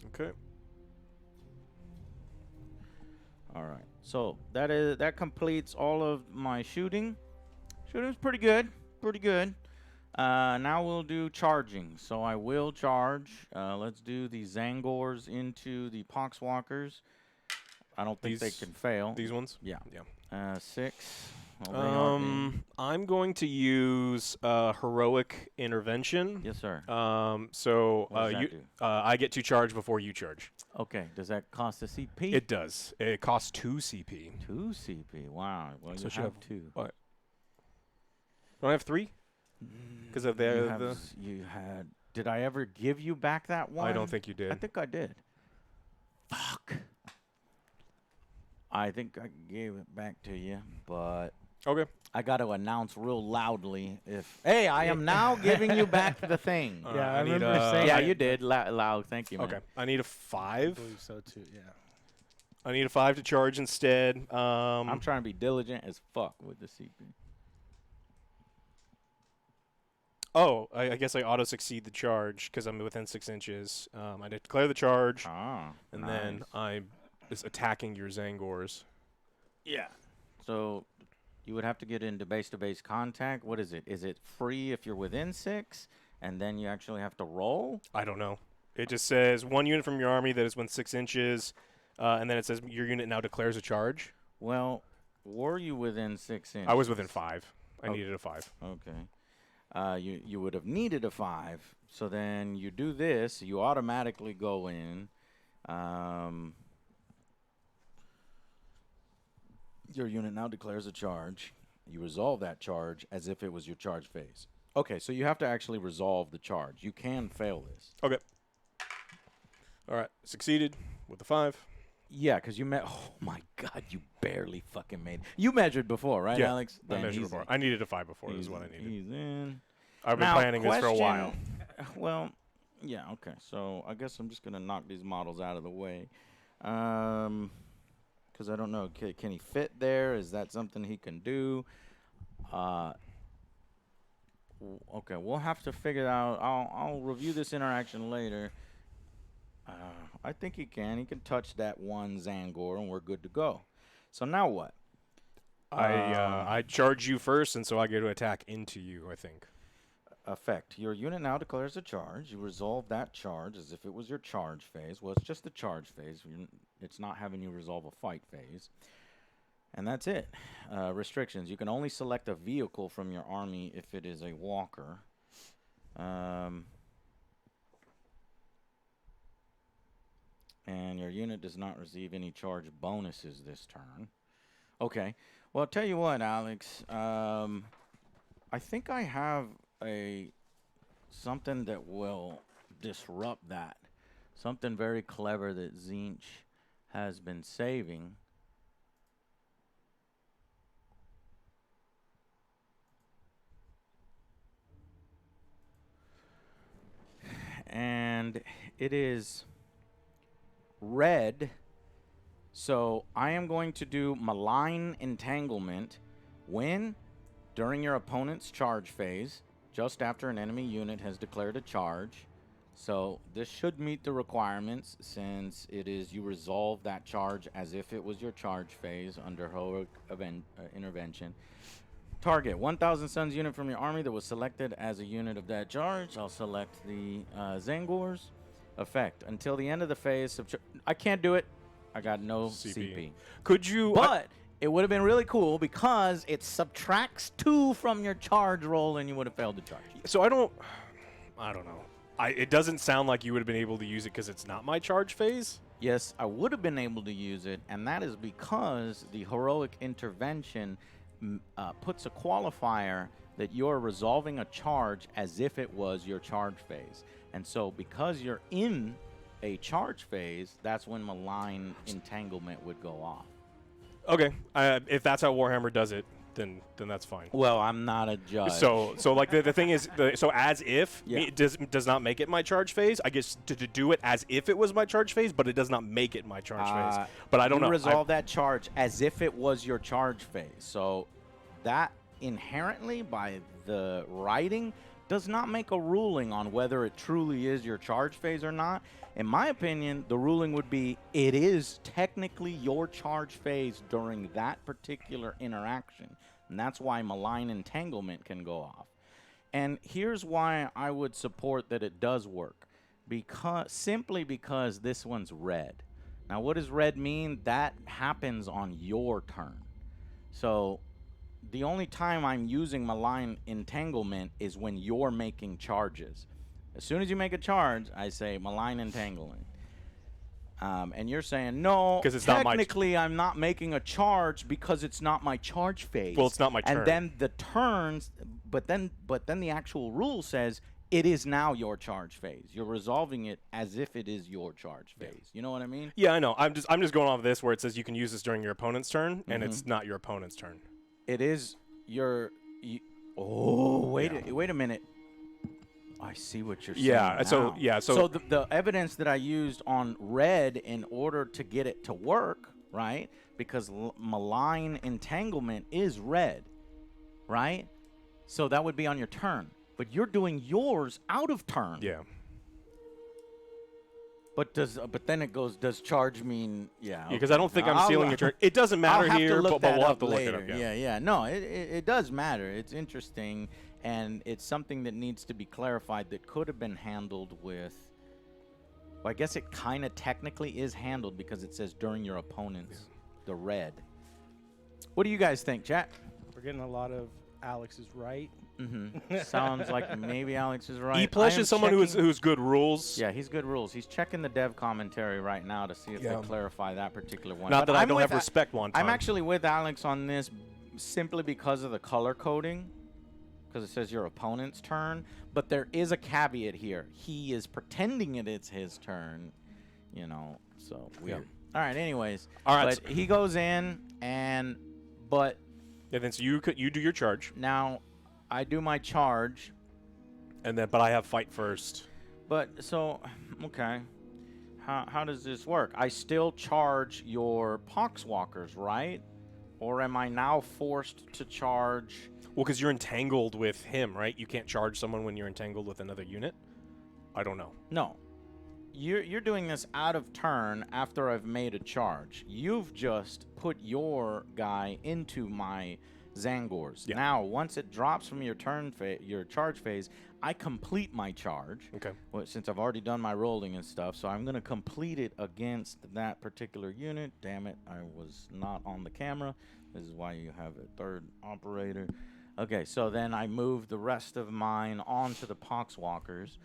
Okay. All right. So that completes all of my shooting. Shooting's pretty good. Pretty good. Now we'll do charging. So I will charge. Let's do the Zangors into the Poxwalkers. I don't think they These- can fail. These ones? Yeah. Yeah. 6. Well, they are in. I'm going to use heroic intervention. Yes, sir. So What does that you, do? I get to charge before you charge. Okay. Does that cost a CP? It does. It costs 2 CP. 2 CP. Wow. Well, So you should have have 2. What? Don't I have 3? Because of You had. Did I ever give you back that one? I don't think you did. I think I did. Fuck. I think I gave it back to you, but Okay. I got to announce real loudly if. Hey, I am now giving you back the thing. All Yeah, right, I need, remember saying Yeah, that. you did. Loud. Thank you, man. Okay. I need a I 5. believe so too. Yeah. I need a 5 to charge instead. I'm trying to be diligent as fuck with the CP. Oh, I guess I auto succeed the charge because I'm within 6 inches. I declare the charge, Ah, and nice. then I'm just attacking your Zangors. Yeah. So you would have to get into base-to-base contact. What is it? Is it free if you're within 6, and then you actually have to roll? I don't know. It just says 1 unit from your army that is within 6 inches, and then it says your unit now declares a charge. Well, were you within 6 inches? I was within 5. I Oh. needed a 5. Okay. You would have needed a 5. So then you do this. You automatically go in. Your unit now declares a charge. You resolve that charge as if it was your charge phase. Okay, so you have to actually resolve the charge. You can fail this. Okay. All right. Succeeded with the 5. Yeah, because you met. Oh my God, you barely fucking made. You measured before, right, Yeah, Alex? I Then measured he's- before. I needed a 5 before. This is he's- what I needed. He's in. I've been Now, planning this for a while. Well, yeah, okay. So I guess I'm just gonna knock these models out of the way, because I don't know. Can he fit there? Is that something he can do? Okay, we'll have to figure it out. I'll review this interaction later. I think he can. He can touch that one Zangor, and we're good to go. So now what? I charge you first, and so I get to attack into you, I think. Effect. Your unit now declares a charge. You resolve that charge as if it was your charge phase. Well, it's just the charge phase. It's not having you resolve a fight phase. And that's it. Restrictions. You can only select a vehicle from your army if it is a walker. And your unit does not receive any charge bonuses this turn. Okay. Well, I'll tell you what, Alex. I think I have something that will disrupt that. Something very clever that Zinch has been saving. it is red. So I am going to do Malign Entanglement when, during your opponent's charge phase, just after an enemy unit has declared a charge. So this should meet the requirements, since it is you resolve that charge as if it was your charge phase under heroic intervention. Target 1,000 Suns unit from your army that was selected as a unit of that charge. I'll select the Zangors. Effect until the end of the phase. I can't do it. I got no CP. Could you? But it would have been really cool because it subtracts 2 from your charge roll, and you would have failed the charge. So I don't know. It doesn't sound like you would have been able to use it because it's not my charge phase. Yes, I would have been able to use it, and that is because the heroic intervention puts a qualifier that you're resolving a charge as if it was your charge phase. And so because you're in a charge phase, that's when Malign Entanglement would go off. Okay, if that's how Warhammer does it, then that's fine. Well, I'm not a judge. So like the thing is, so as if Yeah. it does not make it my charge phase. I guess to do it as if it was my charge phase, but it does not make it my charge phase. But I don't know. You resolve that charge as if it was your charge phase. So that inherently, by the writing, does not make a ruling on whether it truly is your charge phase or not. In my opinion, the ruling would be it is technically your charge phase during that particular interaction. And that's why Malign Entanglement can go off. And here's why I would support that it does work. Simply because this one's red. Now, what does red mean? That happens on your turn. So the only time I'm using Malign Entanglement is when you're making charges. As soon as you make a charge, I say Malign Entanglement. And you're saying, no, technically I'm not making a charge because it's not my charge phase. Well, it's not my turn. And then the turns, but then the actual rule says it is now your charge phase. You're resolving it as if it is your charge phase. You know what I mean? Yeah, I know. I'm just going off of this where it says you can use this during your opponent's turn, and it's not your opponent's turn. It is your. Wait a minute. I see what you're saying. Yeah. Now. So So the evidence that I used on red in order to get it to work, right? Because Malign Entanglement is red, right? So that would be on your turn, but you're doing yours out of turn. Yeah. But then it goes. Does charge mean? Yeah. Because I don't think I'm stealing your turn. It doesn't matter here, but we'll have to look it up. Yeah. No, it does matter. It's interesting, and it's something that needs to be clarified. That could have been handled with. Well, I guess it kind of technically is handled because it says during your opponent's the red. What do you guys think, chat? We're getting a lot of Alex is right. Sounds like maybe Alex is right. E-Plush is someone who's good rules. Yeah, he's good rules. He's checking the dev commentary right now to see if they clarify that particular one. Not But that I I'm don't with have respect one time. I'm actually with Alex on this simply because of the color coding, because it says your opponent's turn. But there is a caveat here. He is pretending it's his turn, so weird. All right, anyways. All right. But he goes in, and then so you do your charge. Now I do my charge. But I have fight first. But so, okay. How does this work? I still charge your Poxwalkers, right? Or am I now forced to charge? Well, because you're entangled with him, right? You can't charge someone when you're entangled with another unit? I don't know. No. You're doing this out of turn after I've made a charge. You've just put your guy into my Zangors. Yeah. Now, once it drops from your your charge phase, I complete my charge. Okay. Well, since I've already done my rolling and stuff, so I'm going to complete it against that particular unit. Damn it, I was not on the camera. This is why you have a third operator. Okay, so then I move the rest of mine onto the Poxwalkers.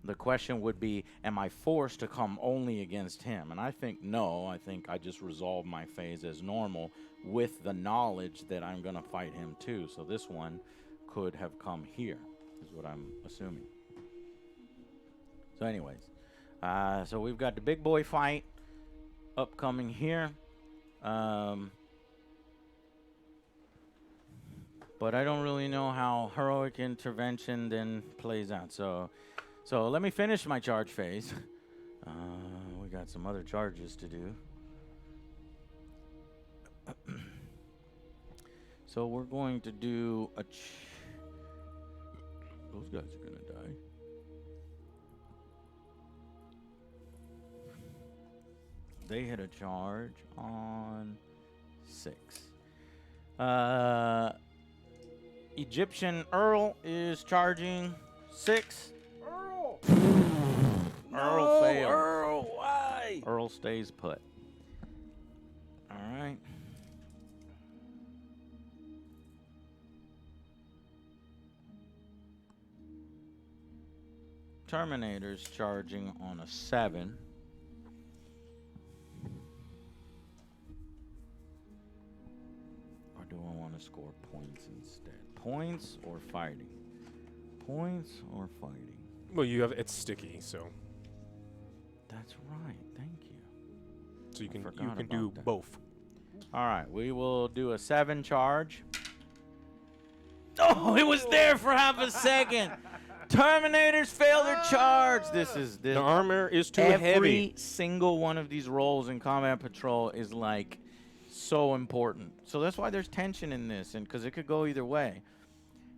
The question would be, am I forced to come only against him? And I think no. I think I just resolve my phase as normal with the knowledge that I'm going to fight him too. So this one could have come here, is what I'm assuming. So anyways, so we've got the big boy fight upcoming here. But I don't really know how heroic intervention then plays out. So let me finish my charge phase. We got some other charges to do. So we're going to do a... Those guys are going to die. They hit a charge on 6. Egyptian Earl is charging 6. Earl! Earl fails. Earl, why? Earl stays put. All right. Terminator's charging on a 7. Or do I want to score points instead? Points or fighting? Points or fighting? Well, you have it's sticky, so That's right. Thank you. you can forgot do about that. both. All right, we will do a 7 charge. Oh, it was there for half a second. Terminators fail their charge. This is The armor is too heavy. every single one of these roles in Combat Patrol is like so important. So that's why there's tension in this, and because it could go either way.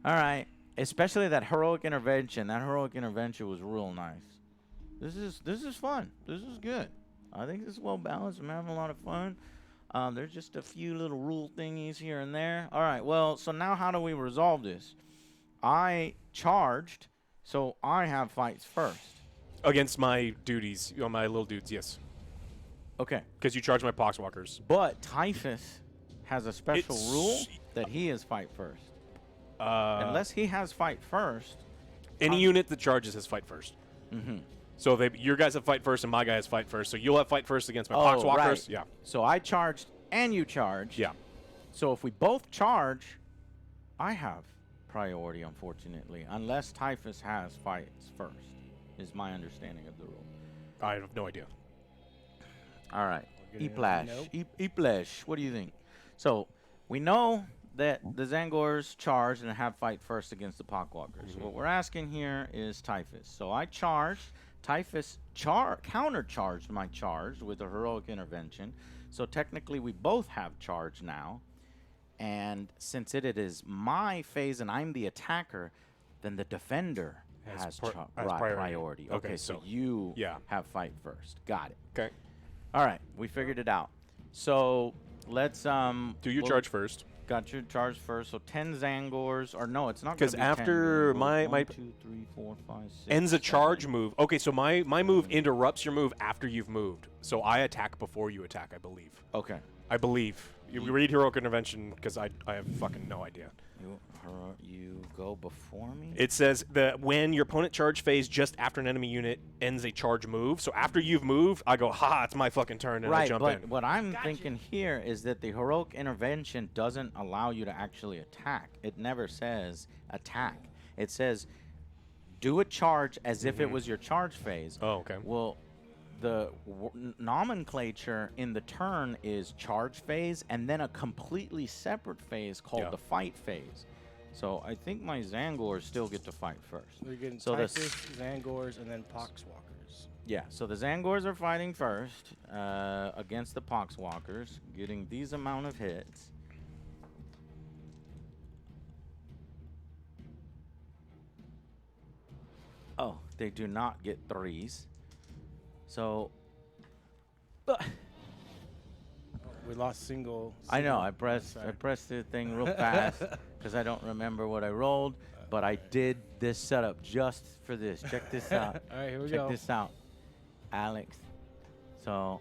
All right, especially that heroic intervention. That heroic intervention was real nice. This is fun. This is good. I think this is well balanced. I'm having a lot of fun. There's just a few little rule thingies here and there. All right, well, so now how do we resolve this? I charged, so I have fights first. Against my duties, my little dudes, yes. Okay. Because you charge my poxwalkers. But Typhus has a special It's- rule that he is fight first. Unless Unless he has fight first. any unit that charges has fight first. Mm-hmm. So your guys have fight first and my guys fight first. So you'll have fight first against my Oh, poxwalkers. right. Yeah. So I charged and you charged. Yeah. So if we both charge, I have priority, unfortunately, unless Typhus has fights first, is my understanding of the rule. I have no idea. All right. Good Eplash. enough. Eplash. What do you think? So we know that the Zangors charge and have fight first against the Pokwalkers. What we're asking here is Typhus. So I charged. Typhus countercharged my charge with a heroic intervention. So technically we both have charge now. And since it is my phase and I'm the attacker, then the defender has priority. Okay, so you yeah. have fight first. Got it. Okay. All right, we figured it out. So let's Do your we'll- charge first. Got your charge first. So 10 Zangors, or no, it's not. 'Cause gonna be 10. after We'll my- go my 1, 2, 3, 4, 5, 6, Ends a 7. charge move. Okay, so my move interrupts your move after you've moved. So I attack before you attack, I believe. Okay. I believe. You read heroic intervention because I have fucking no idea. You go before me. It says that when your opponent charge phase just after an enemy unit ends a charge move. So after you've moved, I go, ha, it's my fucking turn, and I Right, jump but in. what I'm thinking here is that the heroic intervention doesn't allow you to actually attack. It never says attack. It says do a charge as if it was your charge phase. Oh, okay. Well, the nomenclature in the turn is charge phase and then a completely separate phase called the fight phase. So I think my Zangors still get to fight first. We're getting So this- Typhus, Zangors, and then Poxwalkers. Yeah, so the Zangors are fighting first against the Poxwalkers, getting these amount of hits. Oh, they do not get 3s. So, We lost single. I know I single- pressed sorry. the thing real fast because I don't remember what I rolled, but I did this setup just for this. Check this out. All right, here we Check go. this out, Alex. So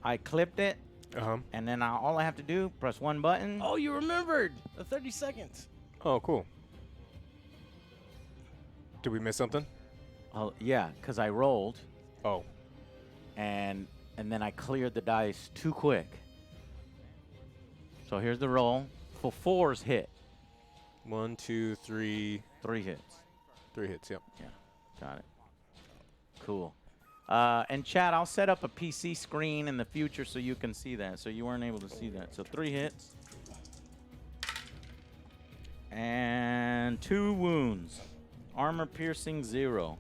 I clipped it, Uh-huh. and then all I have to do, press one button. Oh, you remembered the 30 seconds. Oh, cool. Did we miss something? Oh, yeah, because I rolled, Oh. and then I cleared the dice too quick. So here's the roll. For 4s hit. 1, 2, 3. 3 hits. 3 hits, yep. Yeah, got it. Cool. And Chad, I'll set up a PC screen in the future so you can see that. So you weren't able to see that. So 3 hits. And 2 wounds. Armor piercing 0.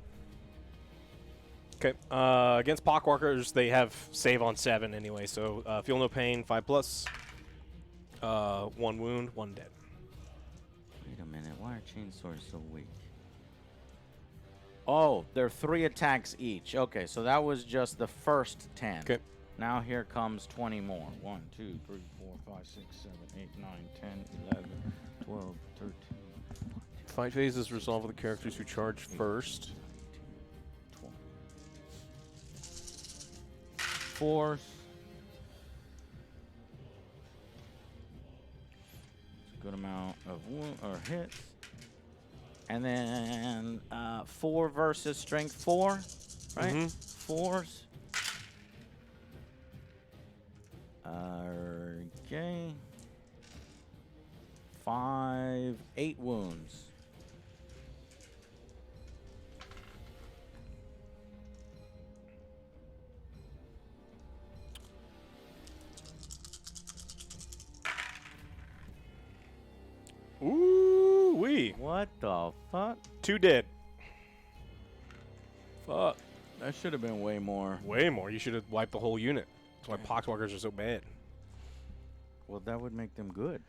Okay. Against Poxwalkers, they have save on 7 anyway, so feel no pain, 5+. 1 wound, 1 dead. Wait a minute. Why are chainswords so weak? Oh, they're 3 attacks each. Okay, so that was just the first 10. Okay. Now here comes 20 more. 1, 2, 3, 4, 5, 6, 7, 8, 9, 10, 11, 12, 13. Fight phase is resolved with the characters who charge first. 12. Force. It's a good amount of hits. And then 4 versus strength 4, right? Mhm. 4s. Okay. 5, 8 wounds. Ooh wee. What the fuck? 2 dead. Fuck. That should have been way more. Way more. You should have wiped the whole unit. That's why Poxwalkers are so bad. Well, that would make them good.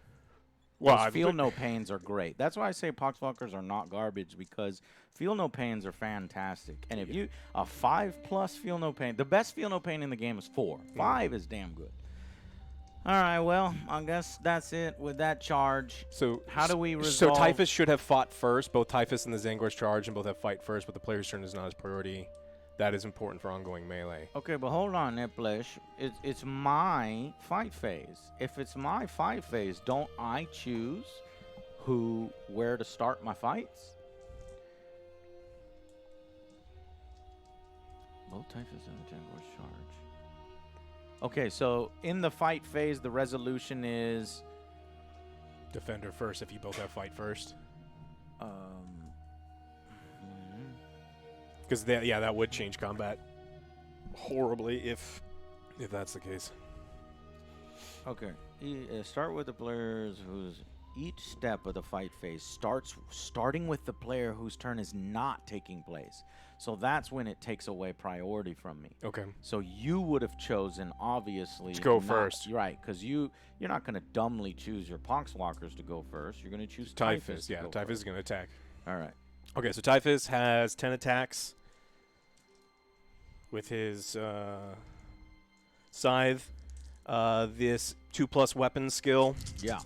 Well, Those feel no pains are great. That's why I say Poxwalkers are not garbage, because feel no pains are fantastic. And if you a 5+ feel no pain, the best feel no pain in the game is 4. 5 is damn good. All right, well, I guess that's it with that charge. So How do we So resolve- Typhus should have fought first. Both Typhus and the Zangors charge, and both have fight first. But the player's turn is not his priority. That is important for ongoing melee. Okay, but hold on, Niplish. It's my fight phase. If it's my fight phase, don't I choose where to start my fights? Both Typhus and the Jaguars charge. Okay, so in the fight phase, the resolution is Defender first if you both have fight first. Because that would change combat horribly if that's the case. okay. Start with the players whose each step of the fight phase starting with the player whose turn is not taking place. So that's when it takes away priority from me. Okay. So you would have chosen, obviously, To go not- first. right? Because you're not going to dumbly choose your Poxwalkers to go first. You're going to choose Typhus. to Yeah, go Typhus is first. going to attack. All right. Okay, so Typhus has 10 attacks with his scythe. This 2+ weapon skill. Yeah.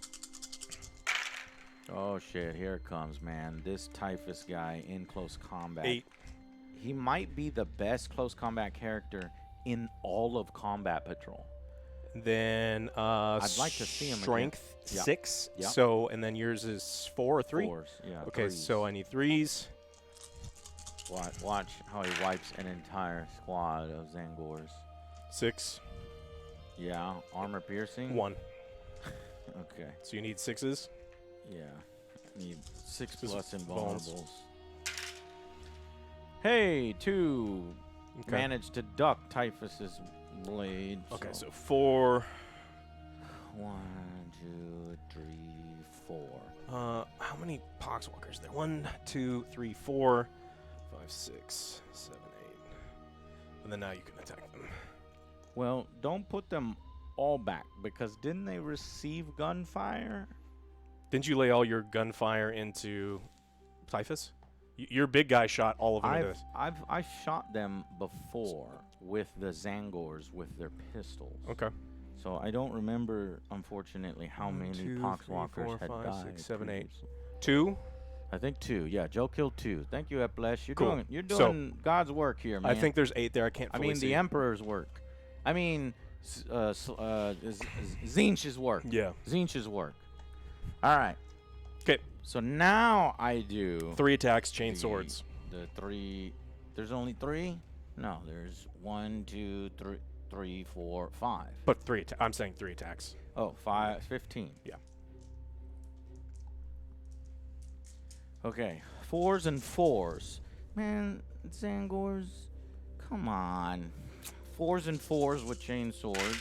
Oh shit! Here it comes, man. This Typhus guy in close combat. 8. He might be the best close combat character in all of Combat Patrol. Then I'd like to see him again. strength Yeah. 6. Yeah. So and then yours is 4 or 3. 4s, yeah. Okay, 3s. so I need 3s. Watch how he wipes an entire squad of Zangors. 6. Yeah, armor piercing. 1. Okay. So you need 6s. Yeah. Need 6 Just plus bones. invulnerables. Hey, 2 Okay. managed to duck Typhus's blade. Okay, so 4. 1, 2, 3, 4. How many Poxwalkers there? 1, 2, 3, 4, 5, 6, 7, 8. And then now you can attack them. Well, don't put them all back, because didn't they receive gunfire? Didn't you lay all your gunfire into Typhus? Your big guy shot all of them into this. I've shot them before with the Zangors with their pistols. Okay. So I don't remember, unfortunately, how 1, many 2, 3, Poxwalkers 4, had 5, died. 6, 7, 8. previously. 2. I think 2. Yeah, Joe killed 2. Thank you, Eplesh. You're Cool. doing So, God's work here, man. I think there's 8 there. I can't I fully mean see. the Emperor's work. I mean Zinch's work. Yeah. Zinch's work. All right. Okay. So now I do 3 attacks, chain the- swords. The 3. There's only 3? No, there's 1, 2, 3, 4, 5. But 3 I'm saying 3 attacks. Oh, 5, 15. Yeah. Okay, 4s and 4s. Man, Zangors, come on. 4s and 4s with chain swords.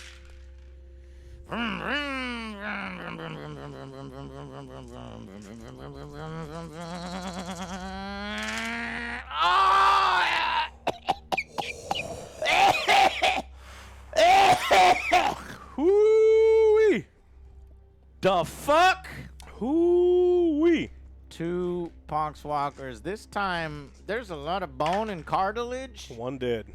the fuck? Hoo-wee. 2 Poxwalkers. This time, there's a lot of bone and cartilage. One dead.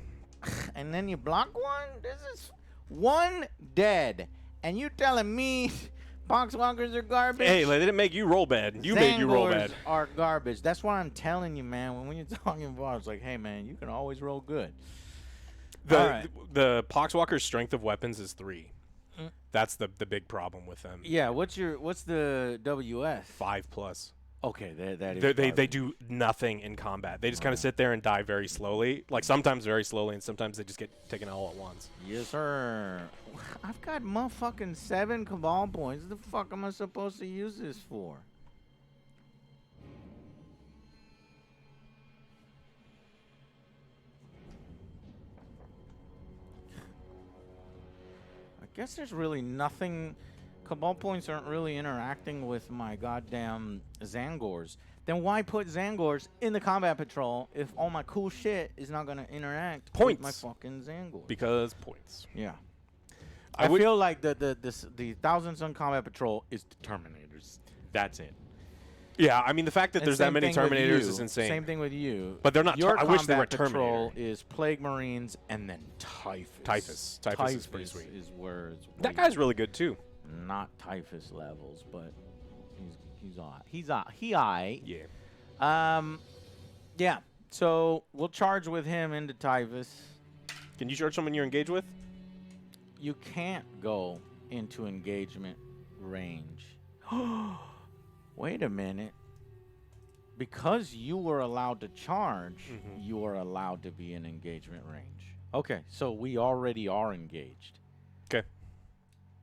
And then you block one? This is 1 dead. And you telling me Poxwalkers are garbage? Hey, they didn't make you roll bad. You made you roll bad. Zangors are garbage. That's what I'm telling you, man. When you're talking about, it's like, hey, man, you can always roll good. All right. The Poxwalker's strength of weapons is 3. That's the big problem with them. Yeah, what's the WS? 5+. Okay, that is. They do nothing in combat. They just kind of sit there and die very slowly. Like sometimes very slowly, and sometimes they just get taken all at once. Yes, sir. I've got motherfucking 7 Cabal points. What the fuck am I supposed to use this for? I guess there's really nothing. Cabal points aren't really interacting with my goddamn Zangors. Then why put Zangors in the combat patrol if all my cool shit is not going to interact with my fucking Zangors? Because points. Yeah. I feel like the 1,000 Sun Combat Patrol is Terminators. That's it. Yeah, I mean, the fact that And there's that same many thing with Terminators you. is insane. Same thing with you. But they're not. Your I wish they were combat patrol Terminator. is Plague Marines and then Typhus. Typhus is pretty sweet. Is where it's That weak. guy's really good too. Not Typhus levels, but he's on. He aight. Yeah. Yeah. So we'll charge with him into Typhus. Can you charge someone you're engaged with? You can't go into engagement range. Wait a minute. Because you were allowed to charge, you are allowed to be in engagement range. Okay, so we already are engaged. Okay.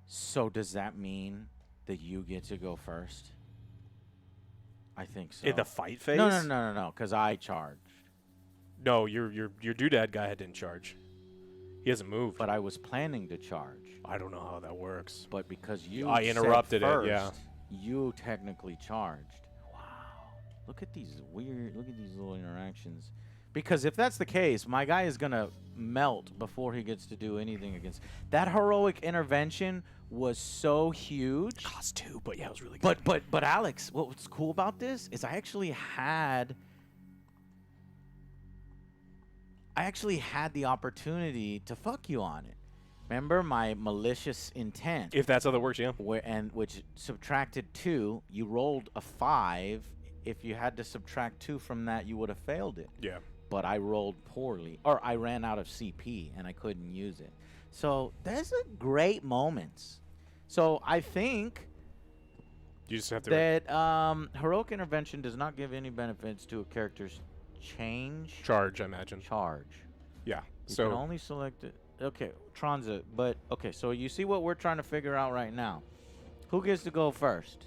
So does that mean that you get to go first? I think so. In the fight phase? No, because I charged. No, your doodad guy didn't charge. He hasn't moved. But I was planning to charge. I don't know how that works. But because you I interrupted said it, first, yeah. You technically charged. Wow. Look at these little interactions. Because if that's the case, my guy is going to melt before he gets to do anything against. That heroic intervention was so huge. Cost 2, but yeah, it was really good. But Alex, what's cool about this is I actually had the opportunity to fuck you on it. Remember my malicious intent? If that's how that works, yeah. Which subtracted 2, you rolled a 5. If you had to subtract 2 from that, you would have failed it. Yeah. But I rolled poorly, or I ran out of CP and I couldn't use it. So there's a great moments. So I think You just have to that heroic intervention does not give any benefits to a character's charge, I imagine. charge. Yeah. You So can only select it. Okay, transit. But okay, so you see what we're trying to figure out right now. Who gets to go first?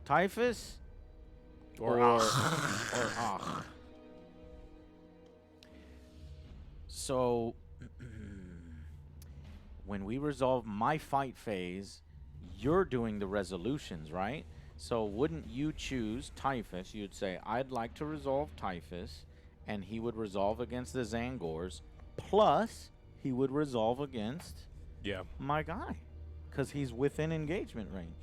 Typhus or Ach? So when we resolve my fight phase, you're doing the resolutions, right? So wouldn't you choose Typhus? You'd say, I'd like to resolve Typhus, and he would resolve against the Zangors, plus he would resolve against yeah. my guy, because he's within engagement range.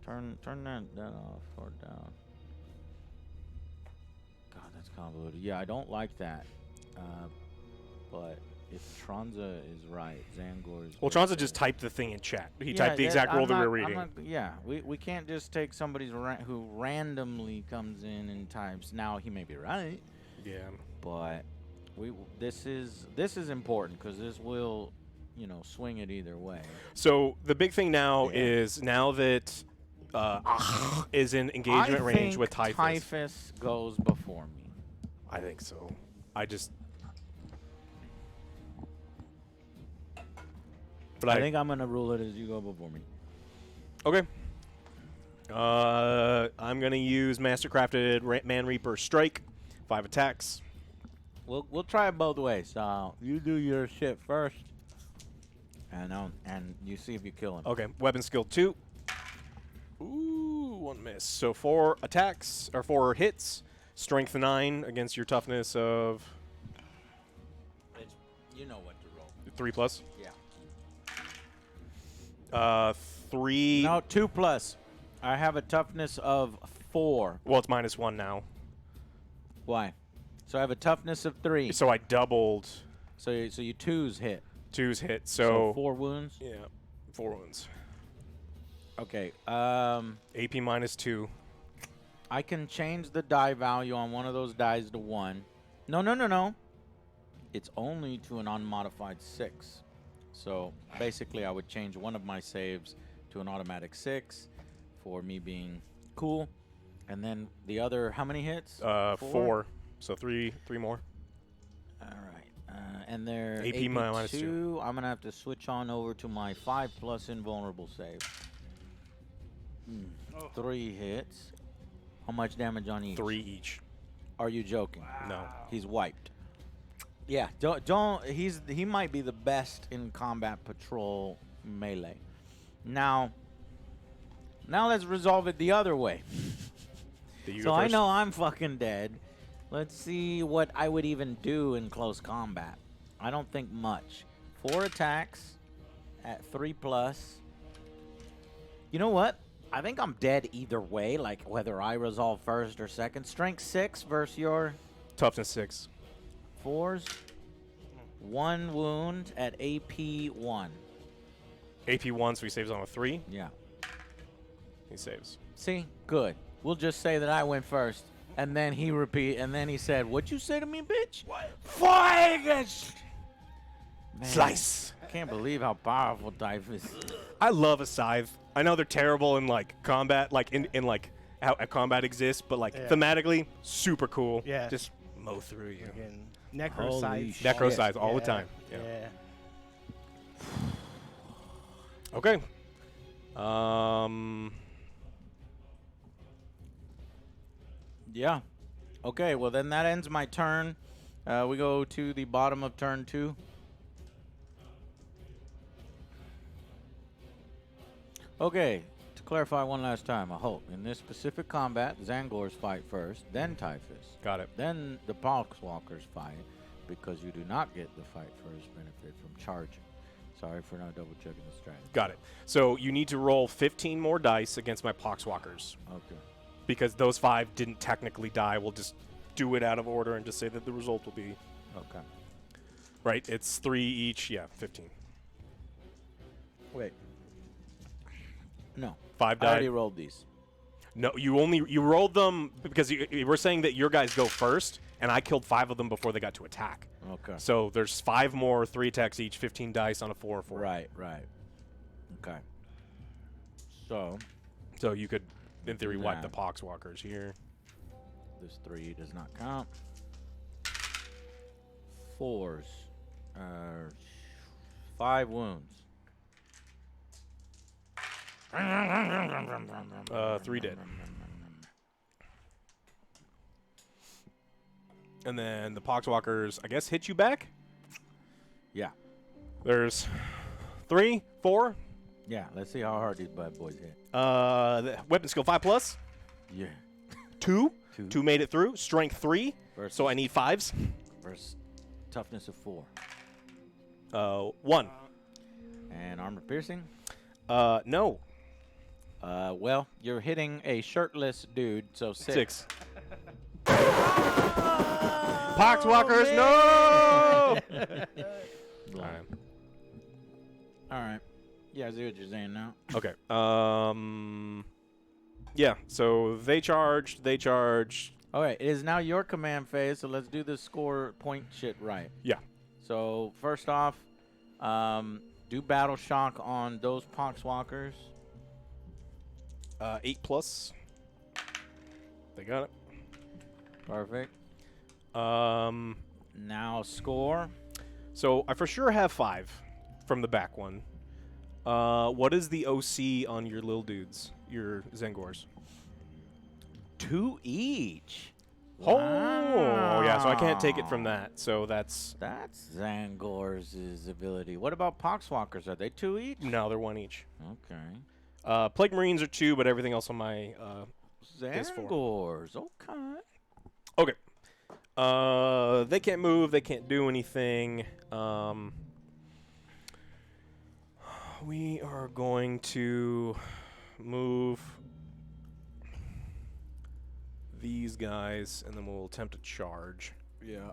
Turn that off or down. God, that's convoluted. Yeah, I don't like that. But if Tronza is right, Zangor is. Well, Tronza just typed the thing in chat. He typed the yeah, exact rule that we're I'm reading. not, yeah, we can't just take somebody's who randomly comes in and types. Now he may be right, Yeah. but this is important because this will, swing it either way. So the big thing now Yeah. is now that is in engagement I range think with Typhus. Typhus goes before me. I think so. But I think I'm gonna rule it as you go before me. Okay. I'm gonna use Mastercrafted Man Reaper Strike, 5 attacks. We'll try it both ways. You do your shit first, and you see if you kill him. Okay. Weapon skill 2. Ooh, 1 miss. So 4 attacks or 4 hits. Strength 9 against your toughness of You know what to roll. 3+. Yeah. 3. No, 2+. I have a toughness of 4. Well, it's -1 now. Why? So I have a toughness of 3. So I doubled So you 2s hit. 2's hit. So So 4 wounds. yeah, 4 wounds. Okay. AP -2. I can change the die value on one of those dies to 1. No. It's only to an unmodified 6. So basically, I would change one of my saves to an automatic 6 for me being cool. And then the other, how many hits? 4. So 3 more. All right. And they're AP minus 2. I'm going to have to switch on over to my 5+ invulnerable save. 3 hits. How much damage on each? 3 each. Are you joking? No. He's wiped. Yeah, don't he might be the best in combat patrol melee. Now let's resolve it the other way. So I know I'm fucking dead. Let's see what I would even do in close combat. I don't think much. 4 attacks at 3+. You know what? I think I'm dead either way, like whether I resolve first or second. Strength 6 versus your Toughness 6. 4s. 1 wound at AP 1. AP 1, so he saves on a 3. Yeah. He saves. See? Good. We'll just say that I went first. And then he said, "What'd you say to me, bitch?" What? Slice. I can't believe how powerful Typhus is. I love a scythe. I know they're terrible in like combat, like in like how combat exists, but like thematically, super cool. Yeah. Just mow through you. Again, necro Holy size. shit. Necro scythe all the time. Yeah. Okay. Yeah. Okay, well then that ends my turn. We go to the bottom of turn 2. Okay, to clarify one last time, I hope. In this specific combat, Zangors fight first, then Typhus. Got it. Then the Poxwalkers fight, because you do not get the fight first benefit from charging. Sorry for not double checking the strategy. Got it. So you need to roll 15 more dice against my Poxwalkers. Okay. Because those 5 didn't technically die. We'll just do it out of order and just say that the result will be. Okay. Right, it's 3 each. Yeah, 15. Wait. No. 5 I already died. rolled these. No, you rolled them because you were saying that your guys go first, and I killed 5 of them before they got to attack. Okay. So there's 5 more, 3 attacks each, 15 dice on a 4 or 4. Right. Okay. So, So you could, in theory, wipe the Nah. Poxwalkers here. this 3 does not count. 4s. 5 wounds. 3 dead. And then the Poxwalkers, I guess, hit you back. Yeah. There's 3, 4. Yeah, let's see how hard these bad boys hit. The weapon skill 5+. Yeah. 2. Two. 2 made it through. Strength 3. Versus, So I need 5s. versus toughness of 4. 1. And armor piercing? No. Well, you're hitting a shirtless dude, so 6. 6. Poxwalkers, no! All right. Yeah, I see what you're saying now. Okay. Yeah, so they charged. All right, it is now your command phase, so let's do the score point shit right. Yeah. So, first off, do battle shock on those Poxwalkers. 8+. They got it. Perfect. Um, Now score. so I for sure have 5 from the back one. What is the OC on your little dudes, your Zangors? 2 each. Oh, yeah, so I can't take it from that. So that's... That's Zangors' ability. What about Poxwalkers? Are they 2 each? No, they're 1 each. Okay. Plague Marines are 2, but everything else on my... Is 4. Zangors. Okay. Okay. They can't move. They can't do anything. we are going to move these guys, and then we'll attempt to charge. Yeah.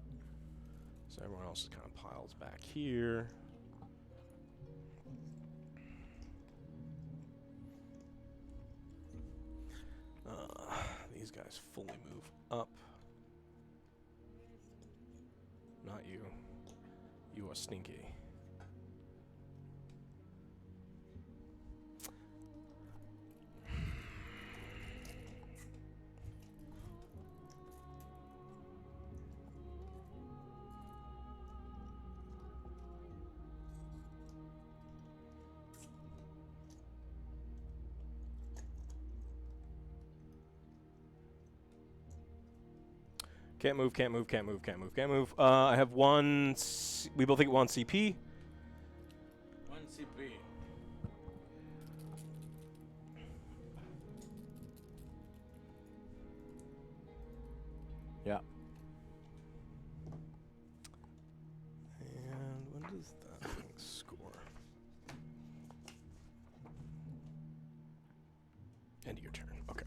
So everyone else just kind of piles back here. These guys fully move up. Not you. You are stinky. Can't move, can't move, can't move, can't move, can't move. I have one. We both think one CP. 1 CP. Yeah. And when does that thing score? End of your turn. Okay.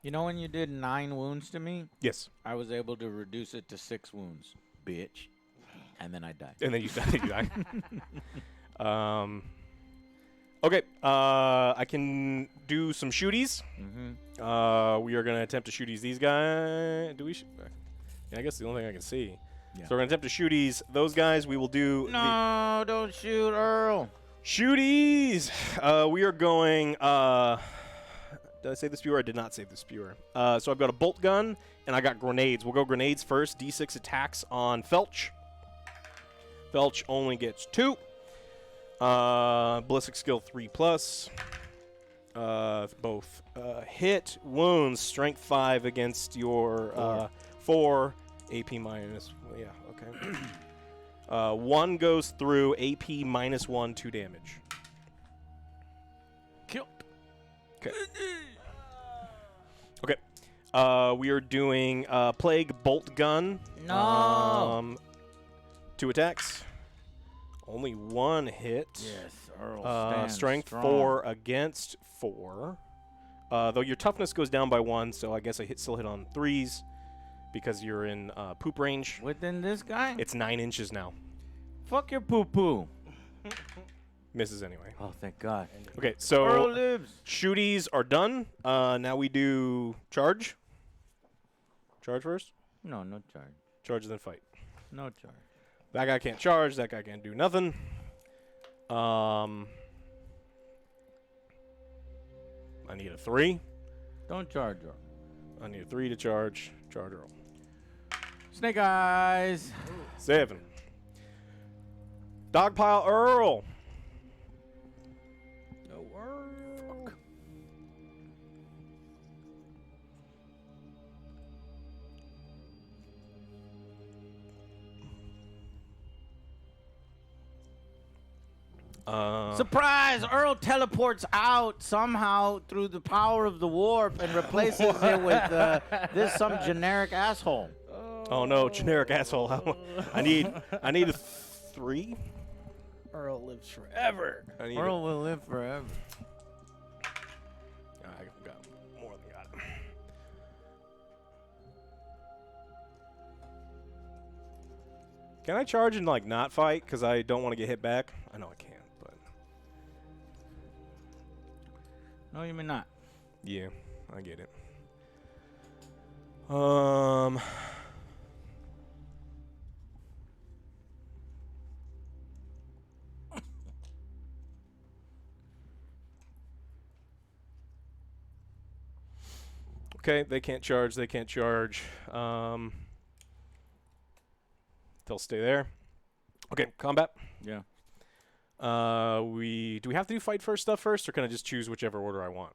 You know when you did 9 wounds to me? Yes. I was able to reduce it to 6 wounds, bitch. And then I died. And then you die. Okay. I can do some shooties. Mm-hmm. We are going to attempt to shooties these guys. Do we? Yeah, I guess the only thing I can see. Yeah. So we're going to attempt to shooties those guys. We will do No, don't shoot Earl. shooties. We are going. Did I save the spewer? I did not save the spewer. So I've got a bolt gun and I got grenades. We'll go grenades first. D6 attacks on Felch. Felch only gets 2. Ballistic skill 3+. Both hit, wounds, strength 5 against your 4. AP minus. Yeah, okay. 1 goes through. AP -1, 2 damage. Killed. Okay. Okay. We are doing Plague Bolt Gun. No. 2 attacks. Only 1 hit. Yes, Earl stands Strength strong. 4 against 4. Though your toughness goes down by 1, so I guess I still hit on 3s because you're in poop range. Within this guy? It's 9 inches now. Fuck your poo-poo. Misses anyway. Oh, thank God. Okay, so Earl lives. shooties are done. Now we do charge. Charge first. No, no charge. Charge then fight. No charge. That guy can't charge. That guy can't do nothing. I need a 3. Don't charge Earl. I need a 3 to charge. Charge Earl. Snake eyes. 7. Dogpile Earl. No Earl. Fuck. Surprise! Earl teleports out somehow through the power of the warp and replaces it with this some generic asshole. Oh no, generic asshole. I need a 3. Earl lives forever. I need Earl will live forever. I got more than got it. Can I charge and like not fight because I don't want to get hit back? I know I can, but No, you may not. yeah, I get it. Okay, they can't charge. They can't charge. They'll stay there. Okay, combat. Yeah. Do we have to do fight first stuff first, or can I just choose whichever order I want?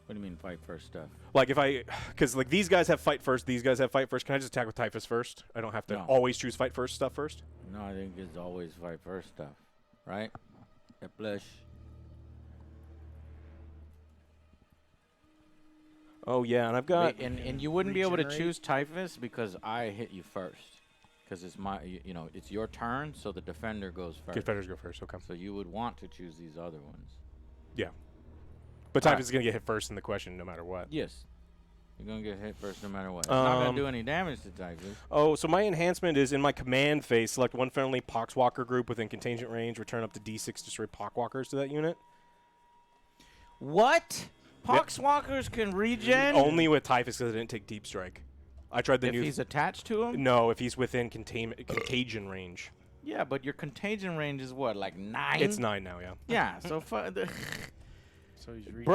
What do you mean fight first stuff? Like because like these guys have fight first, these guys have fight first. Can I just attack with typhus first? I don't have to No. always choose fight first stuff first. No, I think it's always fight first stuff. Right? The flesh. Oh yeah, and I've got And you wouldn't be able to regenerate? choose typhus because I hit you first. Because it's you know, it's your turn, so the defender goes first. Defenders go first. Okay. So you would want to choose these other ones. Yeah. But All Typhus right. is gonna get hit first in the question, no matter what. Yes. You're going to get hit first no matter what. It's not going to do any damage to Typhus. Oh, so my enhancement is in my command phase. Select one friendly Poxwalker group within contingent range. Return up to D6 destroy Poxwalkers to that unit. What? Poxwalkers can regen? Only with Typhus because I didn't take Deep Strike. I tried the if new. he's attached to him? No, if he's within contagion range. Yeah, but your contagion range is what, like 9? It's 9 now, yeah. Yeah, so So he's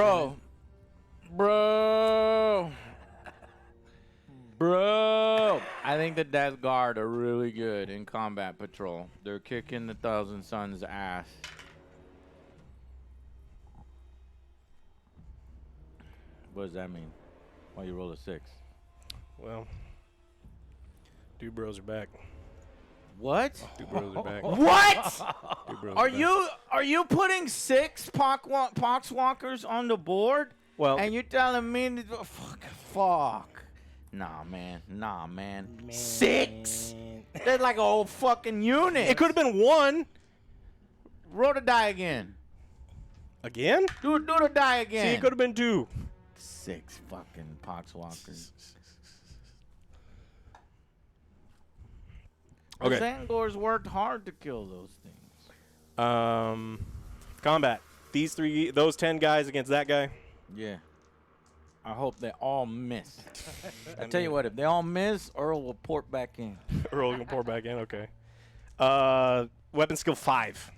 Bro. I think the Death Guard are really good in combat patrol. They're kicking the Thousand Suns' ass. What does that mean? Why you roll a 6? Well, dude bros are back. What? Dude bros are back. What? Dude bros Are back. you putting 6 Poxwalkers on the board? Well, And you're telling me to fuck. Nah, man. 6? That's like a whole fucking unit. it could have been 1 Roll the die again. again. Do the die again. See, it could have been 2. 6 fucking Poxwalkers. Okay. The Zangors worked hard to kill those things. Combat. Those 10 guys against that guy. Yeah. I hope they all miss. I tell you what, if they all miss, Earl will port back in. Earl can pour back in. Okay. Weapon skill 5.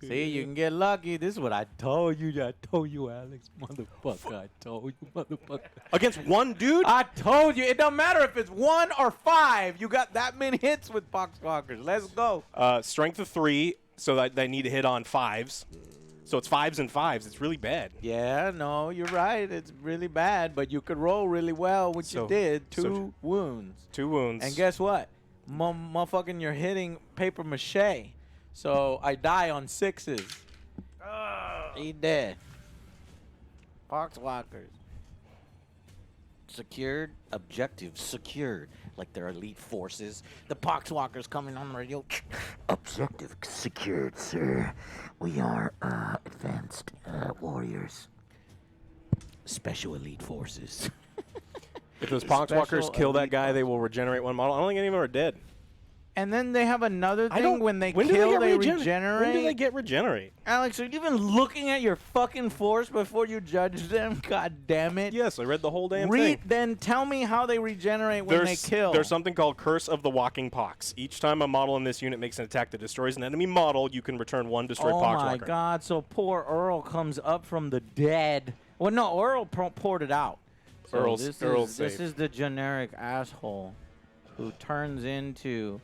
See, you can get lucky. This is what I told you. I told you, Alex. Motherfucker. I told you, motherfucker. Against 1 dude? I told you. It don't matter if it's 1 or 5. You got that many hits with Poxwalkers. Let's go. Strength of 3, so that they need to hit on 5s. So it's 5s and 5s. It's really bad. Yeah, no, you're right. It's really bad, but you could roll really well, which you did. 2 wounds. 2 wounds. And guess what? Motherfucking, you're hitting paper mache. So I die on 6s. He dead. Poxwalkers. Secured. Objective secured. Like they're elite forces. The Poxwalkers coming on the radio. Objective secured, sir. We are advanced warriors. Special elite forces. If those Poxwalkers Special kill that elite guy, they will regenerate 1 model. I don't think any of them are dead. And then they have another thing when they when do kill, they get regenerate. When do they get regenerate? Alex, are you even looking at your fucking force before you judge them? God damn it. Yes, I read the whole damn thing. Then tell me how they regenerate when they kill. There's something called Curse of the Walking Pox. Each time a model in this unit makes an attack that destroys an enemy model, you can return 1 destroyed Oh Poxwalker. my God! So poor Earl comes up from the dead. Well, no, Earl poured it out. So Earl's this safe. is the generic asshole who turns into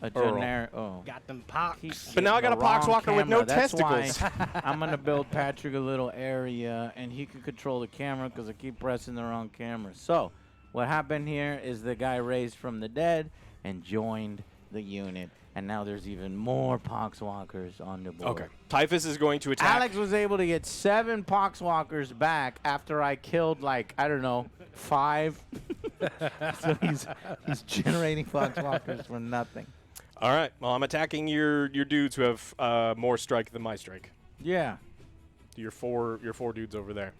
a Earl. generic. Oh. Got them pox. But now I got a Poxwalker with no That's testicles. why I'm gonna build Patrick a little area, and he can control the camera because I keep pressing the wrong camera. So, what happened here is the guy raised from the dead and joined the unit, and now there's even more Poxwalkers on the board. Okay. Typhus is going to attack. Alex was able to get 7 Poxwalkers back after I killed, like, I don't know, 5. So he's generating Poxwalkers for nothing. All right. Well, I'm attacking your dudes who have more strike than my strike. Yeah. Your four dudes over there.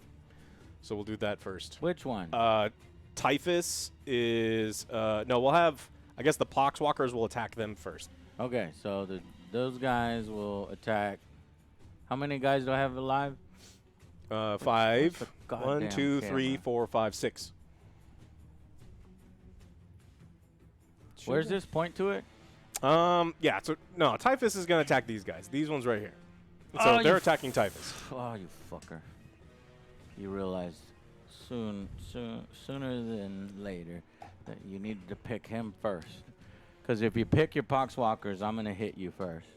So we'll do that first. Which one? Typhus is no. We'll have. I guess the Poxwalkers will attack them first. Okay, so those guys will attack. How many guys do I have alive? 5. the 1, goddamn 2, 3, camera? 4, 5, 6. Where's this? Point to it. Yeah. So no, Typhus is gonna attack these guys. These ones right here. So they're attacking Typhus. Oh, you fucker. You realized sooner than later that you needed to pick him first. Because if you pick your Poxwalkers, I'm going to hit you first.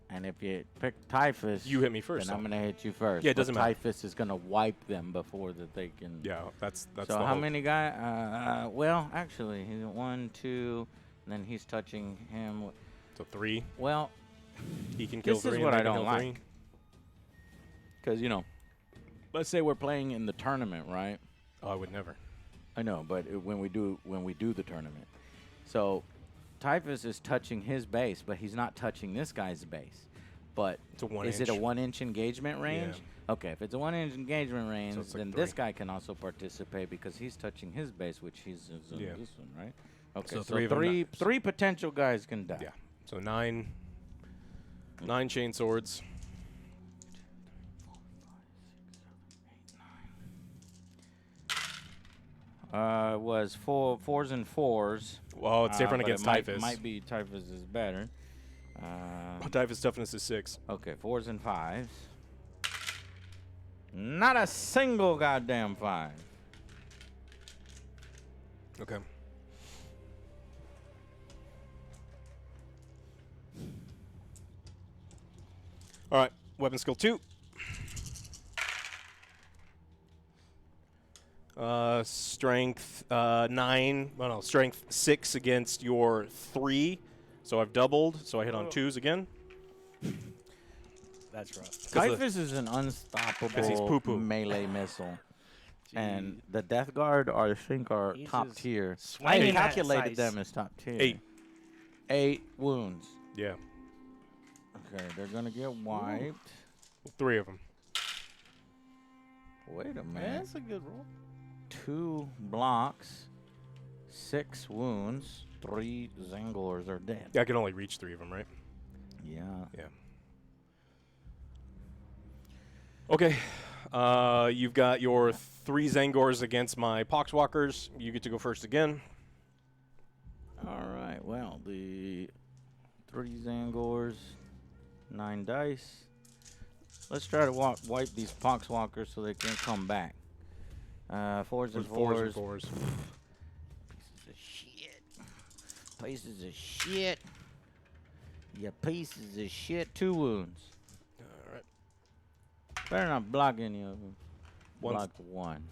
And if you pick Typhus, You hit me first, then I'm though. going to hit you first. Yeah, it doesn't But matter. Typhus is going to wipe them before that they can. Yeah, that's So the how hope. many guys? Well, actually, he's 1, 2, and then he's touching him. So 3. Well, He can kill This 3. is and what they I can don't kill 3. like. Because, let's say we're playing in the tournament, right? Oh, I would never. I know, but when we do the tournament, so Typhus is touching his base, but he's not touching this guy's base. But It's a 1 is inch. it a 1 inch engagement range? Yeah. Okay, if it's a 1 inch engagement range, So it's like then 3. this guy can also participate because he's touching his base, which he's on Yeah. this one, right? Okay, So so, 3 of 'em three potential guys can die. Yeah. So 9 chain swords. Was fours and fours. Well, it's different but against it might, Typhus. Might be Typhus is better. Typhus toughness is 6. Okay, fours and fives. Not a single goddamn 5. Okay. All right, weapon skill 2. Strength 9. Well, no, strength 6 against your 3. So I've doubled. So I hit on 2s again. That's rough. Typhus is an he's unstoppable poo-poo. melee missile. And the Death Guard, I think, are He's top just tier. I swinging that calculated size. them as top tier. 8. 8 wounds. Yeah, Okay, they're going to get wiped. 3 of them. Wait a Man, minute. that's a good roll. 2 blocks, 6 wounds, 3 Zangors are dead. Yeah, I can only reach 3 of them, right? Yeah. Yeah. Okay. You've got your 3 Zangors against my Poxwalkers. You get to go first again. All right. Well, the 3 Zangors, 9 dice. Let's try to wipe these Poxwalkers so they can come back. 4s and 4s. 4s. Pieces of shit. Pieces of shit. You pieces of shit. 2 wounds. All right. Better not block any of them. One's- Blocked 1.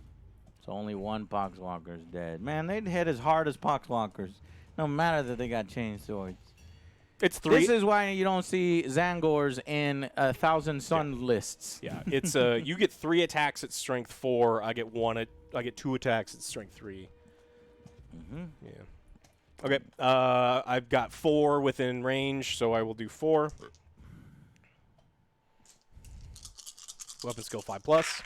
So only 1 Poxwalker's dead. Man, they'd hit as hard as Poxwalkers. No matter that they got chain swords. It's 3. This is why you don't see Zangors in 1,000 Sun lists. Yeah, it's you get 3 attacks at strength 4. I get 2 attacks at strength 3. Mm-hmm. Yeah. Okay. I've got 4 within range, so I will do 4. Weapon skill 5 plus.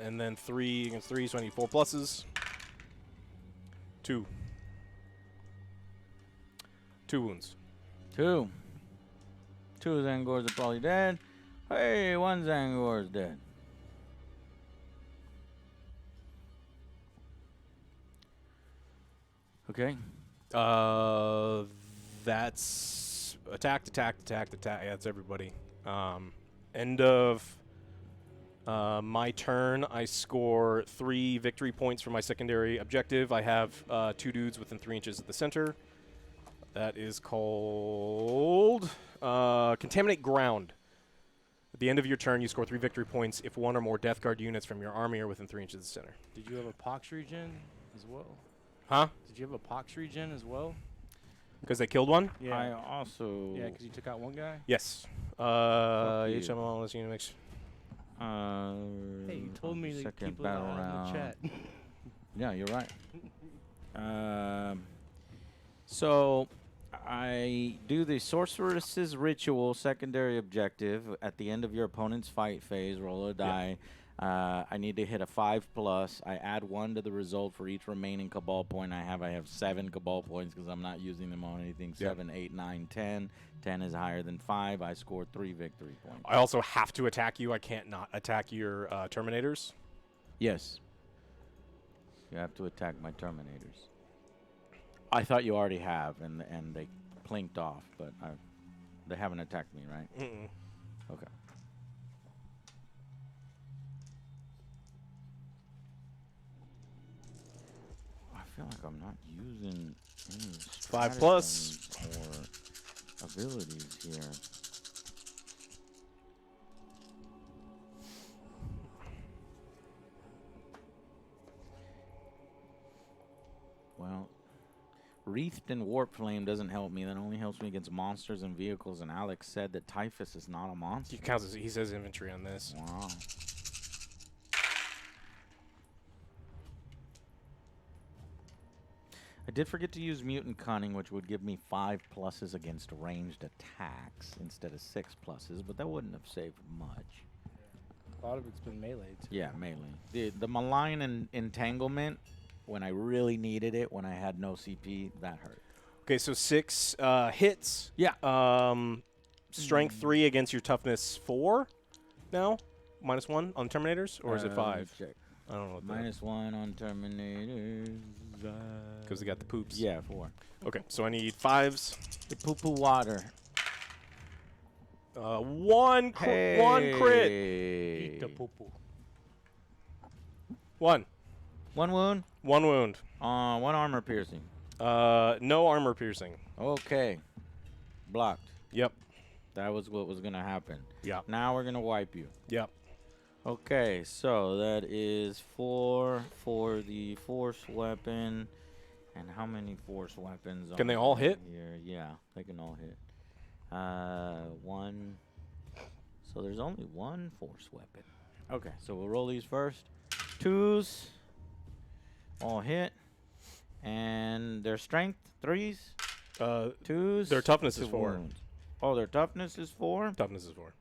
And then 3 against 3, so I need 4 pluses. 2. 2 wounds. 2. 2 Zangors are probably dead. Hey, 1 Zangor is dead. Okay. That's attack. Yeah, that's everybody. End of my turn. I score 3 victory points for my secondary objective. I have 2 dudes within 3 inches of the center. That is called Contaminate Ground. At the end of your turn, you score 3 victory points if 1 or more Death Guard units from your army are within 3 inches of the center. Did you have a pox regen as well? Huh? Did you have a pox regen as well? Because they killed one? I also. Yeah, because you took out one guy. Yes. Fuck Each you. MMO unless you mix. Hey, you told me to second keep an battle eye on round. the chat. Yeah, you're right. So I do the Sorceress's Ritual secondary objective at the end of your opponent's fight phase. Roll a die. I need to hit a 5+. I add 1 to the result for each remaining Cabal point I have. I have 7 Cabal points because I'm not using them on anything. 7, 8, 9, 10. 10 is higher than 5. I score 3 victory points. I also have to attack you. I can't not attack your Terminators. Yes. You have to attack my Terminators. I thought you already have, and they plinked off, but they haven't attacked me, right? Mm-mm. Okay. I feel like I'm not using any 5 plus. stratagems or abilities here. Well, Wreathed in Warp Flame doesn't help me. That only helps me against monsters and vehicles. And Alex said that Typhus is not a monster. He counts as, he says infantry on this. Wow. I did forget to use Mutant Cunning, which would give me 5 pluses against ranged attacks instead of 6 pluses, but that wouldn't have saved much. A lot of it's been melee too. Yeah, melee. The malign entanglement, when I really needed it, when I had no CP, that hurt. Okay, so 6 hits. Yeah. Strength 3 against your toughness 4 now? -1 on Terminators? Or is it 5? Check. I don't know what -1 on Terminators. Because they got the poops. Yeah, 4. Okay, so I need 5s. The poo-poo water. 1 crit. Eat the poo-poo. 1. 1 wound. 1 wound. 1 armor piercing. No armor piercing. Okay. Blocked. Yep. That was what was going to happen. Yep. Now we're going to wipe you. Yep. Okay, so that is 4 for the force weapon. And how many force weapons Can are they all hit? here? Yeah, they can all hit. 1. So there's only 1 force weapon. Okay, so we'll roll these first. 2s. All hit. And their strength, 3s. 2s. Their toughness is 2 4. wounds. Oh, their toughness is 4? Toughness is 4.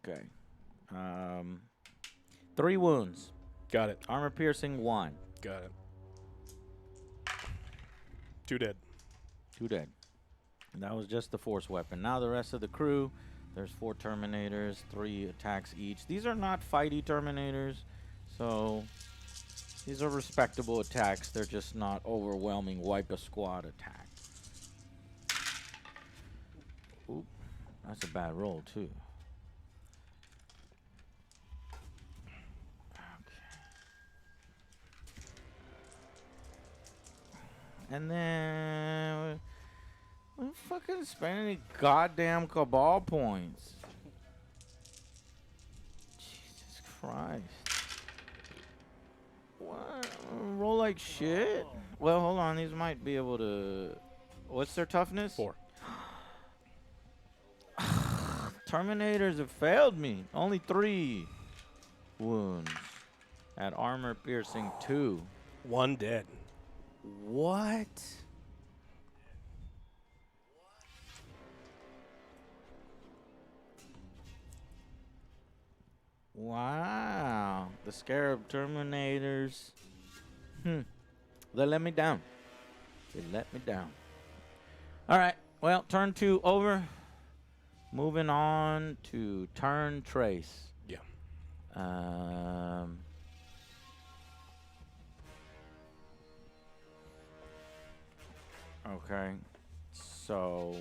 Okay. 3 wounds. Got it. Armor piercing, 1. Got it. 2 dead. 2 dead. And that was just the force weapon. Now the rest of the crew. There's 4 Terminators, 3 attacks each. These are not fighty Terminators, so these are respectable attacks. They're just not overwhelming wipe a squad attacks. Oop, that's a bad roll too. And then we don't fucking spend any goddamn cabal points. Jesus Christ. What? Roll like shit? Well, hold on. These might be able to... What's their toughness? 4. Terminators have failed me. Only 3 wounds. At armor piercing 2. 1 dead. What? Wow. The Scarab Terminators. They let me down. They let me down. All right. Well, turn 2 over. Moving on to turn trace. Yeah. Okay. So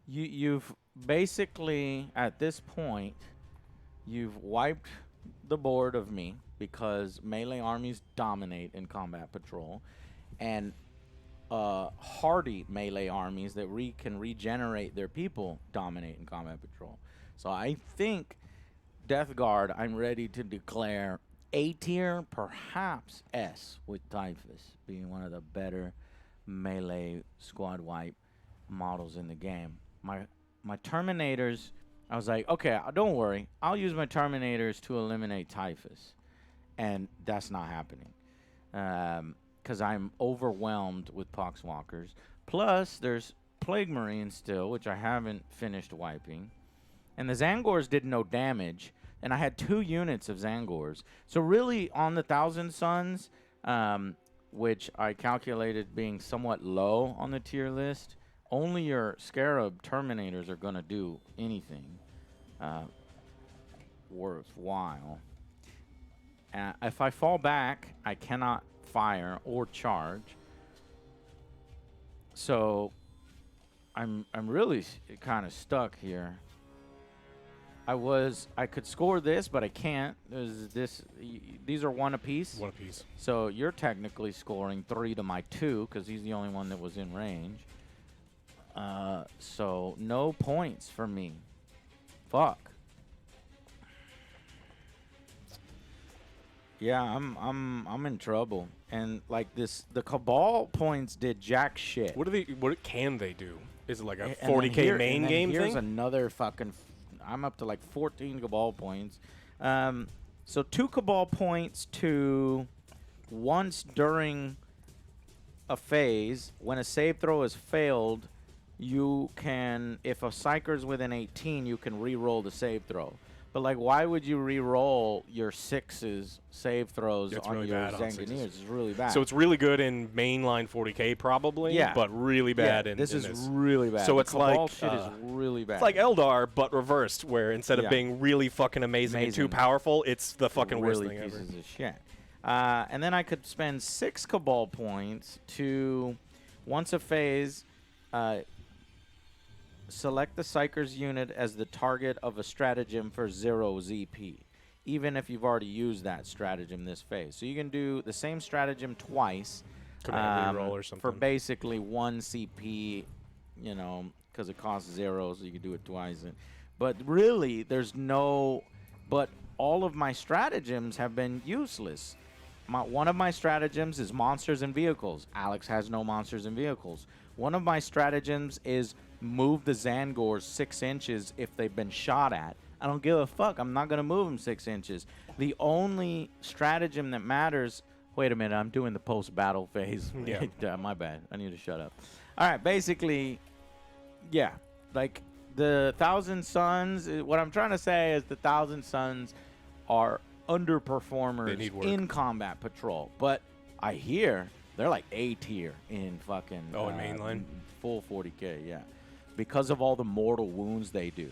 you've basically at this point you've wiped the board of me because melee armies dominate in combat patrol, and hardy melee armies that can regenerate their people dominate in combat patrol. So I think Death Guard, I'm ready to declare A tier, perhaps S, with Typhus being one of the better melee squad wipe models in the game. My Terminators, I was like, okay, don't worry. I'll use my Terminators to eliminate Typhus. And that's not happening. Because I'm overwhelmed with Poxwalkers. Plus, there's Plague Marines still, which I haven't finished wiping. And the Zangors did no damage. And I had 2 units of Zangors. So really, on the Thousand Suns, which I calculated being somewhat low on the tier list, only your Scarab Terminators are going to do anything worthwhile. If I fall back, I cannot fire or charge. So I'm really kind of stuck here. I could score this, but I can't. These are 1 apiece. 1 apiece. So you're technically scoring 3 to my 2 because he's the only one that was in range. So no points for me. Fuck. Yeah, I'm in trouble. And like this, the Cabal points did jack shit. What can they do? Is it like a And then 40K main game here's thing? another fucking. I'm up to like 14 Cabal points. So 2 Cabal points to once during a phase when a save throw is failed, you can, if a Psyker's within 18, you can re-roll the save throw. But like, why would you re-roll your 6's save throws It's on really your bad on 6s. Zangineers? It's really bad. So it's really good in mainline 40K probably, Yeah. but really bad in this in is really bad. So The it's Cabal like, shit is really bad. It's like Eldar, but reversed, where instead Yeah. of being really fucking amazing and too Amazing. powerful, it's the fucking worst really thing ever. pieces of shit. And then I could spend 6 Cabal points to, once a phase, select the Psyker's unit as the target of a stratagem for 0 ZP, even if you've already used that stratagem this phase. So you can do the same stratagem twice Command reroll or something. for basically 1 CP, you know, because it costs 0, so you can do it twice. But really, there's no... But all of my stratagems have been useless. One of my stratagems is monsters and vehicles. Alex has no monsters and vehicles. One of my stratagems is move the Zangors 6 inches if they've been shot at. I don't give a fuck. I'm not going to move them 6 inches. The only stratagem that matters... Wait a minute. I'm doing the post-battle phase. Yeah. My bad. I need to shut up. All right. Basically, yeah. Like, the Thousand Suns... What I'm trying to say is the Thousand Suns are underperformers in combat patrol. But I hear they're like A tier in fucking... Oh, in mainline? Full 40K, yeah. Because of all the mortal wounds they do.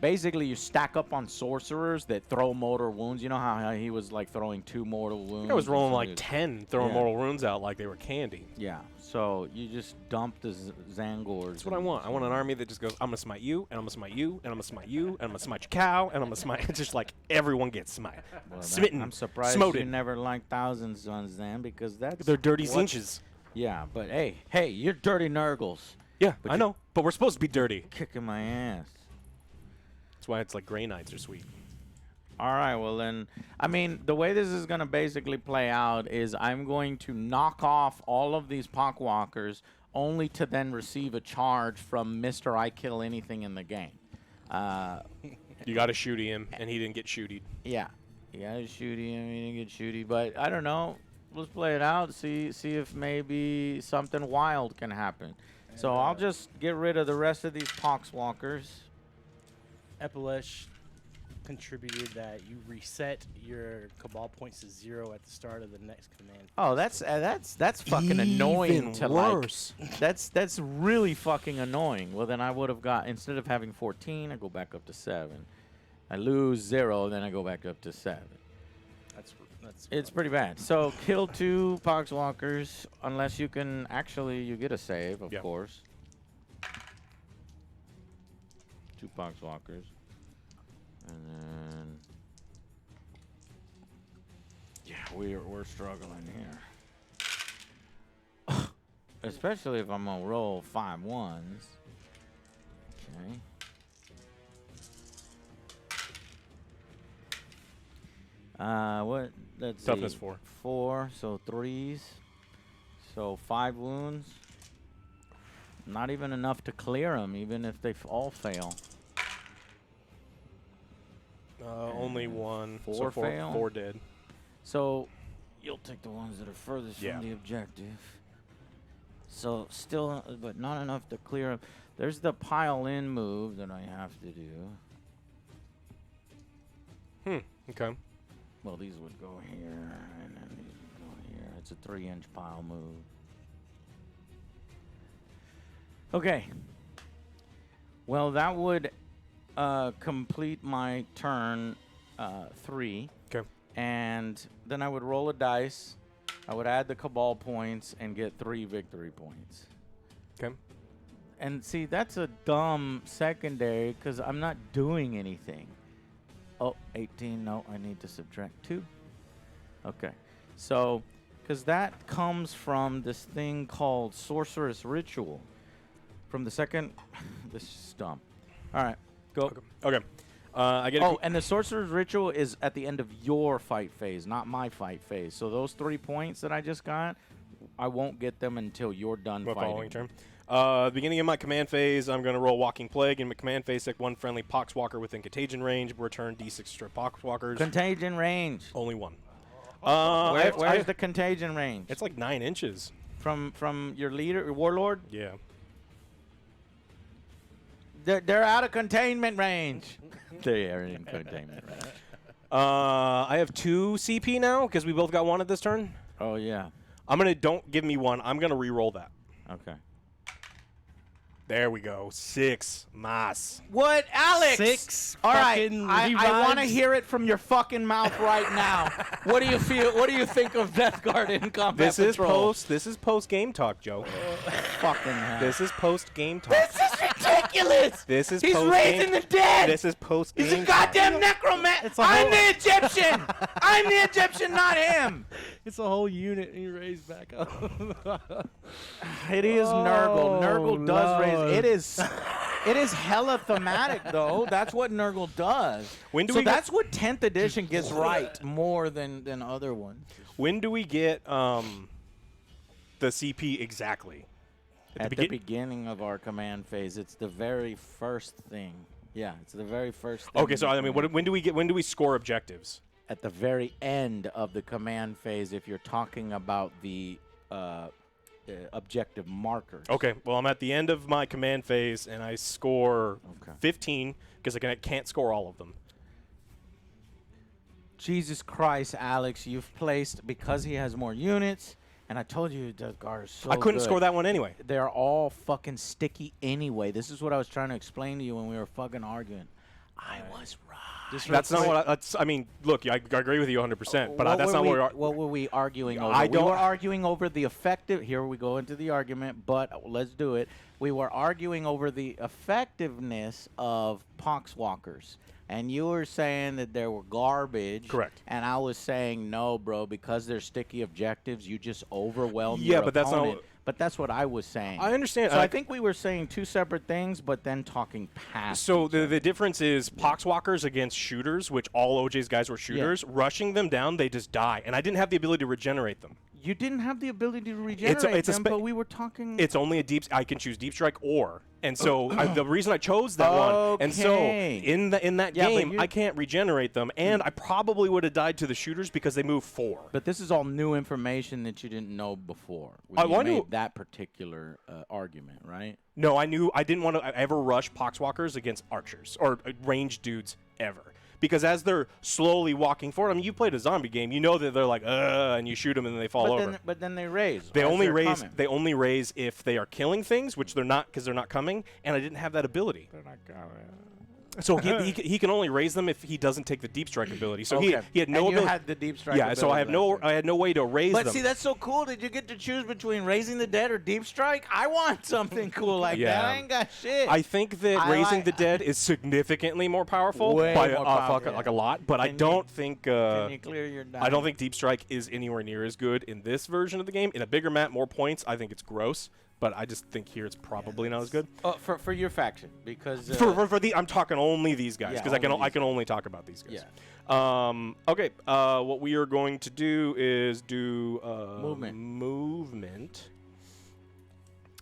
Basically, you stack up on sorcerers that throw mortal wounds. You know how he was like throwing 2 mortal wounds? I was rolling and like 10, throwing Yeah. mortal runes out like they were candy. Yeah, so you just dump the Zangors. That's what I want. I want an army that just goes, I'm going to smite you, and I'm going to smite you, and I'm going to smite you, and I'm going to smite your cow, and I'm going to smite... It's just like everyone gets smite. Well, Smitten. I'm surprised smoted. you never liked Thousand Suns then, because that's... They're dirty what- zinches. Yeah, but hey, you're dirty Nurgles. Yeah, But I you- know. But we're supposed to be dirty. Kicking my ass. That's why it's like Grey Knights are sweet. All right, well then, I mean, the way this is going to basically play out is I'm going to knock off all of these Pokwalkers only to then receive a charge from Mr. I Kill Anything in the game. You got to shooty him, and he didn't get shootied. Yeah. You got to shooty him, he didn't get shooty, but I don't know. Let's play it out, see if maybe something wild can happen. So I'll just get rid of the rest of these Poxwalkers. Epilesh contributed that you reset your Cabal points to 0 at the start of the next command. Oh, that's fucking annoying to worse. like. That's really fucking annoying. Well, then I would have got, instead of having 14, I go back up to 7. I lose 0, then I go back up to 7. It's pretty bad. So kill 2 Poxwalkers unless you can you get a save, of Yep. course. 2 Poxwalkers. And then yeah, we're struggling here. Especially if I'm gonna roll 5 ones. Okay. What? Let's Toughness see. 4. 4, so 3s. So 5 wounds. Not even enough to clear them, even if they all fail. Only 1. 4 so fail? 4 dead. So you'll take the ones that are furthest Yeah. from the objective. So still, but not enough to clear them. There's the pile in move that I have to do. Okay. Well, these would go here, and then these would go here. It's a 3-inch pile move. Okay. Well, that would complete my turn 3. Okay. And then I would roll a dice. I would add the Cabal points and get 3 victory points. Okay. And see, that's a dumb secondary because I'm not doing anything. Oh, 18. No, I need to subtract 2. Okay. So, because that comes from this thing called Sorceress Ritual. From the second... this is dumb. All right. Go. Okay. I get. Oh, and the sorcerer's ritual is at the end of your fight phase, not my fight phase. So those 3 points that I just got, I won't get them until you're done my fighting. following turn. Beginning of my command phase, I'm going to roll Walking Plague. In my command phase, select 1 friendly Poxwalker within contagion range. Return D6 extra Poxwalkers. Contagion range. Only 1. Where's the contagion range? It's like 9 inches. From your leader, your warlord? Yeah. They're out of containment range. They are in containment range. I have 2 CP now because we both got 1 at this turn. Oh, yeah. Don't give me 1. I'm going to re-roll that. Okay. There we go. 6 mas. What, Alex? 6 All right, fucking I want to revives. hear it from your fucking mouth right now. What do you feel? What do you think of Death Guard in combat This is patrol? post game talk, Joe. Fucking hell. This is post game talk. This is ridiculous. This is He's post raising the dead. This is post game. He's a goddamn necromancer. It's a I'm whole- the Egyptian. I'm the Egyptian, not him. It's a whole unit, and you raise back up. It is Nurgle. Nurgle does raise. Lord. It is hella thematic though. That's what Nurgle does. When do so we get- that's what 10th edition gets right more than other ones. When do we get the CP exactly? At the beginning of our command phase, it's the very first thing. Yeah, it's the very first thing. Okay, so I mean, when do we score objectives? At the very end of the command phase, if you're talking about the objective markers. Okay, well, I'm at the end of my command phase, and I score Okay. 15 because I can't score all of them. Jesus Christ, Alex, you've placed, because he has more units, and I told you Death Guard is so I couldn't good. score that one anyway. They're all fucking sticky anyway. This is what I was trying to explain to you when we were fucking arguing. I was right. That's not what I mean, look, I agree with you 100%, but that's not what What were we arguing over? I We don't- were arguing over the effective. Here we go into the argument, but let's do it. We were arguing over the effectiveness of poxwalkers, and you were saying that they were garbage. Correct. And I was saying no, bro, because they're sticky objectives. You just overwhelm Yeah, your but that's not opponent. what- But that's what I was saying. I understand. So I think we were saying 2 separate things, but then talking past. So each other. the difference is poxwalkers against shooters, which all OJ's guys were shooters. Rushing them down, they just die, and I didn't have the ability to regenerate them. You didn't have the ability to regenerate it's a them, but we were talking. It's only a deep. I can choose deep strike or, and so the reason I chose that one, and so Okay. in that Yeah, but game, you- I can't regenerate them, and I probably would have died to the shooters because they move 4. But this is all new information that you didn't know before. I When you wanna- made that particular argument, right? No, I knew I didn't want to ever rush poxwalkers against archers or ranged dudes ever. Because as they're slowly walking forward, I mean, you played a zombie game, you know that they're like, and you shoot them and then they fall over. But then they raise. They as only they're raise. coming. They only raise if they are killing things, which they're not because they're not coming. And I didn't have that ability. They're not coming. So he can only raise them if he doesn't take the deep strike ability. So he had no and you ability. had the deep strike. Yeah, so I had no way to raise But them. see, that's so cool. Did you get to choose between raising the dead or deep strike? I want something cool like that. Yeah. I ain't got shit. I think that I raising like- the dead is significantly more powerful Way by more powerful, like yeah. a lot, but I Can you- don't think Can you clear your I don't think deep strike is anywhere near as good in this version of the game. In a bigger map, more points, I think it's gross, but I just think here it's probably not as good. for your faction because For the I'm talking only these guys Yeah, because I only can only talk about these guys. Yeah. Okay. What we are going to do is do movement.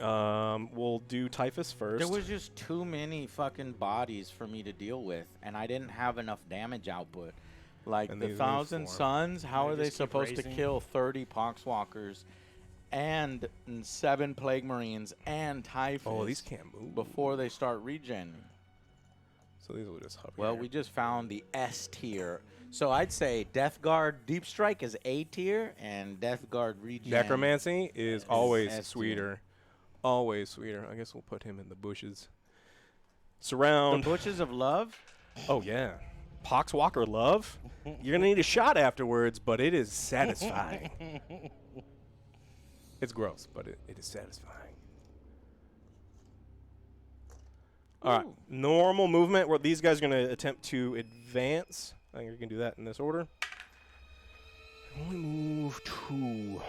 We'll do Typhus first. there was just too many fucking bodies for me to deal with, and I didn't have enough damage output. Like And the these are 1,000 4. Suns, how Yeah, are they just keep supposed to raising. kill 30 Poxwalkers and 7 Plague Marines and Typhus Oh, these can't move. before they start regenning? So these will just hover. Well, here. we just found the S tier. So I'd say Death Guard Deep Strike is A tier, and Death Guard Regen. Necromancy is always S tier. sweeter. Always sweeter. I guess we'll put him in the bushes. The Surround. Bushes of Love? Oh, yeah. Poxwalker love. You're going to need a shot afterwards, but it is satisfying. It's gross, but it is satisfying. All right. Ooh. Normal movement where these guys are going to attempt to advance. I think we can do that in this order. Only move 2.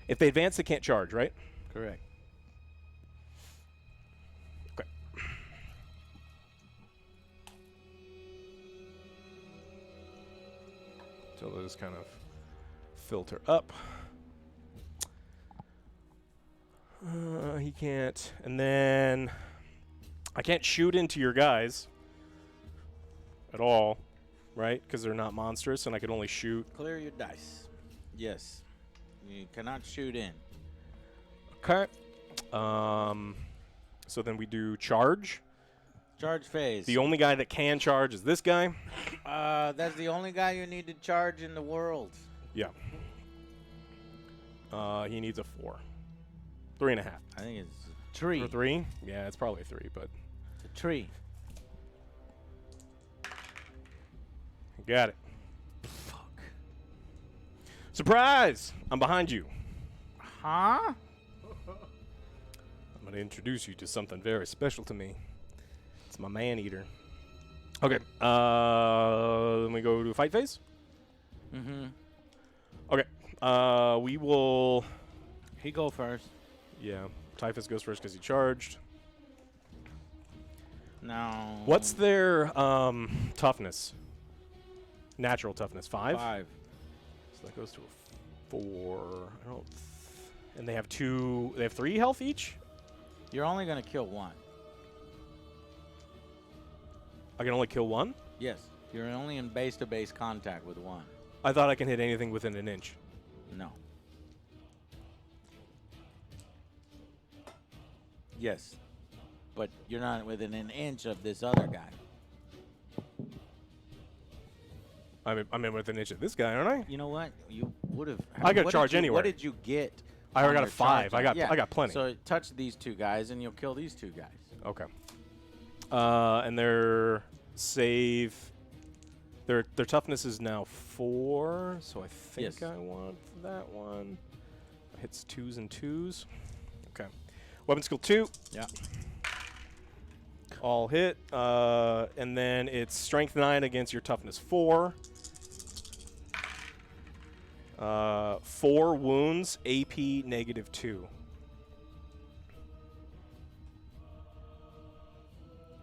If they advance, they can't charge, right? Correct. Okay. So they'll just kind of filter up. He can't. And then I can't shoot into your guys at all, right? Because they're not monstrous, and I can only shoot. Clear your dice. Yes. You cannot shoot in. Okay. So then we do charge. Charge phase. The only guy that can charge is this guy. That's the only guy you need to charge in the world. Yeah. He needs a 4. 3.5. I think it's a tree. For 3? Yeah, it's probably 3, but It's a tree. got it. Fuck. Surprise! I'm behind you. Huh? I'm going to introduce you to something very special to me. It's my man-eater. Okay. Then we go to fight phase. Mm-hmm. Okay. We will... He go first. Yeah. Typhus goes first because he charged. No. What's their toughness? Natural toughness. 5? 5? So that goes to a 4. I don't... And they have 2... They have 3 health each? You're only going to kill one. I can only kill 1? Yes. You're only in base-to-base contact with one. I thought I can hit anything within an inch. No. Yes. But you're not within an inch of this other guy. I'm in with an inch of this guy, aren't I? You know what? You would have... I gotta charge anywhere. What did you get? I already on got a your 5. charge? I got plenty. So touch these two guys, and you'll kill these two guys. Okay. And their save... Their toughness is now 4, so I think Yes. I want that one. Hits 2s and 2s. Okay. Weapon skill 2. Yeah. All hit. And then it's strength 9 against your toughness 4. 4 wounds, AP negative 2.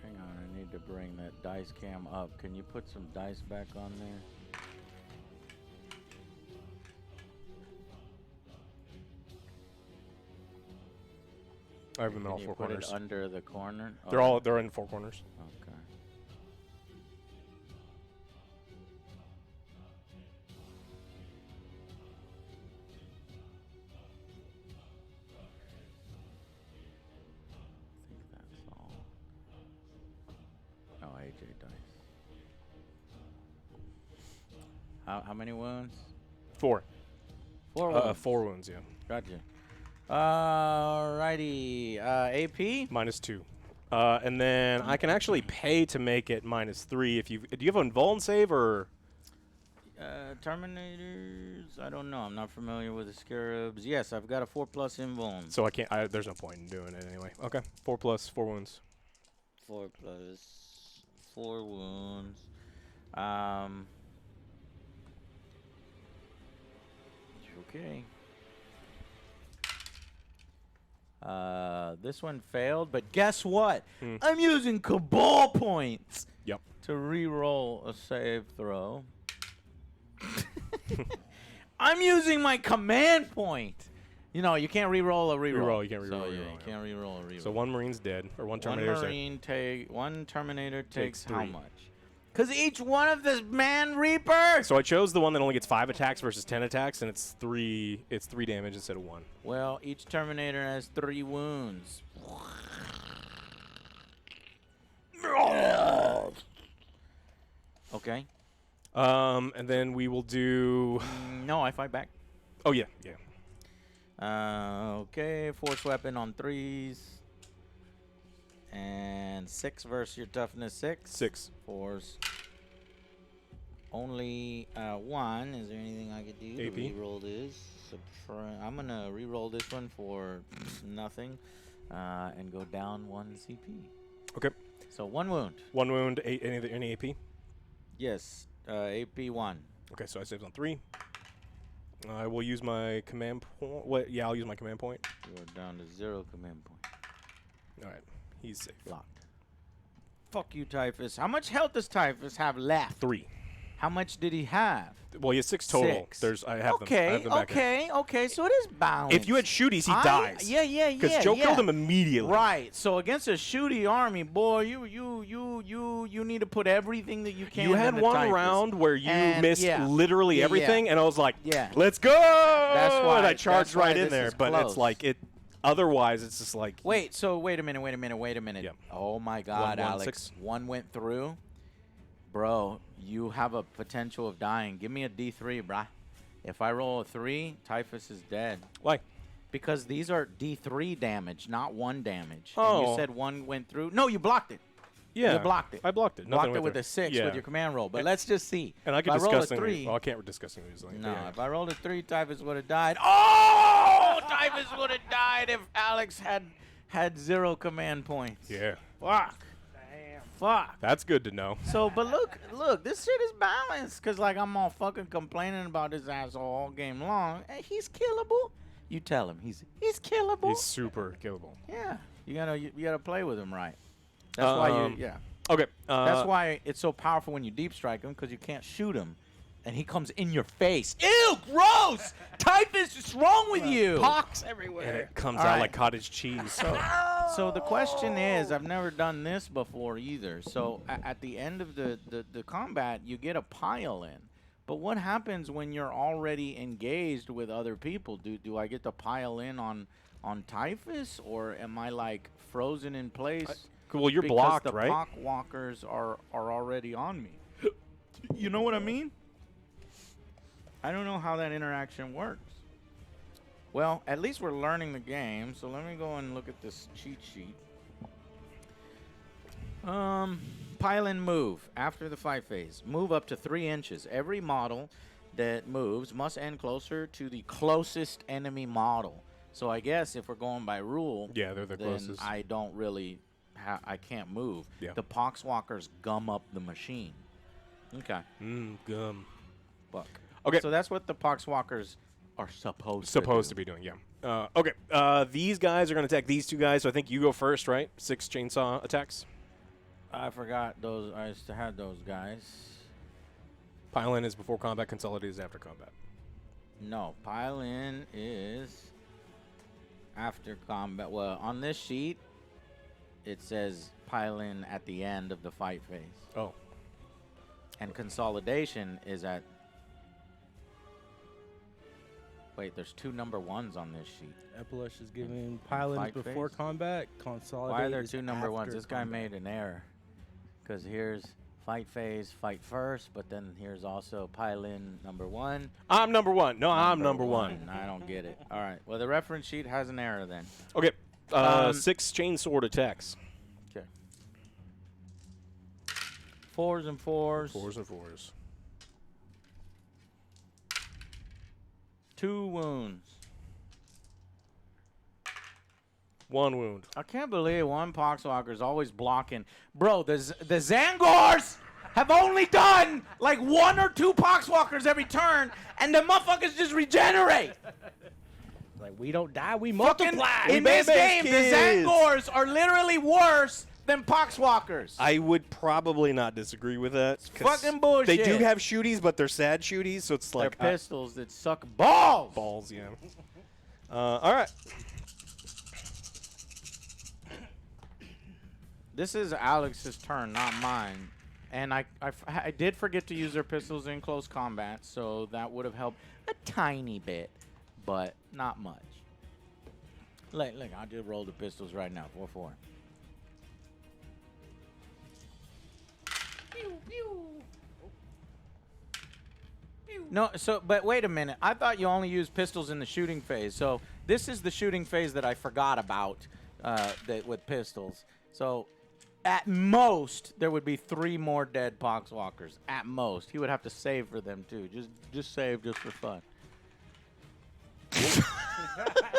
Hang on, I need to bring that dice cam up. Can you put some dice back on there? I have them in all Can you 4 put corners. it under the corner? They're in 4 corners. Okay. I think that's all. Oh, AJ dice. How many wounds? 4. 4 wounds. 4 wounds, yeah. Gotcha. Alrighty. AP? Minus 2. And then I can actually pay to make it minus 3 if you... Do you have a invuln save or... Terminators? I don't know. I'm not familiar with the scarabs. Yes, I've got a 4+ invuln. So I can't... there's no point in doing it anyway. Okay. 4 plus 4 wounds. 4 plus 4 wounds. Okay. This one failed, but guess what? I'm using Cabal points Yep. to re-roll a save throw. I'm using my command point. You know, you can't re-roll a re-roll. Re-roll, you can't re-roll So, a yeah, re-roll, you yeah. can't re-roll a re-roll. So 1 Marine's dead. Or 1 one Terminator's dead. Marine one Terminator takes how 3. much? Because each one of the Man Reapers. So I chose the one that only gets 5 attacks versus 10 attacks, and it's 3 damage instead of 1. Well, each Terminator has 3 wounds. Okay. And then we will do... No, I fight back. Oh, yeah, yeah. Okay, force weapon on 3s. And 6 versus your toughness 6. 6. 4s. Only 1. Is there anything I could do AP? to re-roll this? I'm going to re-roll this one for nothing and go down 1 CP. Okay. So 1 wound. 1 wound, any AP? Yes, AP 1. Okay, so I saved on 3. I will use my command point. What? Yeah, I'll use my command point. You are down to 0 command point. All right, he's safe. Locked. Fuck you, Typhus. How much health does Typhus have left? 3. How much did he have? Well, he has 6 total. 6. There's I have them. I Okay, have them back here. okay. So it is balanced. If you had shooties, he dies. Yeah. Because Joe killed him immediately. Right. So against a shooty army, boy, you need to put everything that you can. You had in the one typhus. round where you And, missed yeah. literally Yeah, everything, and I was like, Yeah. let's go! That's why- And I charged that's why right in this there. is But close. it's like it. Otherwise, it's just like Wait a minute. Yeah. Oh my God, 1, 1, Alex. 6. One went through. Bro, you have a potential of dying. Give me a D3, brah. If I roll a 3, Typhus is dead. why? Because these are D3 damage, not 1 damage. Oh. And you said 1 went through. No, you blocked it. Yeah, You blocked it. I blocked it. Nothing Blocked it went with through. a 6 Yeah. with your command roll. But let's just see. And I could if I roll a disgustingly. 3, Well, I can't disgustingly use it. no, Yeah. if I rolled a 3, Typhus would have died. Oh, Typhus would have died if Alex had 0 command points. Yeah. Fuck. Damn. Fuck. That's good to know. So, but look, this shit is balanced. Cause like I'm all fucking complaining about this asshole all game long. Hey, he's killable. You tell him he's killable. He's super killable. Yeah, you gotta play with him right. That's why you yeah. Okay. That's why it's so powerful when you deep strike him because you can't shoot him, and he comes in your face. Ew, gross! Typhus, what's wrong with you? Pox And everywhere. it comes All out right. like cottage cheese. So the question is, I've never done this before either. So at the end of the combat, you get a pile in. But what happens when you're already engaged with other people? Do I get to pile in on Typhus, or am I like frozen in place? Well, you're because blocked, the right? Pock-walkers are already on me. You know what I mean? I don't know how that interaction works. Well, at least we're learning the game, so let me go and look at this cheat sheet. Pile and move after the fight phase. Move up to 3 inches. Every model that moves must end closer to the closest enemy model. So I guess if we're going by rule, Yeah, they're the then closest. I don't really, I can't move. Yeah. The Poxwalkers gum up the machine. Okay. Gum. Fuck. Okay. So that's what the Poxwalkers are supposed To be doing, yeah. Okay. These guys are going to attack these 2 guys, so I think you go first, right? 6 chainsaw attacks. I forgot those. I used to have those guys. Pile in is before combat, consolidate is after combat. No, pile in is after combat. Well, on this sheet, it says pile in at the end of the fight phase. Oh. And consolidation is at... Wait, there's 2 number 1s on this sheet. Epilush is giving pylons Fight before phase? combat. Consolidate. Why are there is 2 number 1s? after This guy combat. made an error. Because here's fight phase, fight first, but then here's also pile in number 1. I'm number 1. No, I'm number 1. I don't get it. All right. Well, the reference sheet has an error then. Okay. 6 chainsword attacks. Okay. 4s and 4s. 4s and 4s. 2 wounds. 1 wound. I can't believe one Poxwalker's always blocking. Bro, the Zangors have only done like 1 or 2 Poxwalkers every turn, and the motherfuckers just regenerate. Like, we don't die, we Fucking multiply. in this game, kids. the Zangors are literally worse than Poxwalkers. I would probably not disagree with that. 'cause fucking bullshit. They do have shooties, but they're sad shooties, so it's They're like pistols that suck balls. balls, yeah. All right. This is Alex's turn, not mine. And I did forget to use their pistols in close combat, so that would have helped a tiny bit, but not much. Look, I'll just roll the pistols right now, 4-4. No, but wait a minute. I thought you only used pistols in the shooting phase. So this is the shooting phase that I forgot about with pistols. So at most, there would be 3 more dead Poxwalkers. At most. He would have to save for them, too. Just save just for fun.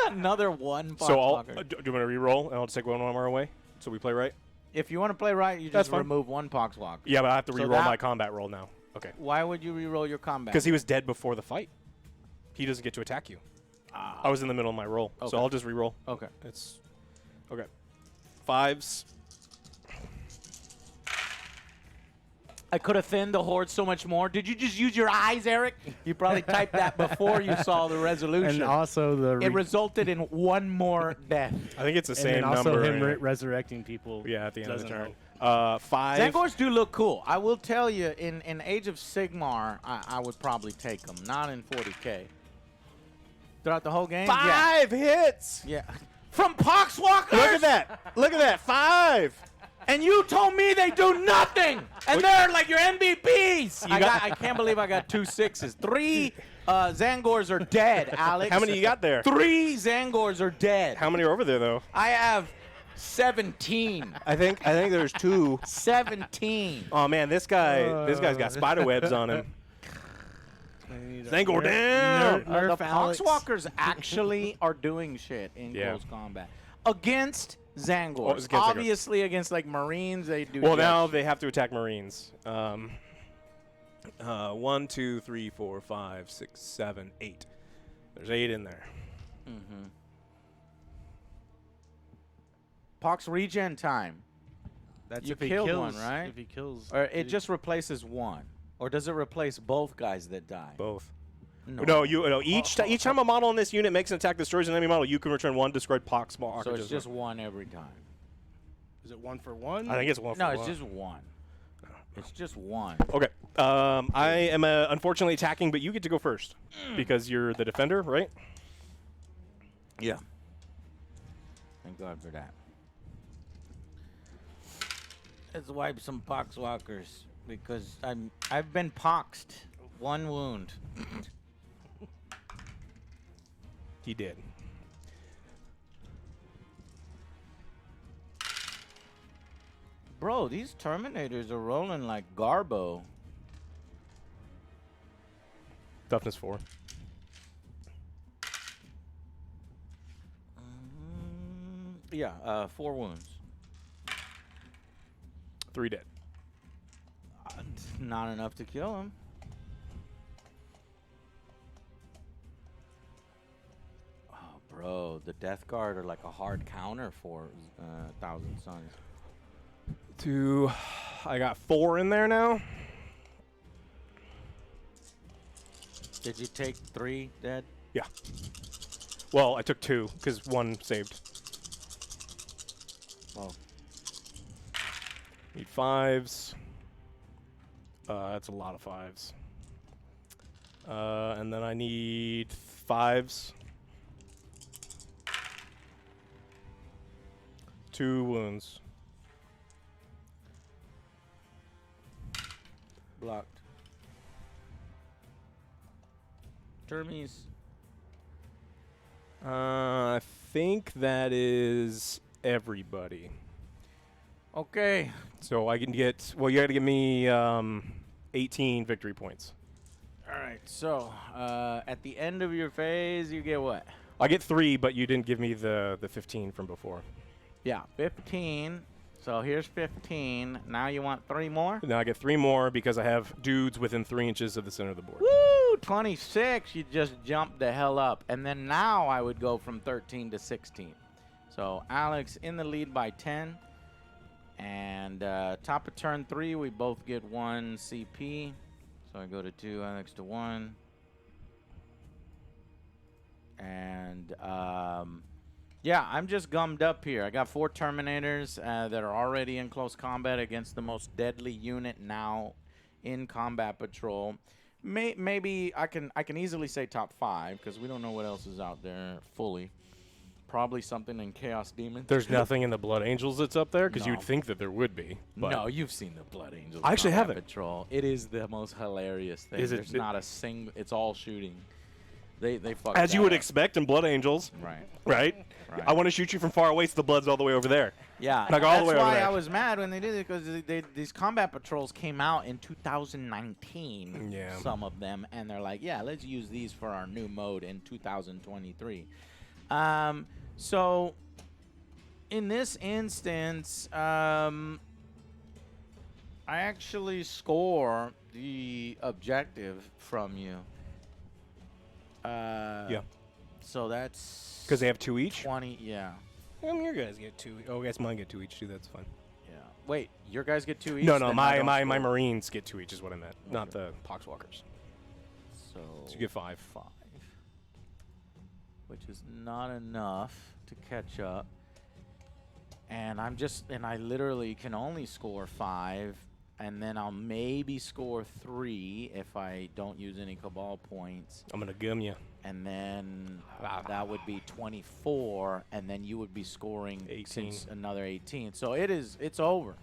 Another 1 So Poxwalker. do you want to re-roll, and I'll just take 1 more away, so we play right? If you want to play right, you That's just fine. remove 1 Poxwalker. Yeah, but I have to So re-roll that- my combat roll now. Okay. Why would you re-roll your combat? Because he was dead before the fight. He doesn't get to attack you. I was in the middle of my roll, Okay. so I'll just re-roll. Okay. It's okay. 5s. I could have thinned the horde so much more. Did you just use your eyes, Eric? You probably typed that before you saw the resolution. And also the it resulted in one more death. I think it's the and same then also number. him resurrecting people. Yeah, at the end of the doesn't turn. help. 5. Zangors do look cool. I will tell you, in Age of Sigmar, I would probably take them. Not in 40K. Throughout the whole game? 5 hits. Yeah. From Poxwalkers? Look at that. Look at that. 5. And you told me they do nothing. And they're like your MVPs. I can't believe I got 2 6s. 3 Zangors are dead, Alex. How many you got there? 3 Zangors are dead. How many are over there, though? I have 17. I think there's 2. 17. Oh, man, this guy's got spider webs on him. Zangor down. The Alex. Poxwalkers actually are doing shit in Yeah. close combat. Against Zangors. Oh, it's against Zangors. Obviously, against like Marines, they do. Well, jack now shit. they have to attack Marines. 1, 2, 3, 4, 5, 6, 7, 8. There's 8 in there. Mm-hmm. Pox regen time. That's You if he killed kills one, right? If he kills. Or it just replaces one. Or does it replace both guys that die? Both. No. No, each time a model in this unit makes an attack that destroys an enemy model, you can return 1 destroyed pox small. So it's just one every time. Is it 1 for 1? I think it's 1 for No, 1. it's just one. It's just one. Okay. I am unfortunately attacking, but you get to go first because you're the defender, right? Yeah. Thank God for that. Let's wipe some Poxwalkers because I've been poxed. 1 wound. He did. Bro, these Terminators are rolling like Garbo. Toughness 4. Yeah, 4 wounds. 3 dead. Not enough to kill him. Oh, bro, the Death Guard are like a hard counter for Thousand Suns. 2. I got 4 in there now. Did you take 3 dead? Yeah. Well, I took 2 because 1 saved. Oh. Need 5s. That's a lot of 5s. And then I need 5s. 2 wounds. Blocked. Termies. I think that is everybody. Okay. So I can get, well, you got to give me 18 victory points. All right. So at the end of your phase, you get what? I get 3, but you didn't give me the 15 from before. Yeah, 15. So here's 15. Now you want 3 more? Now I get 3 more because I have dudes within 3 inches of the center of the board. Woo! 26. You just jumped the hell up. And then now I would go from 13 to 16. So Alex in the lead by 10. And top of turn 3, we both get 1 CP. So I go to 2, Alex to 1. And yeah, I'm just gummed up here. I got 4 Terminators that are already in close combat against the most deadly unit now in combat patrol. Maybe I can easily say top 5 because we don't know what else is out there fully. Probably something in Chaos Demon. There's nothing in the Blood Angels that's up there because No. you'd think that there would be. But No, you've seen the Blood Angels. I actually Combat haven't. Patrol. It is the most hilarious thing. Is it- There's not a single. It's all shooting. They fuck as you that would up. expect in Blood Angels, Right. right? Right. I want to shoot you from far away so the blood's all the way over there. Yeah, Like all the that's way over why there. I was mad when they did it because these combat patrols came out in 2019. Yeah. Some of them, and they're like, yeah, let's use these for our new mode in 2023. So in this instance, I actually score the objective from you. Yeah. So that's Because they have 2 each? 20. Yeah. Your guys get 2. Oh, I guess mine get 2 each, too. That's fine. Yeah. Wait, your guys get 2 each? No, then I my don't my score. Marines get 2 each is what I meant, not the Poxwalkers. So you get 5. 5, which is not enough to catch up. And I literally can only score 5, and then I'll maybe score 3 if I don't use any Cabal points. I'm gonna gum you. And then that would be 24, and then you would be scoring 18. Another 18. So it's over.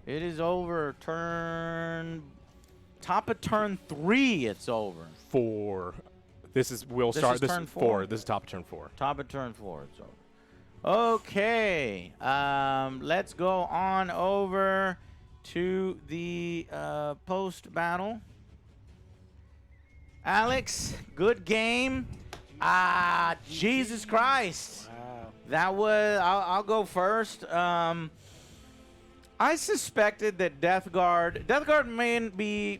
It is over. Top of turn 3, it's over. 4. We'll This start is this turn 4. 4. This is top of turn 4. Top of turn 4, it's over. Okay, let's go on over to the post-battle. Alex, good game. Jesus Christ. Wow. That was, I'll go first. I suspected that Death Guard may be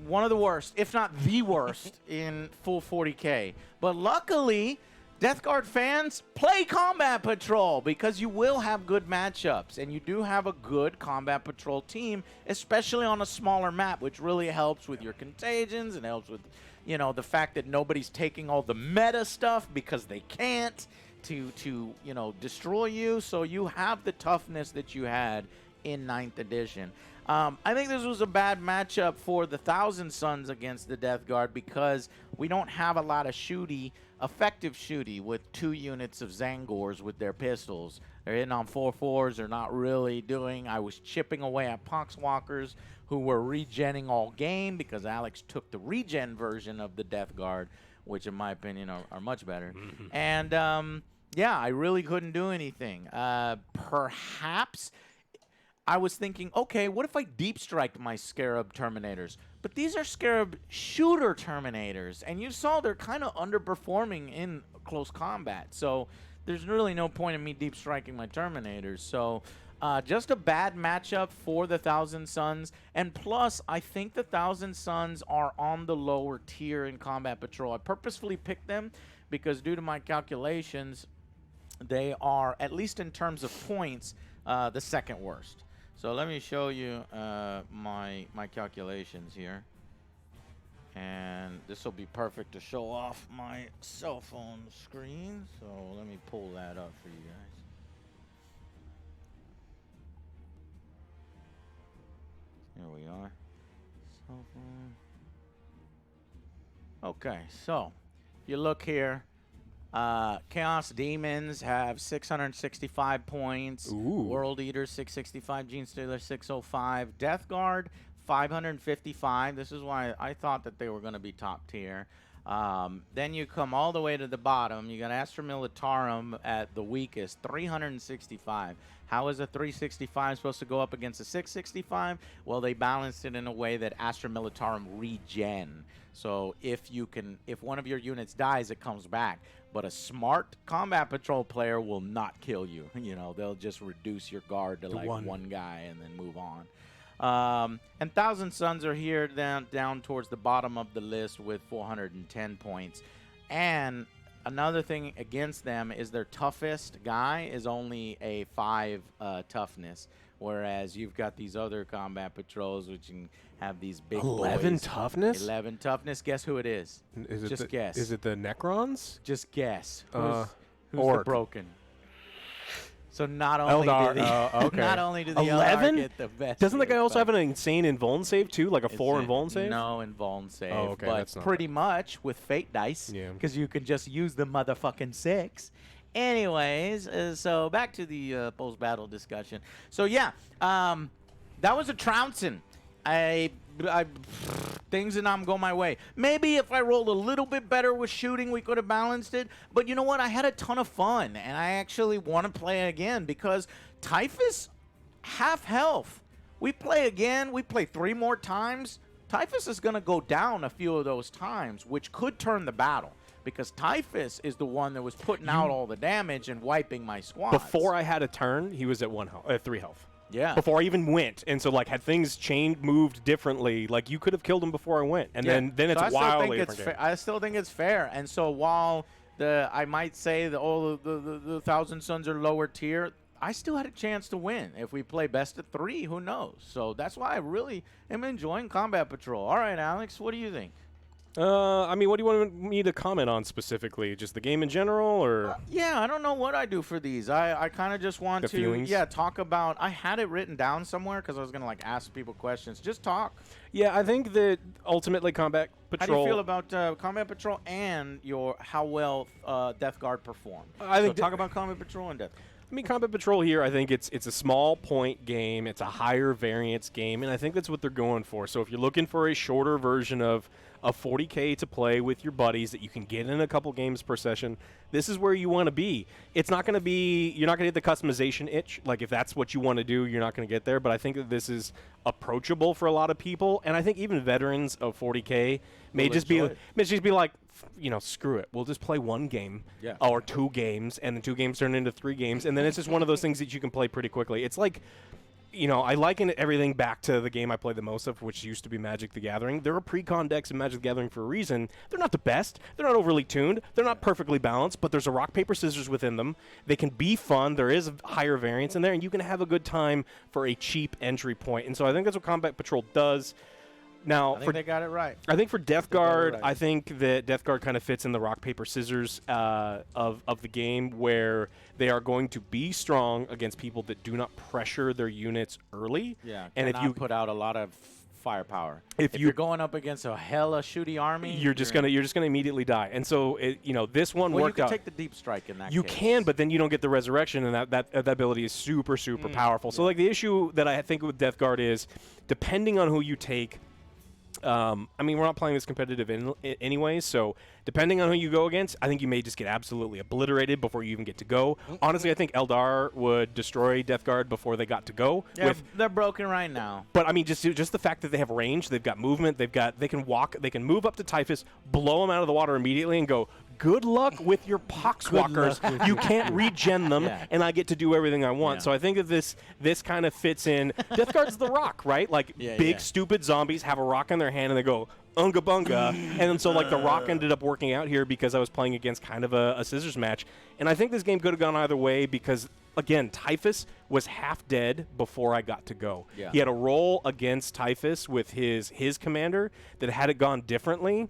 one of the worst, if not the worst, in full 40K. But luckily, Death Guard fans, play Combat Patrol because you will have good matchups, and you do have a good Combat Patrol team, especially on a smaller map, which really helps with your contagions and helps with, you know, the fact that nobody's taking all the meta stuff because they can't to you know, destroy you. So you have the toughness that you had in 9th edition. I think this was a bad matchup for the Thousand Sons against the Death Guard because we don't have a lot of effective shooty with 2 units of Zangors with their pistols. They're hitting on 4/4s. They're not really doing. I was chipping away at Poxwalkers who were regenning all game because Alex took the regen version of the Death Guard, which in my opinion are much better. And yeah, I really couldn't do anything. Perhaps I was thinking, okay, what if I deep strike my Scarab Terminators? But these are Scarab shooter Terminators, and you saw they're kind of underperforming in close combat. So there's really no point in me deep striking my Terminators. So just a bad matchup for the Thousand Sons. And plus, I think the Thousand Sons are on the lower tier in Combat Patrol. I purposefully picked them because due to my calculations, they are, at least in terms of points, the second worst. So let me show you my calculations here. And this will be perfect to show off my cell phone screen. So let me pull that up for you guys. Here we are. Cell phone. Okay, so if you look here, Chaos Demons have 665 points. Ooh. World Eater 665. Gene Stealer 605. Death Guard 555. This is why I thought that they were going to be top tier. Then you come all the way to the bottom. You got Astra Militarum at the weakest, 365. How is a 365 supposed to go up against a 665? Well, they balanced it in a way that Astra Militarum regen. So if one of your units dies, it comes back. But a smart Combat Patrol player will not kill you. You know, they'll just reduce your guard to like one guy and then move on. And Thousand Sons are here down towards the bottom of the list with 410 points. And another thing against them is their toughest guy is only a 5 toughness. Whereas you've got these other Combat Patrols which can have these big 11 boys. toughness? 11 toughness. Guess who it is? Just guess. Is it the Necrons? Just guess. Who's Who's the Orc. broken? So not only Eldar. do Okay. not only do the 11? Eldar get the best. Doesn't the guy here, also but have an insane invuln save too, like a 4 invuln save? No invuln save. Oh, okay, But that's not pretty much with Fate Dice, Yeah. because you can just use the motherfucking 6. Anyways, so back to the post-battle discussion. So yeah, that was a trouncing. Things did not go my way. Maybe if I rolled a little bit better with shooting, we could have balanced it. But you know what? I had a ton of fun, and I actually want to play again because Typhus, half health. We play again. We play 3 more times. Typhus is going to go down a few of those times, which could turn the battle. Because Typhus is the one that was putting out all the damage and wiping my squads. Before I had a turn, he was at 3 health. Yeah. Before I even went, and so like had things moved differently, like you could have killed him before I went, and then it's so wildly different. I still think it's fair. And so while I might say that all the Thousand Sons are lower tier, I still had a chance to win. If we play best of 3, who knows? So that's why I really am enjoying Combat Patrol. All right, Alex, what do you think? I mean, what do you want me to comment on specifically? Just the game in general, or? Yeah, I don't know what I do for these. I kind of just want The to feelings? talk about. I had it written down somewhere because I was gonna like ask people questions. Just talk. Yeah, I think that ultimately Combat Patrol. How do you feel about Combat Patrol and how well Death Guard performed? I think so talk about Combat Patrol and Death Guard. I mean, Combat Patrol here, I think it's a small point game. It's a higher variance game, and I think that's what they're going for. So if you're looking for a shorter version of 40K to play with your buddies that you can get in a couple games per session, this is where you want to be. It's not going to be, you're not going to get the customization itch. Like, if that's what you want to do, you're not going to get there. But I think that this is approachable for a lot of people, and I think even veterans of 40K may just be like, you know, screw it. We'll just play one game or 2 games, and the 2 games turn into 3 games, and then it's just one of those things that you can play pretty quickly. It's like, you know, I liken everything back to the game I played the most of, which used to be Magic the Gathering. There are pre-con decks in Magic the Gathering for a reason. They're not the best. They're not overly tuned. They're not perfectly balanced, but there's a rock, paper, scissors within them. They can be fun. There is a higher variance in there, and you can have a good time for a cheap entry point. And so I think that's what Combat Patrol does. Now, I think they got it right. I think for Death Guard, right. I think that Death Guard kind of fits in the rock, paper, scissors of the game, where they are going to be strong against people that do not pressure their units early. Yeah, and if you put out a lot of firepower. If you're going up against a hella shooty army, you're just gonna immediately die. And so you know, this one worked you can out. take the deep strike in that You case. can, but then you don't get the resurrection, and that ability is super powerful. So like the issue that I think with Death Guard is, depending on who you take. I mean, we're not playing this competitive anyway, so depending on who you go against, I think you may just get absolutely obliterated before you even get to go. Honestly, I think Eldar would destroy Death Guard before they got to go. Yeah, they're broken right now. But I mean, just the fact that they have range, they've got movement, they can walk, they can move up to Typhus, blow them out of the water immediately, and go, good luck with your poxwalkers. You can't regen them, and I get to do everything I want. So I think that this kind of fits in. Death Guard's the rock, right? Like big stupid zombies have a rock in their hand and they go unga bunga, and then so like the rock ended up working out here because I was playing against kind of a scissors match, and I think this game could have gone either way because. Again, Typhus was half dead before I got to go. Yeah. He had a roll against Typhus with his commander that had it gone differently,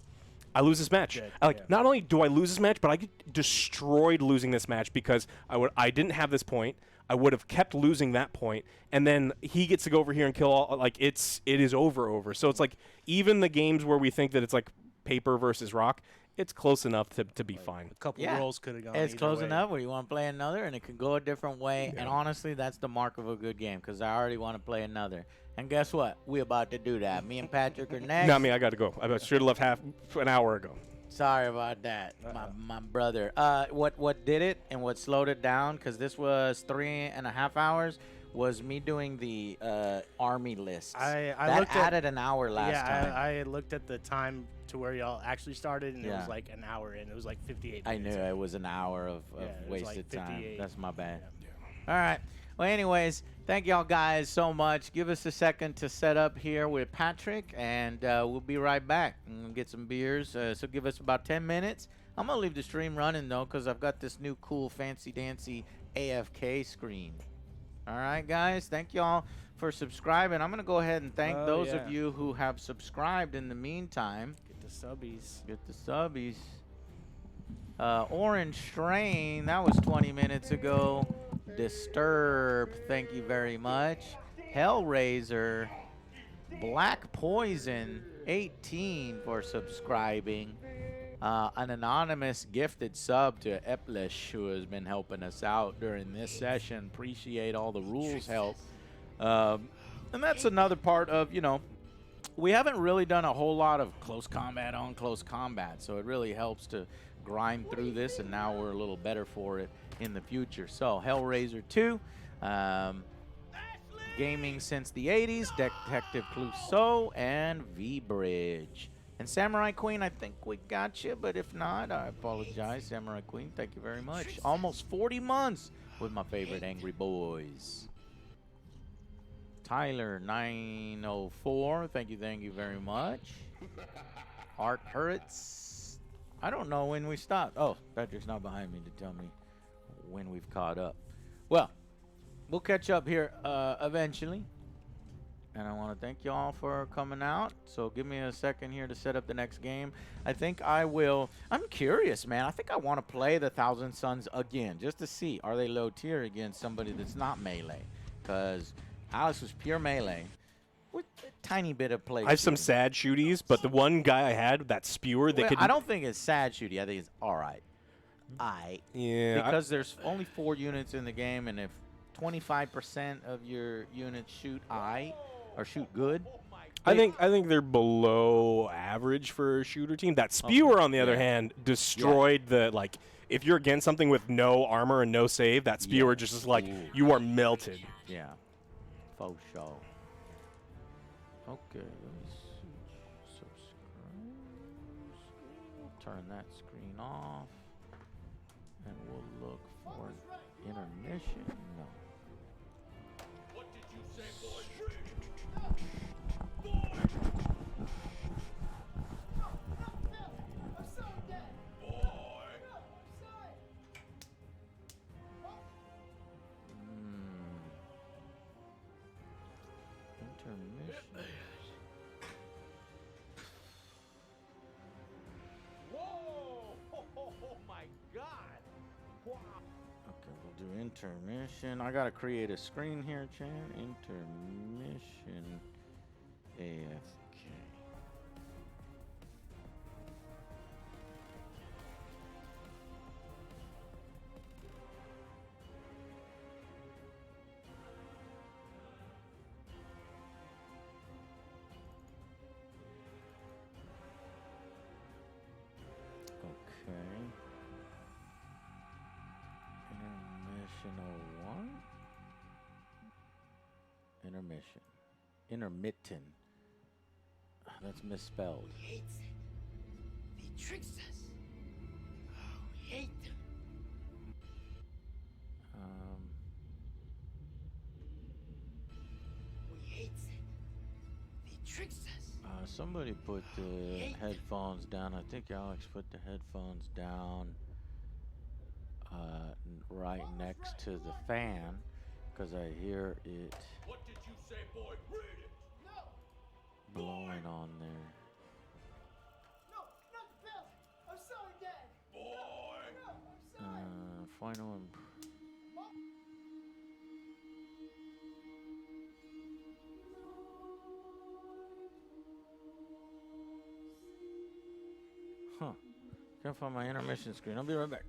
I lose this match. Not only do I lose this match, but I get destroyed losing this match because I didn't have this point. I would have kept losing that point, and then he gets to go over here and kill all. Like it is over. So it's like even the games where we think that it's like paper versus rock, it's close enough to be fine. A couple rolls could have gone. It's either close way. enough where you want to play another, and it can go a different way. And honestly, that's the mark of a good game because I already want to play another. And guess what? We're about to do that. Me and Patrick are next. Not me. I got to go. I should have left half an hour ago. Sorry about that, my brother. What did it and what slowed it down, because this was 3.5 hours, was me doing the army list. I that looked added an hour last time. I looked at the time to where y'all actually started, and it was like an hour in. It was like 58 minutes. I knew it was an hour of it was wasted like time. 58. That's my bad. All right. Well, anyways, thank y'all guys so much. Give us a second to set up here with Patrick, and we'll be right back and get some beers. So give us about 10 minutes. I'm going to leave the stream running, though, because I've got this new cool fancy-dancy AFK screen. All right, guys. Thank y'all for subscribing. I'm going to go ahead and thank those of you who have subscribed in the meantime. Get the subbies. Get the subbies. Orange Strain, that was 20 minutes ago. Disturbed, thank you very much. Hellraiser. Black Poison, 18 for subscribing. An anonymous gifted sub to Eplish, who has been helping us out during this session. Appreciate all the rules help. And that's another part of, you know, we haven't really done a whole lot of close combat on close combat, so it really helps to grind through this, and now we're a little better for it in the future. So Hellraiser 2, gaming since the 80s, Detective Clouseau, and V-Bridge. And Samurai Queen, I think we got you, but if not, I apologize. Samurai Queen, thank you very much. Almost 40 months with my favorite Angry Boys. Tyler 904, thank you very much. Art Hurts, I don't know when we stopped. Oh, Patrick's not behind me to tell me when we've caught up. Well, we'll catch up here eventually. And I want to thank you all for coming out. So give me a second here to set up the next game. I think I will. I'm curious, man. I think I want to play the Thousand Suns again just to see, are they low tier against somebody that's not melee? Because Alex was pure melee with a tiny bit of play. I have some shooting. sad shooties, but the one guy I had, that spewer, that Well, could. I don't think it's sad shooty. I think it's all right. Yeah. Because there's only 4 units in the game, and if 25% of your units shoot or shoot good, I think they're below average for a shooter team. That spewer, on the other Yeah. hand, destroyed the like. If you're against something with no armor and no save, that spewer just is like Ooh. you are melted. yeah, faux show. Okay, let me switch subscribers. We'll turn that screen off, and we'll look for an intermission. No. What did you say, boy? I'm sorry, Dad. Boy. No, I'm sorry. Intermission. Whoa! Oh my God! Wow. Okay, we'll do intermission. I gotta create a screen here, chat. Intermission. AFK. Okay. Intermission 01? Intermission. Intermittent. That's misspelled. We hate them. They tricks us. Oh, we hate them. We hate them. They tricks us. Somebody put the headphones down. I think Alex put the headphones down right next to the fan because I hear it What did you say, boy? Read it. No. blowing on there. No, not the belt. I'm sorry, Dad. Boy. No, I'm sorry. Final. Huh. Can't find my intermission screen. I'll be right back.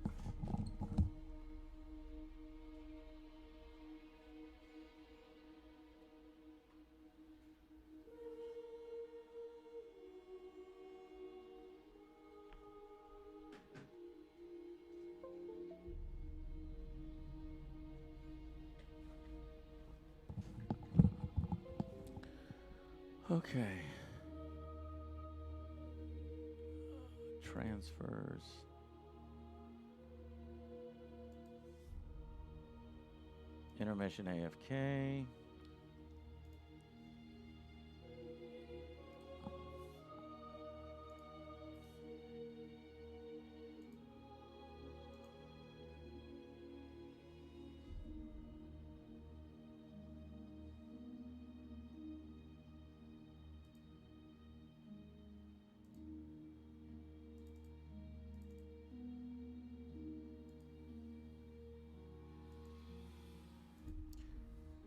Okay. Transfers. Intermission AFK.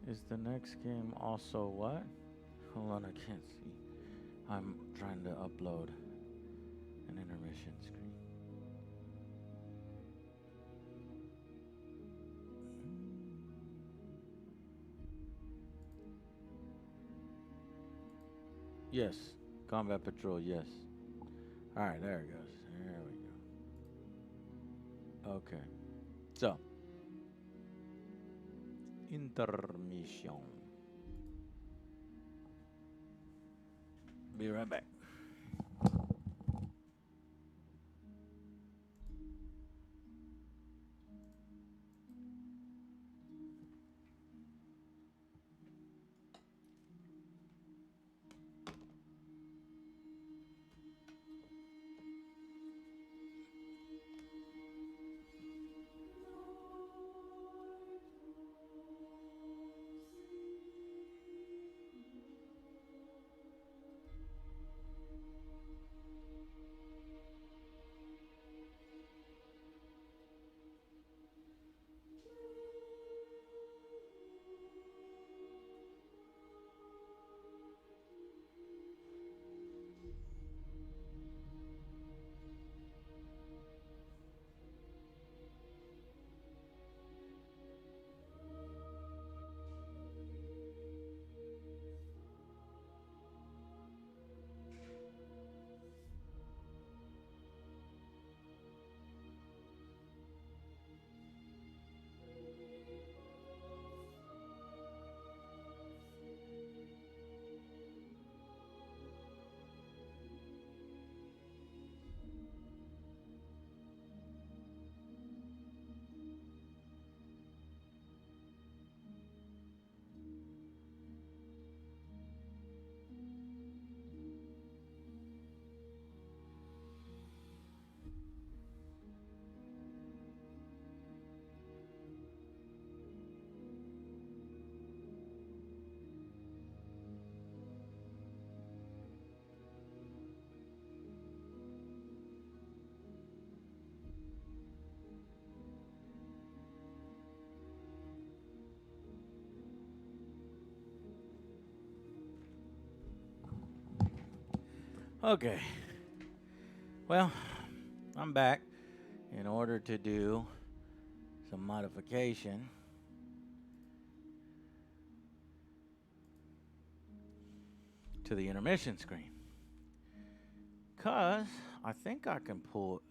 Is the next game also what? Hold on, I can't see. I'm trying to upload an intermission screen. Yes, Combat Patrol, yes. Alright, there it goes. There we go. Okay. So, intermission. Be right back. Okay. Well, I'm back in order to do some modification. To the intermission screen. Cause I think I can put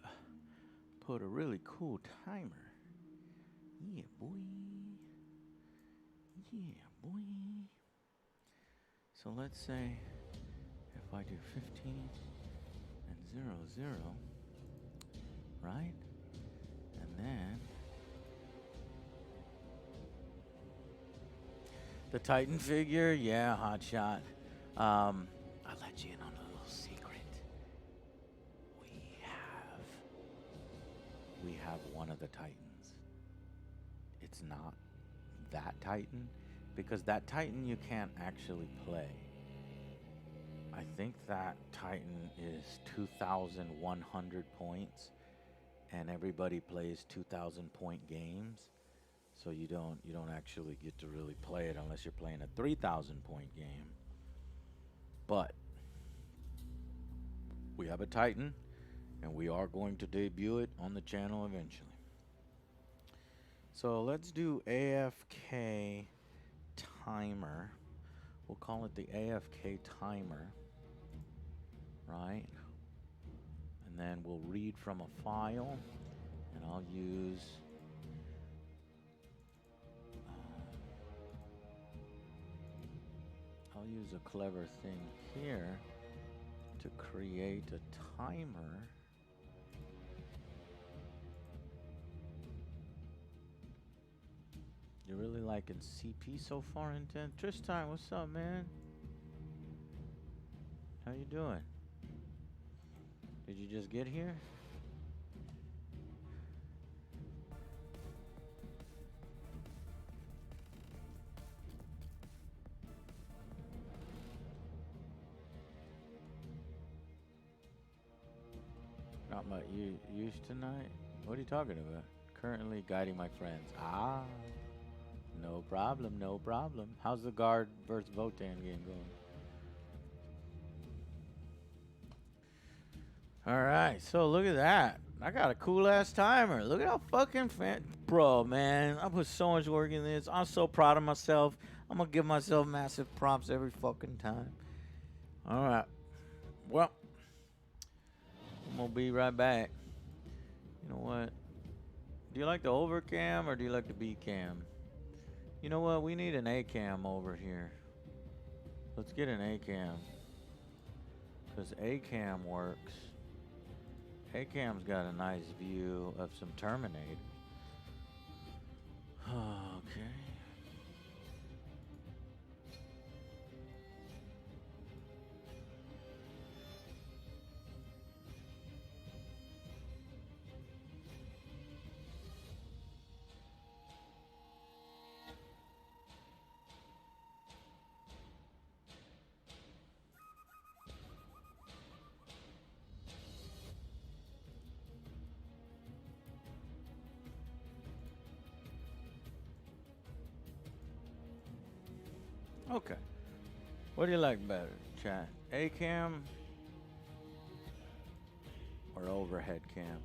a really cool timer. Yeah, boy. Yeah, boy. So let's say if I do 15 and 0, 0, right? And then the Titan figure, yeah, hot shot. I'll let you in on a little secret. We have one of the Titans. It's not that Titan, because that Titan you can't actually play. I think that Titan is 2,100 points, and everybody plays 2,000 point games. So you don't actually get to really play it unless you're playing a 3,000 point game. But we have a Titan, and we are going to debut it on the channel eventually. So let's do AFK timer. We'll call it the AFK timer, right? And then we'll read from a file, and I'll use a clever thing here to create a timer. You're really liking CP so far, Intent? Tristan, what's up, man? How you doing? Did you just get here? Not much use tonight? What are you talking about? Currently guiding my friends. Ah, no problem, no problem. How's the guard versus Votan game going? Alright, so look at that. I got a cool ass timer. Look at how fucking bro, man. I put so much work in this. I'm so proud of myself. I'm gonna give myself massive props every fucking time. Alright. Well, I'm gonna be right back. You know what? Do you like the overcam or do you like the B cam? You know what? We need an A cam over here. Let's get an A cam. Because A cam works. A cam's got a nice view of some Terminators. Okay. Okay. What do you like better, chat? A-cam or overhead cam?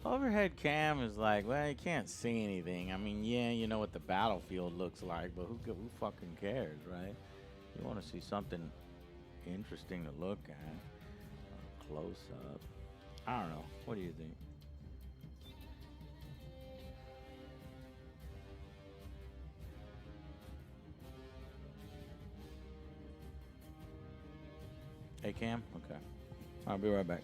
Overhead cam is like, well, you can't see anything. I mean, yeah, you know what the battlefield looks like, but who fucking cares, right? You want to see something interesting to look at. Close up. I don't know. What do you think? Hey, Cam? Okay. I'll be right back.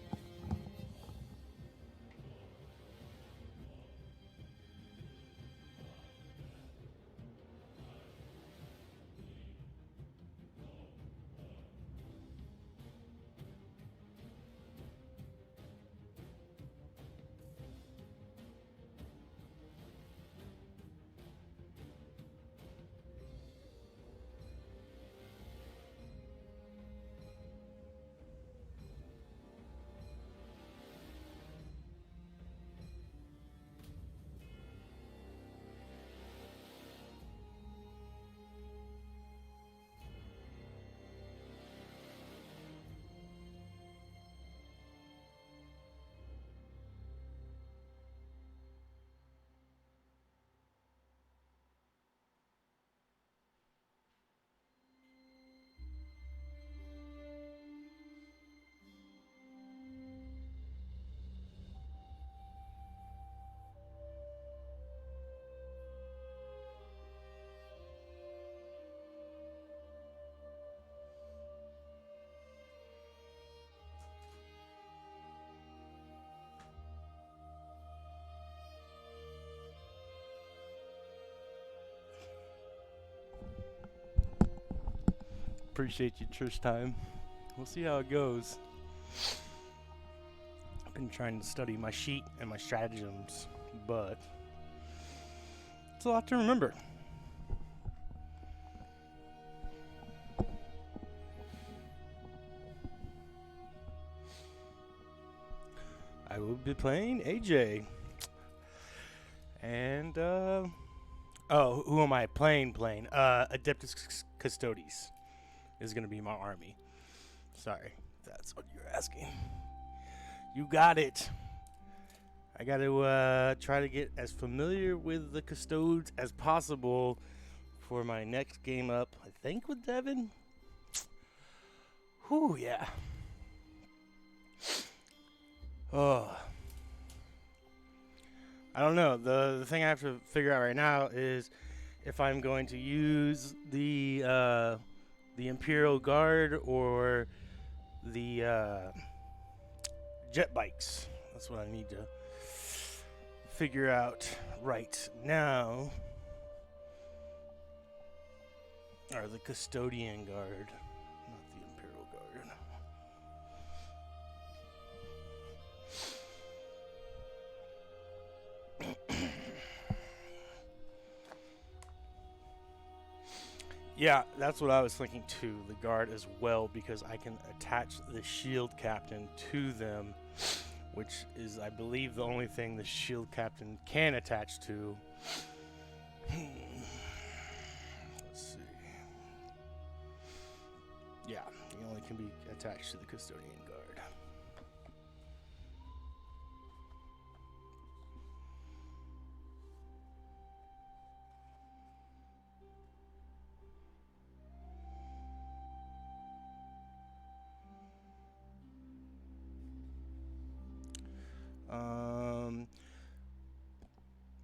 Appreciate you, Trish time. We'll see how it goes. I've been trying to study my sheet and my stratagems, but it's a lot to remember. I will be playing AJ. And, who am I playing? Adeptus Custodes is going to be my army. Sorry, if that's what you're asking. You got it. I got to try to get as familiar with the Custodes as possible for my next game up, I think with Devin. Whew, yeah. Oh. I don't know. The thing I have to figure out right now is if I'm going to use the Imperial Guard or the jet bikes. That's what I need to figure out right now. Or the Custodian Guard, not the Imperial Guard. Yeah, that's what I was thinking too, the guard as well, because I can attach the shield captain to them, which is, I believe, the only thing the shield captain can attach to. Let's see. Yeah, he only can be attached to the Custodian Guard.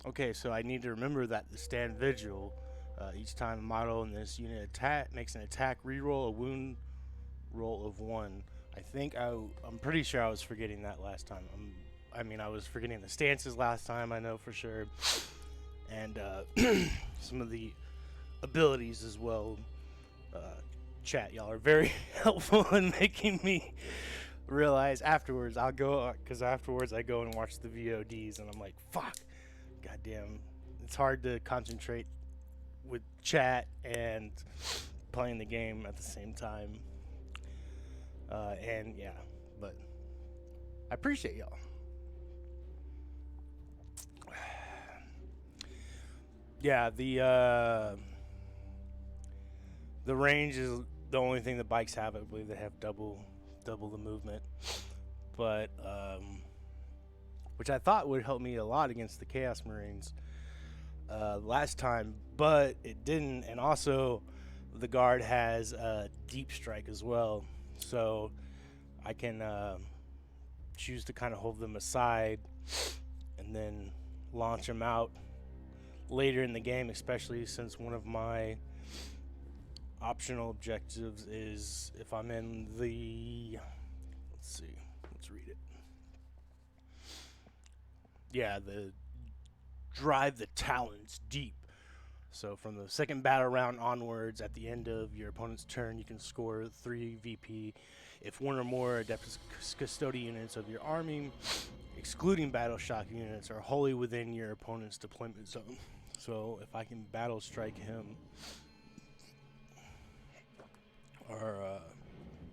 Okay, so I need to remember that the stand vigil, each time a model in this unit makes an attack reroll, a wound roll of 1. I'm pretty sure I was forgetting that last time. I was forgetting the stances last time, I know for sure. And some of the abilities as well. Chat, y'all are very helpful in making me realize afterwards. Because afterwards I go and watch the VODs and I'm like, fuck. Goddamn, it's hard to concentrate with chat and playing the game at the same time. And yeah, but I appreciate y'all. Yeah, the range is the only thing the bikes have. I believe they have double the movement, but which I thought would help me a lot against the Chaos Marines last time, but it didn't. And also, the guard has deep strike as well, so I can choose to kind of hold them aside and then launch them out later in the game, especially since one of my optional objectives is if I'm in the... Let's read it. Yeah, the drive the talons deep. So from the second battle round onwards, at the end of your opponent's turn, you can score 3 VP if one or more Adeptus Custodian units of your army, excluding battle shock units, are wholly within your opponent's deployment zone. So if I can battle strike him, or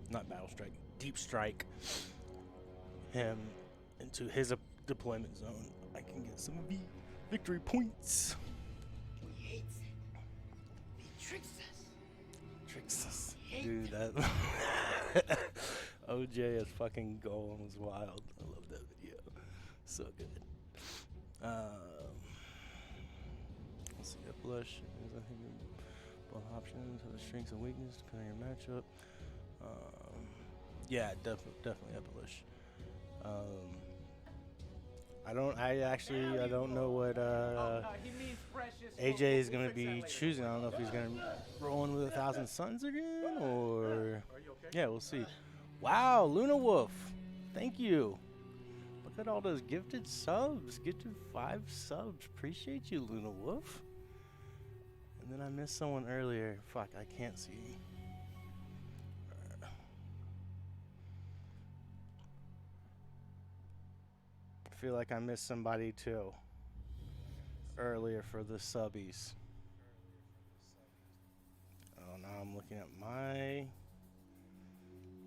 not battle strike, deep strike him into his deployment zone, I can get some victory points. He hates it. He tricks us. Dude, that OJ as fucking Golem was wild. I love that video. So good. Let's see, Blush. I think both options have the strengths and weakness depending on your matchup. Yeah, definitely Blush. I don't know what AJ is going to be choosing. I don't know if he's going to roll in with 1,000 Suns again, or... Yeah, we'll see. Wow, Luna Wolf. Thank you. Look at all those gifted subs. Gifted 5 subs. Appreciate you, Luna Wolf. And then I missed someone earlier. Fuck, I can't see. feel like I missed somebody too earlier for the subbies. Oh, now I'm looking at my.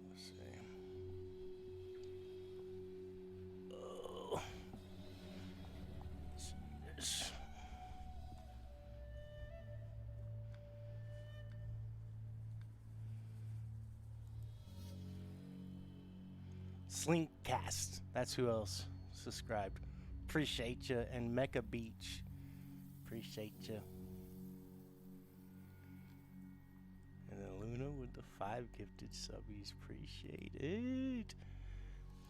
Let's see. Oh. Yes. Slinkcast. That's who else subscribed. Appreciate you. And Mecca Beach. Appreciate you. And then Luna with the 5 gifted subbies. Appreciate it.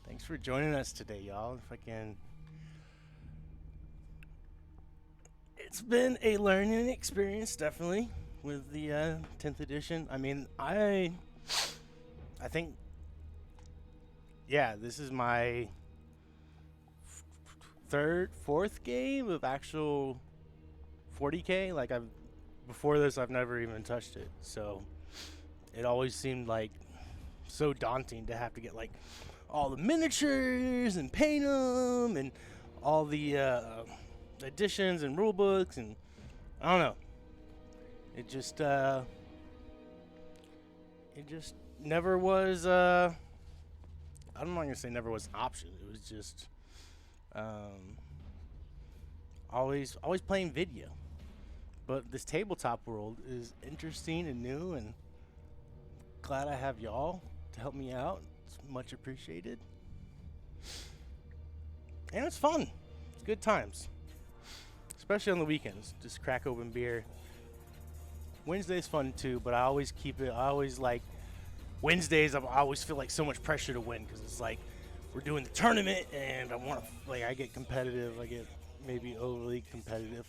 Thanks for joining us today, y'all. If I can. It's been a learning experience, definitely, with the 10th edition. I mean, I think, yeah, this is my fourth game of actual 40K. Like, before this, I've never even touched it. So it always seemed like so daunting to have to get like all the miniatures and paint them and all the additions and rule books, and I don't know. It just never was. I'm not gonna say never was an option. It was just always playing video. But this tabletop world is interesting and new, and glad I have y'all to help me out. It's much appreciated, and it's fun. It's good times. Especially on the weekends, just crack open beer. Wednesday's fun too, but I always keep it. I always like Wednesdays. I always feel like so much pressure to win because it's like we're doing the tournament, and I want to I get competitive. I get maybe overly competitive.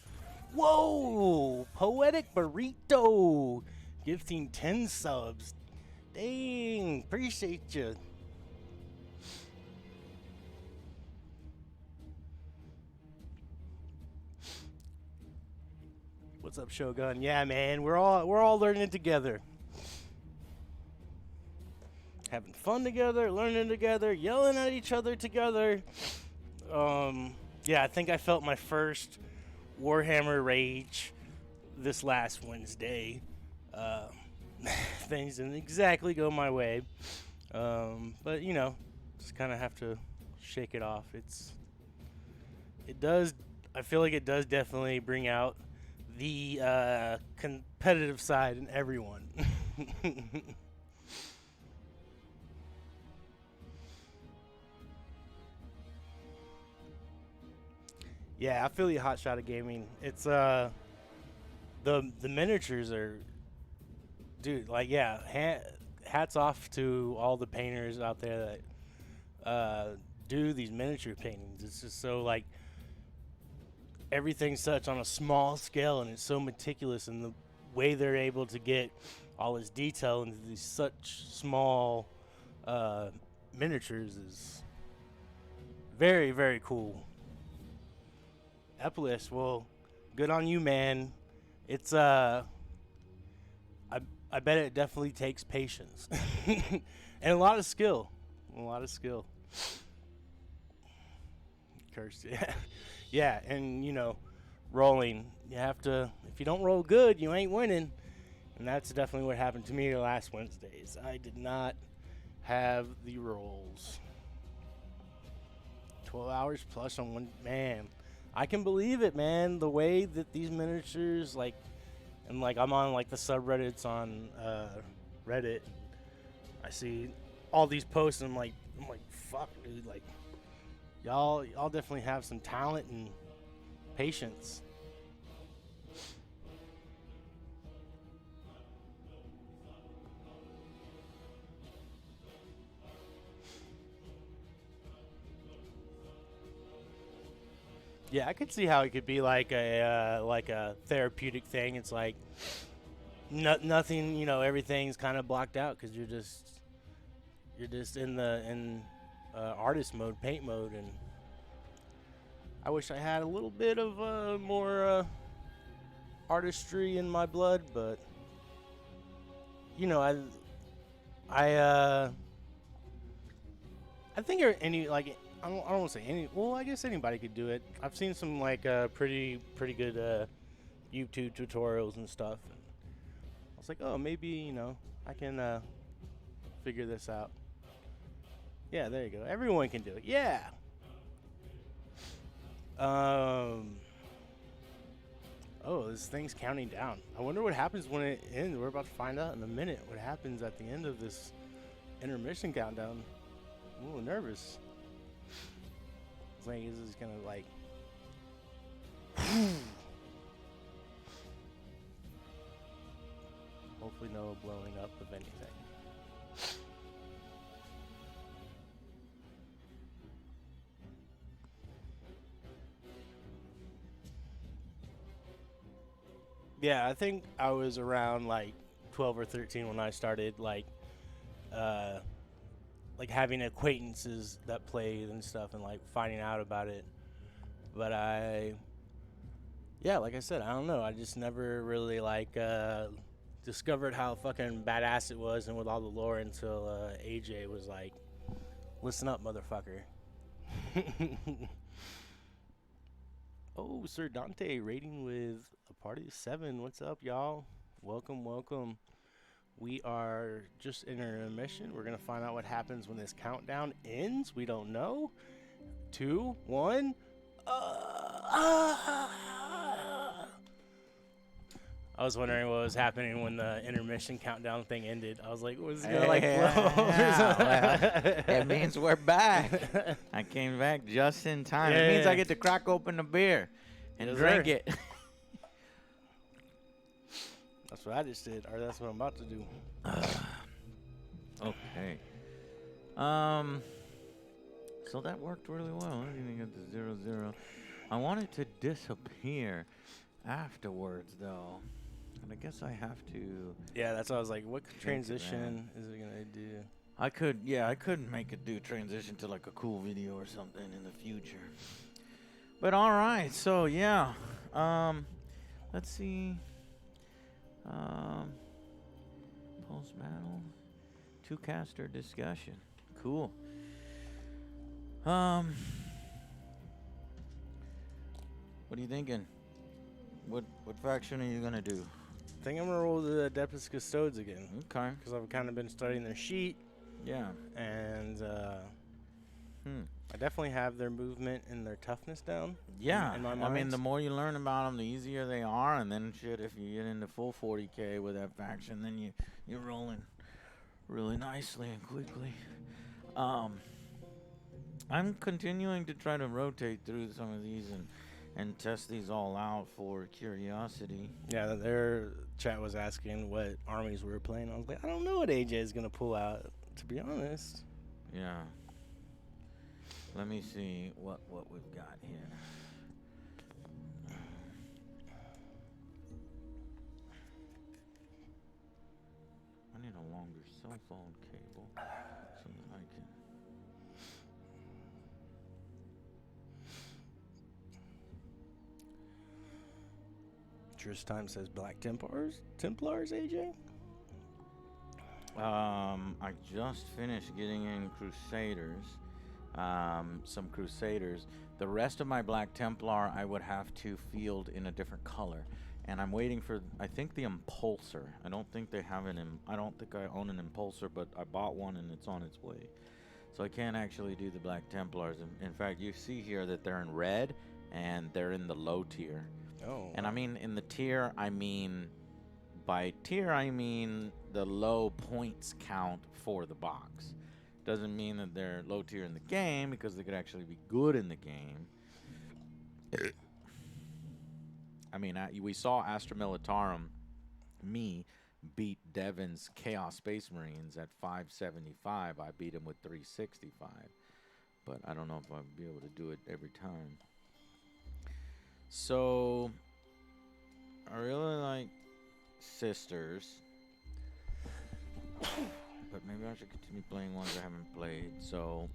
Whoa, Poetic Burrito, gifting 10 subs. Dang, appreciate you. What's up, Shogun? Yeah, man, we're all learning together, having fun together, learning together, yelling at each other together. Yeah, I think I felt my first Warhammer rage this last Wednesday. Things didn't exactly go my way, but you know, just kind of have to shake it off. It does. I feel like it does definitely bring out the competitive side in everyone. Yeah, I feel you, Hot Shot of Gaming. It's the miniatures are, dude. Like, yeah, hats off to all the painters out there that do these miniature paintings. It's just so like everything's such on a small scale, and it's so meticulous, and the way they're able to get all this detail into these such small miniatures is very, very cool. Epilis, well, good on you, man. It's I bet it definitely takes patience and a lot of skill. Cursed, yeah. Yeah, and you know, rolling. You have to. If you don't roll good, you ain't winning. And that's definitely what happened to me last Wednesdays. I did not have the rolls. 12 hours plus on one, man. I can believe it, man. The way that these miniatures, like, and like I'm on like the subreddits on Reddit. I see all these posts, and I'm like, fuck, dude. Like, y'all definitely have some talent and patience. Yeah, I could see how it could be like a therapeutic thing. It's like nothing, you know, everything's kind of blocked out because you're just in artist mode, paint mode, and I wish I had a little bit of more artistry in my blood, but you know, I think any like I don't want to say any. Well, I guess anybody could do it. I've seen some like pretty good YouTube tutorials and stuff. And I was like, oh, maybe I can figure this out. Yeah, there you go. Everyone can do it. Yeah. Oh, this thing's counting down. I wonder what happens when it ends. We're about to find out in a minute what happens at the end of this intermission countdown. I'm a little nervous. It's like, is this gonna like... Hopefully no blowing up of anything. Yeah, I think I was around like 12 or 13 when I started like having acquaintances that played and stuff and like finding out about it. But like I said, I don't know. I just never really like discovered how fucking badass it was and with all the lore until AJ was like, listen up, motherfucker. Oh, Sir Dante raiding with a party of 7. What's up, y'all? Welcome, welcome. We are just in an intermission. We're going to find out what happens when this countdown ends. We don't know. 2, 1. I was wondering what was happening when the intermission countdown thing ended. I was like, was it going to like blow? It means we're back. I came back just in time. It means I get to crack open the beer and drink it. That's what I just did, or that's what I'm about to do. Okay. So that worked really well. I didn't get the 0-0. I want it to disappear afterwards, though. And I guess I have to. Yeah, that's what I was like. What transition is it gonna do? I could make it do transition to like a cool video or something in the future. But all right, so yeah, let's see. Post battle, 2-caster discussion. Cool. What are you thinking? What faction are you gonna do? I think I'm gonna roll the Adeptus Custodes again. Okay. Because I've kind of been studying their sheet. Yeah. And I definitely have their movement and their toughness down. Yeah. In my I mean, minds. the more you learn about them, the easier they are. And then shit, if you get into full 40K with that faction, then you're rolling really nicely and quickly. I'm continuing to try to rotate through some of these and test these all out for curiosity. Yeah, their chat was asking what armies we were playing. I was like, I don't know what AJ is going to pull out, to be honest. Yeah. Let me see what we've got here. I need a longer cell phone cable so that I can... Trish Time says Black Templars, AJ? I just finished getting in Crusaders. Some Crusaders. The rest of my Black Templar I would have to field in a different color. And I'm waiting for, I think, the Impulsor. I don't think they have I don't think I own an Impulsor, but I bought one and it's on its way. So I can't actually do the Black Templars. In fact, you see here that they're in red and they're in the low tier. Oh. And I mean, in the tier, by tier, I mean the low points count for the box. Doesn't mean that they're low tier in the game, because they could actually be good in the game. I mean, we saw Astra Militarum, beat Devon's Chaos Space Marines at 575. I beat him with 365. But I don't know if I'll be able to do it every time. So, I really like Sisters. But maybe I should continue playing ones I haven't played. So,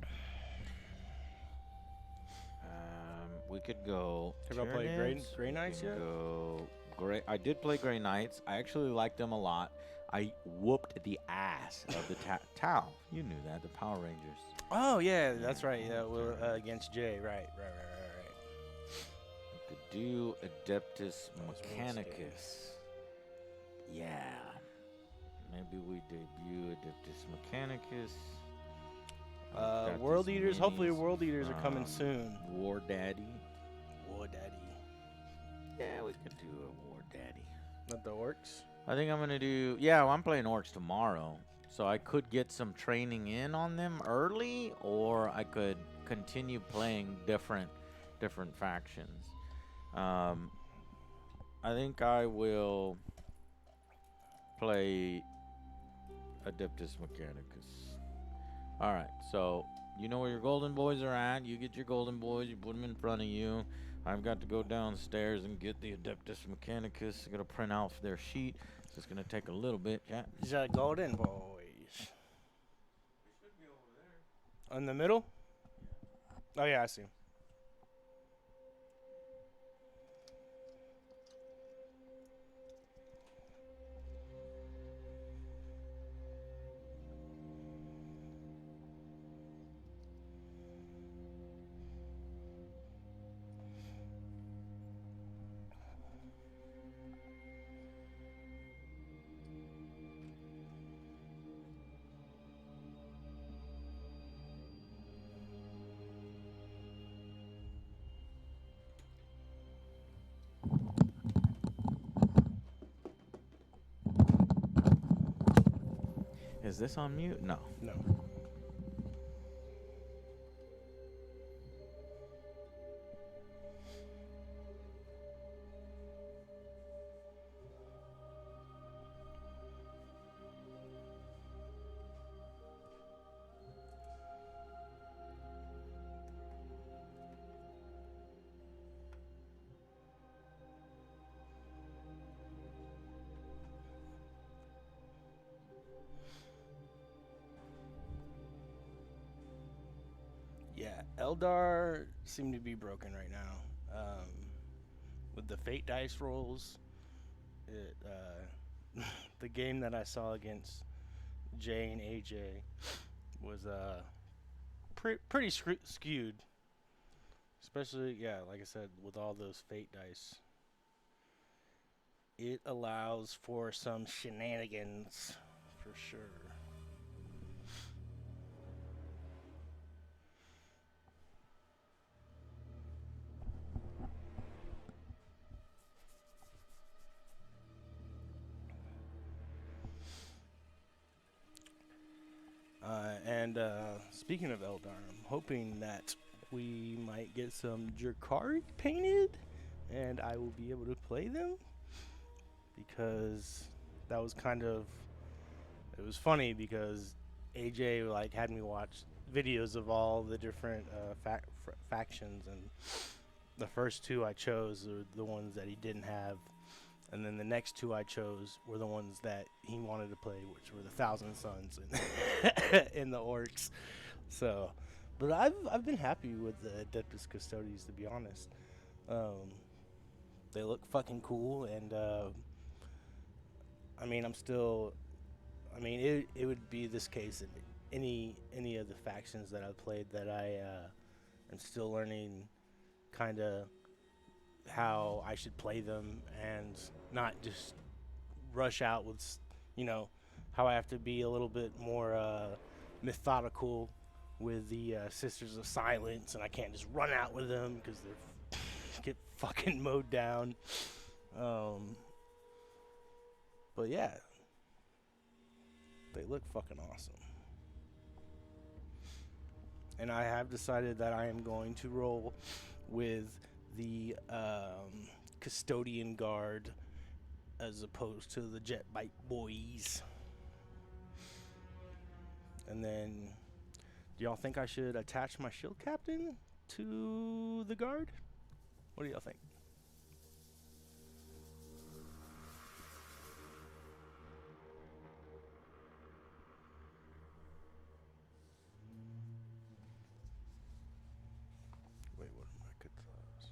we could go. Have you played Grey Knights yet? I did play Grey Knights. I actually liked them a lot. I whooped the ass of the Tau. You knew that, the Power Rangers. Oh yeah, that's right. Yeah, against Jay. Right. We could do Adeptus Wednesday. Mechanicus. Yeah. Maybe we debut Adeptus Mechanicus. Got World these Eaters. Hopefully, minis World Eaters are coming from soon. War Daddy. War Daddy. Yeah, we could do a War Daddy. Not the orcs. I think I'm gonna do. Yeah, well, I'm playing orcs tomorrow, so I could get some training in on them early, or I could continue playing different factions. I think I will play Adeptus Mechanicus. All right, so you know where your golden boys are at. You get your golden boys, you put them in front of you. I've got to go downstairs and get the Adeptus Mechanicus. I'm going to print out their sheet. So it's going to take a little bit, chat. The golden boys. In the middle? Oh yeah, I see 'em. Is this on mute? No. No. Yeah, Eldar seem to be broken right now. With the fate dice rolls, the game that I saw against Jay and AJ was pretty skewed. Especially, yeah, like I said, with all those fate dice. It allows for some shenanigans, for sure. And speaking of Eldar, I'm hoping that we might get some Drakari painted, and I will be able to play them, because that was it was funny because AJ like had me watch videos of all the different factions, and the first two I chose are the ones that he didn't have. And then the next two I chose were the ones that he wanted to play, which were the Thousand Suns and the Orcs. So, but I've been happy with the Adeptus Custodes, to be honest. They look fucking cool, and I mean, it would be this case in any of the factions that I've played that I am still learning kind of how I should play them, and not just rush out with, how I have to be a little bit more methodical with the Sisters of Silence, and I can't just run out with them because they get fucking mowed down. But yeah, they look fucking awesome. And I have decided that I am going to roll with the Custodian Guard as opposed to the Jet Bike Boys. And then, do y'all think I should attach my Shield Captain to the Guard? What do y'all think? Wait, what are my Cathars?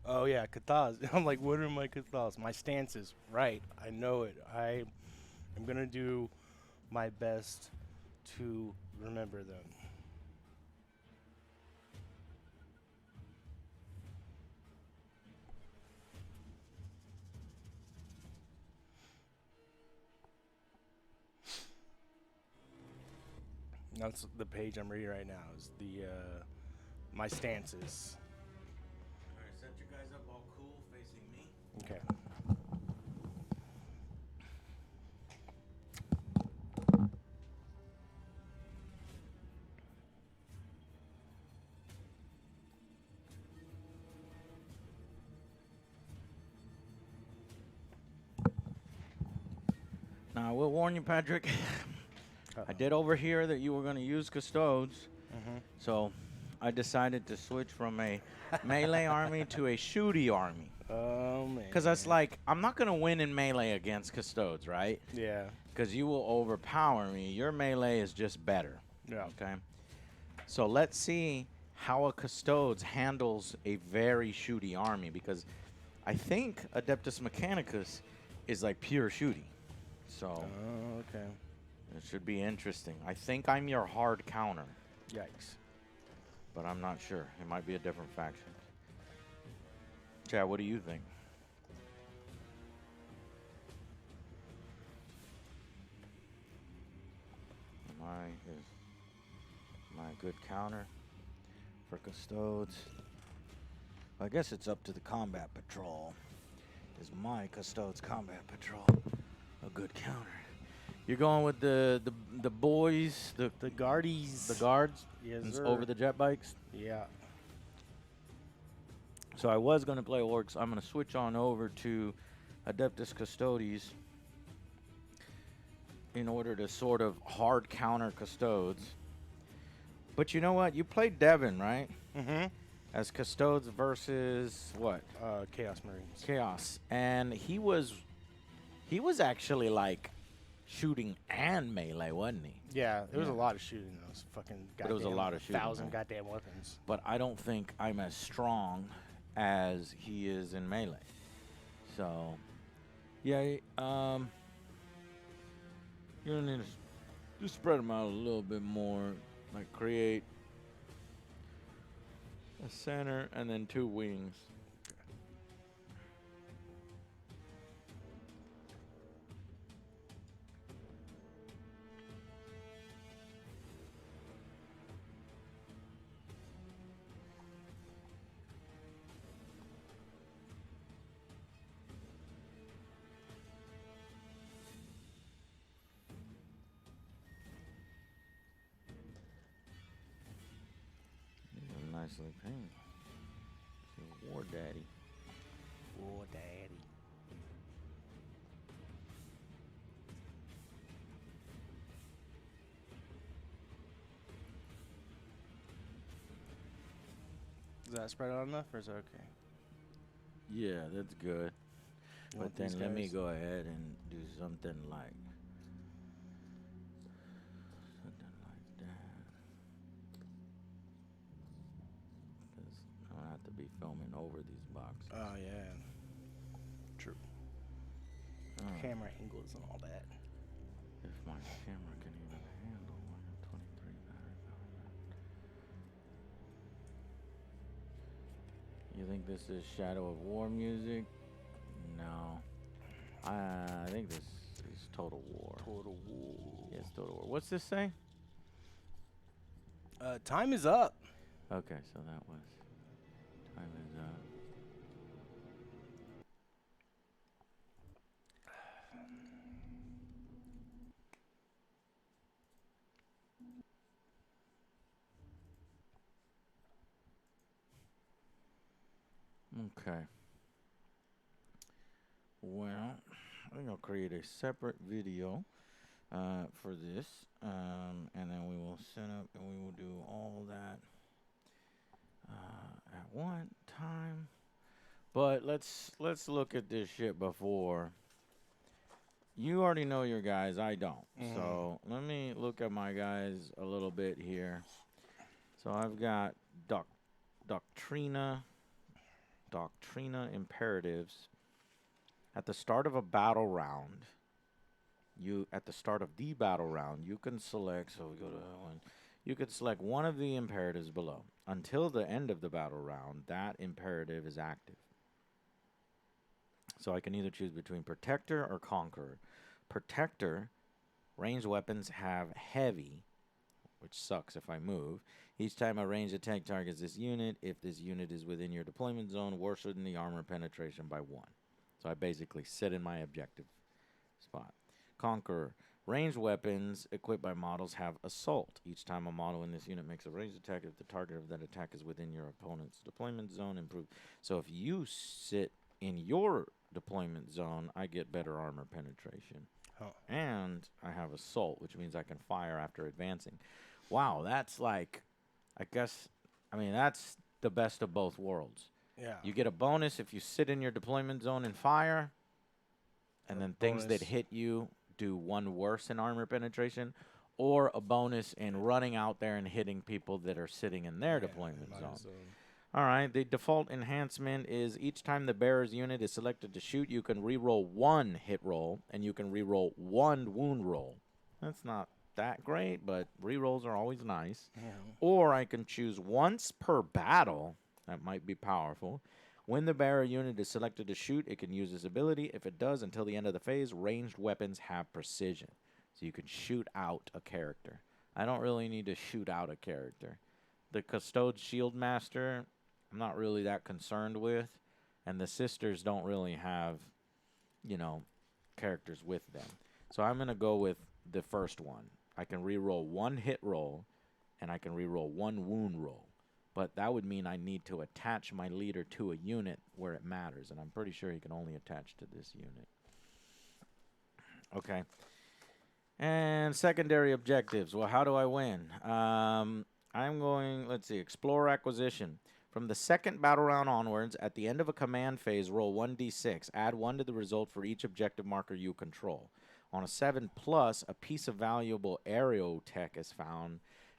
Oh yeah, Cathars. I'm like, what are my Cathars? My stances. Right, I know it. I am gonna do my best to remember them. That's the page I'm reading right now. Is the my stances. All right, set you guys up all cool, facing me. Okay. Now, I will warn you, Patrick. I did overhear that you were going to use custodes, so I decided to switch from a melee army to a shooty army. Oh man. Because that's like, I'm not going to win in melee against custodes, right? Yeah. Because you will overpower me. Your melee is just better. Yeah. Okay? So let's see how a custodes handles a very shooty army, because I think Adeptus Mechanicus is like pure shooty. So Oh, okay. it should be interesting. I think I'm your hard counter, Yikes. but I'm not sure. It might be a different faction. Chad, what do you think? Am I a good counter for custodes? I guess it's up to the combat patrol. Is my custodes combat patrol a good counter? You're going with the boys, the guardies. the guards, Yes, and sir. over the jet bikes. Yeah. So I was going to play orcs. I'm going to switch on over to Adeptus Custodes in order to sort of hard counter custodes. But you know what? You played Devin, right? Mm-hmm. As custodes versus what? Chaos Marines. Chaos. And he was actually like shooting and melee, wasn't he? Yeah, there was a Yeah. lot of shooting. Those fucking But it was a lot of shooting, 1,000 right? goddamn weapons. But I don't think I'm as strong as he is in melee. So, yeah, you're gonna need to just spread them out a little bit more, like create a center and then 2 wings. Nicely painted. It's a War Daddy. Oh, daddy. Is that spread out enough, or is that okay? Yeah, that's good. You But want then these let me guys? go ahead and do something like that. 'Cause I don't have to be filming over these boxes. Oh, yeah. True. Alright. Camera angles and all that. If my camera can even handle 123 battery power. You think this is Shadow of War music? No. I think this is Total War. Total War. Yes, Total War. What's this say? Time is up. Okay, so that was time is up. Okay. Well, I think I'll create a separate video for this, and then we will set up and we will do all that at one time. But let's look at this shit before. You already know your guys, I don't. So let me look at my guys a little bit here. So I've got Doctrina imperatives. At the start of a battle round, at the start of the battle round, you can select, so we go to that one. You could select one of the imperatives below. Until the end of the battle round, that imperative is active. So I can either choose between Protector or Conqueror. Protector, ranged weapons have heavy, which sucks if I move. Each time a ranged attack targets this unit, if this unit is within your deployment zone, worsen the armor penetration by 1. So I basically sit in my objective spot. Conqueror. Ranged weapons equipped by models have assault. Each time a model in this unit makes a ranged attack, if the target of that attack is within your opponent's deployment zone, improve. So if you sit in your deployment zone, I get better armor penetration. Oh. And I have assault, which means I can fire after advancing. Wow, that's like, I guess, I mean, that's the best of both worlds. Yeah. You get a bonus if you sit in your deployment zone and fire, and then things that bonus. hit you do 1 worse in armor penetration, or a bonus in running out there and hitting people that are sitting in their deployment zone. All right, the default enhancement is each time the bearer's unit is selected to shoot, you can reroll 1 hit roll, and you can reroll 1 wound roll. That's not that great, but rerolls are always nice. Yeah. Or I can choose once per battle. That might be powerful. When the bearer unit is selected to shoot, it can use this ability. If it does, until the end of the phase, ranged weapons have precision. So you can shoot out a character. I don't really need to shoot out a character. The Custode Shield Master, I'm not really that concerned with. And the Sisters don't really have, you know, characters with them. So I'm going to go with the first one. I can reroll 1 hit roll, and I can reroll 1 wound roll. But that would mean I need to attach my leader to a unit where it matters, and I'm pretty sure he can only attach to this unit. Okay. And secondary objectives. Well, how do I win? I'm going, let's see, explore acquisition. From the second battle round onwards, at the end of a command phase, roll 1d6. Add 1 to the result for each objective marker you control. On a 7+, a piece of valuable aerial tech is found,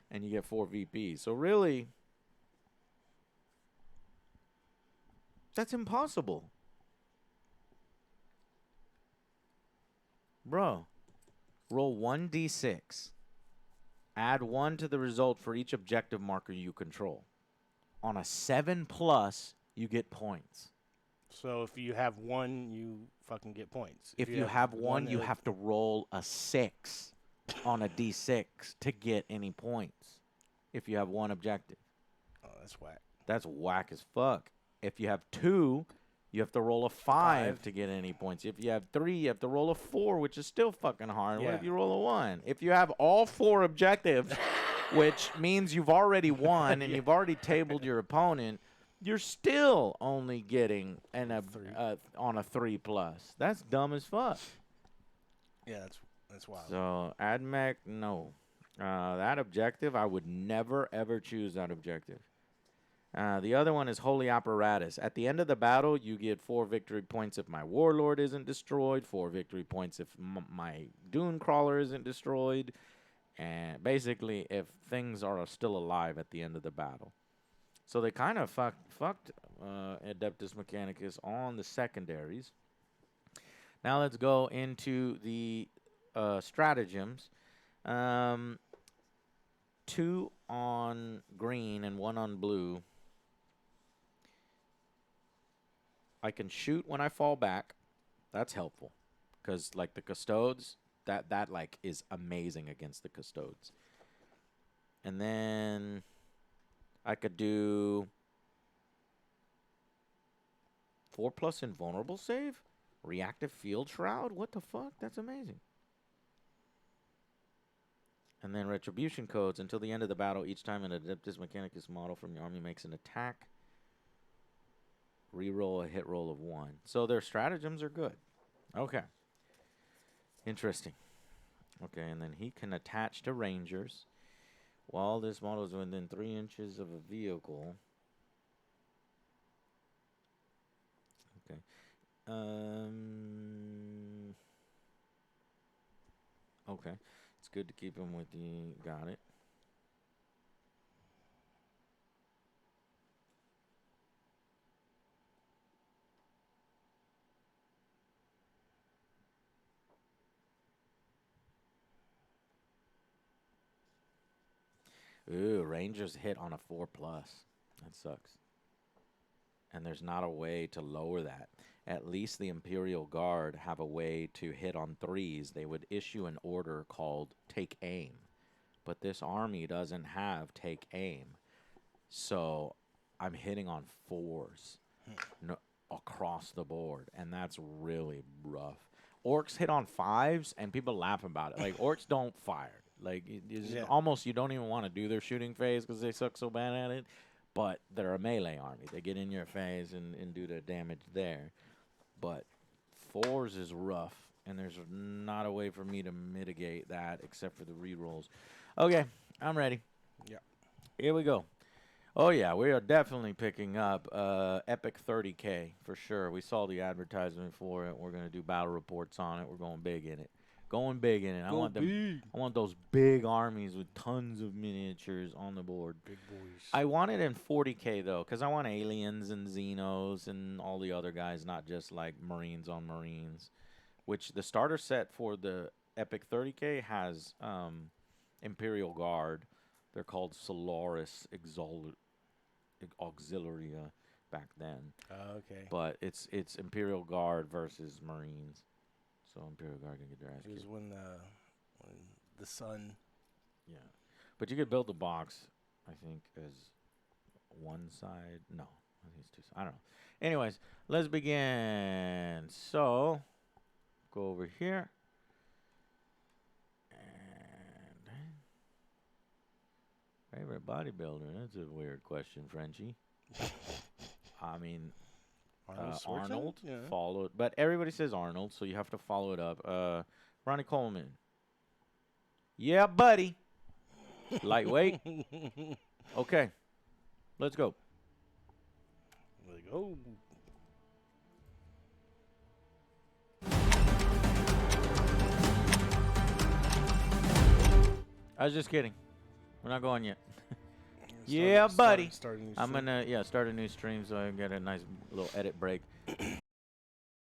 and you get 4 VP. So really, that's impossible. Bro, roll 1d6. Add 1 to the result for each objective marker you control. On a 7+, you get points. So if you have 1, you fucking get points. If you have 1, you have to roll a 6 on a d6 to get any points. If you have 1 objective. Oh, that's whack. That's whack as fuck. If you have 2, you have to roll a 5 to get any points. If you have 3, you have to roll a 4, which is still fucking hard. What Yeah. if you roll a 1? If you have all 4 objectives, which means you've already won and you've already tabled your opponent, you're still only getting on a 3+. That's dumb as fuck. Yeah, that's wild. So AdMech, no. That objective, I would never, ever choose that objective. The other one is Holy Apparatus. At the end of the battle, you get 4 victory points if my Warlord isn't destroyed, 4 victory points if my Dune Crawler isn't destroyed, and basically if things are still alive at the end of the battle. So they kind of fucked Adeptus Mechanicus on the secondaries. Now let's go into the stratagems. 2 on green and 1 on blue. I can shoot when I fall back. That's helpful. Because, like, the Custodes, that like, is amazing against the Custodes. And then I could do 4+ invulnerable save? Reactive field shroud? What the fuck? That's amazing. And then retribution codes. Until the end of the battle, each time an Adeptus Mechanicus model from your army makes an attack, reroll a hit roll of 1. So their stratagems are good. Okay. Interesting. Okay, and then he can attach to rangers while this model is within 3 inches of a vehicle. Okay. Okay. It's good to keep him with the... Got it. Ooh, Rangers hit on a 4+. That sucks. And there's not a way to lower that. At least the Imperial Guard have a way to hit on 3s. They would issue an order called Take Aim. but this army doesn't have take aim. So I'm hitting on 4s across the board, and that's really rough. Orcs hit on 5s, and people laugh about it. Like, orcs don't fire. Like, it's almost you don't even want to do their shooting phase because they suck so bad at it. But they're a melee army. They get in your phase and do the damage there. But 4s is rough, and there's not a way for me to mitigate that except for the rerolls. Okay, I'm ready. Yeah. Here we go. Oh, yeah, we are definitely picking up Epic 30K for sure. We saw the advertisement for it. We're going to do battle reports on it. We're going big in it. Going big in it. I want those big armies with tons of miniatures on the board. Big boys. I want it in 40K, though, because I want aliens and Xenos and all the other guys, not just like Marines on Marines, which the starter set for the Epic 30K has Imperial Guard. They're called Solaris Auxilia back then. Okay. But it's Imperial Guard versus Marines. So Imperial Guard can get their ass It was kicked. when the sun. Yeah. But you could build the box, I think, as one side. No, I think it's two sides. I don't know. Anyways, let's begin. So, go over here. And favorite bodybuilder? That's a weird question, Frenchie. I mean, Arnold, Yeah. followed, but everybody says Arnold, so you have to follow it up. Ronnie Coleman. Yeah, buddy. Lightweight. Okay, let's go. There you go. I was just kidding. We're not going yet. Start- Yeah, start- buddy. start a new I'm stream. gonna start a new stream so I can get a nice little edit break.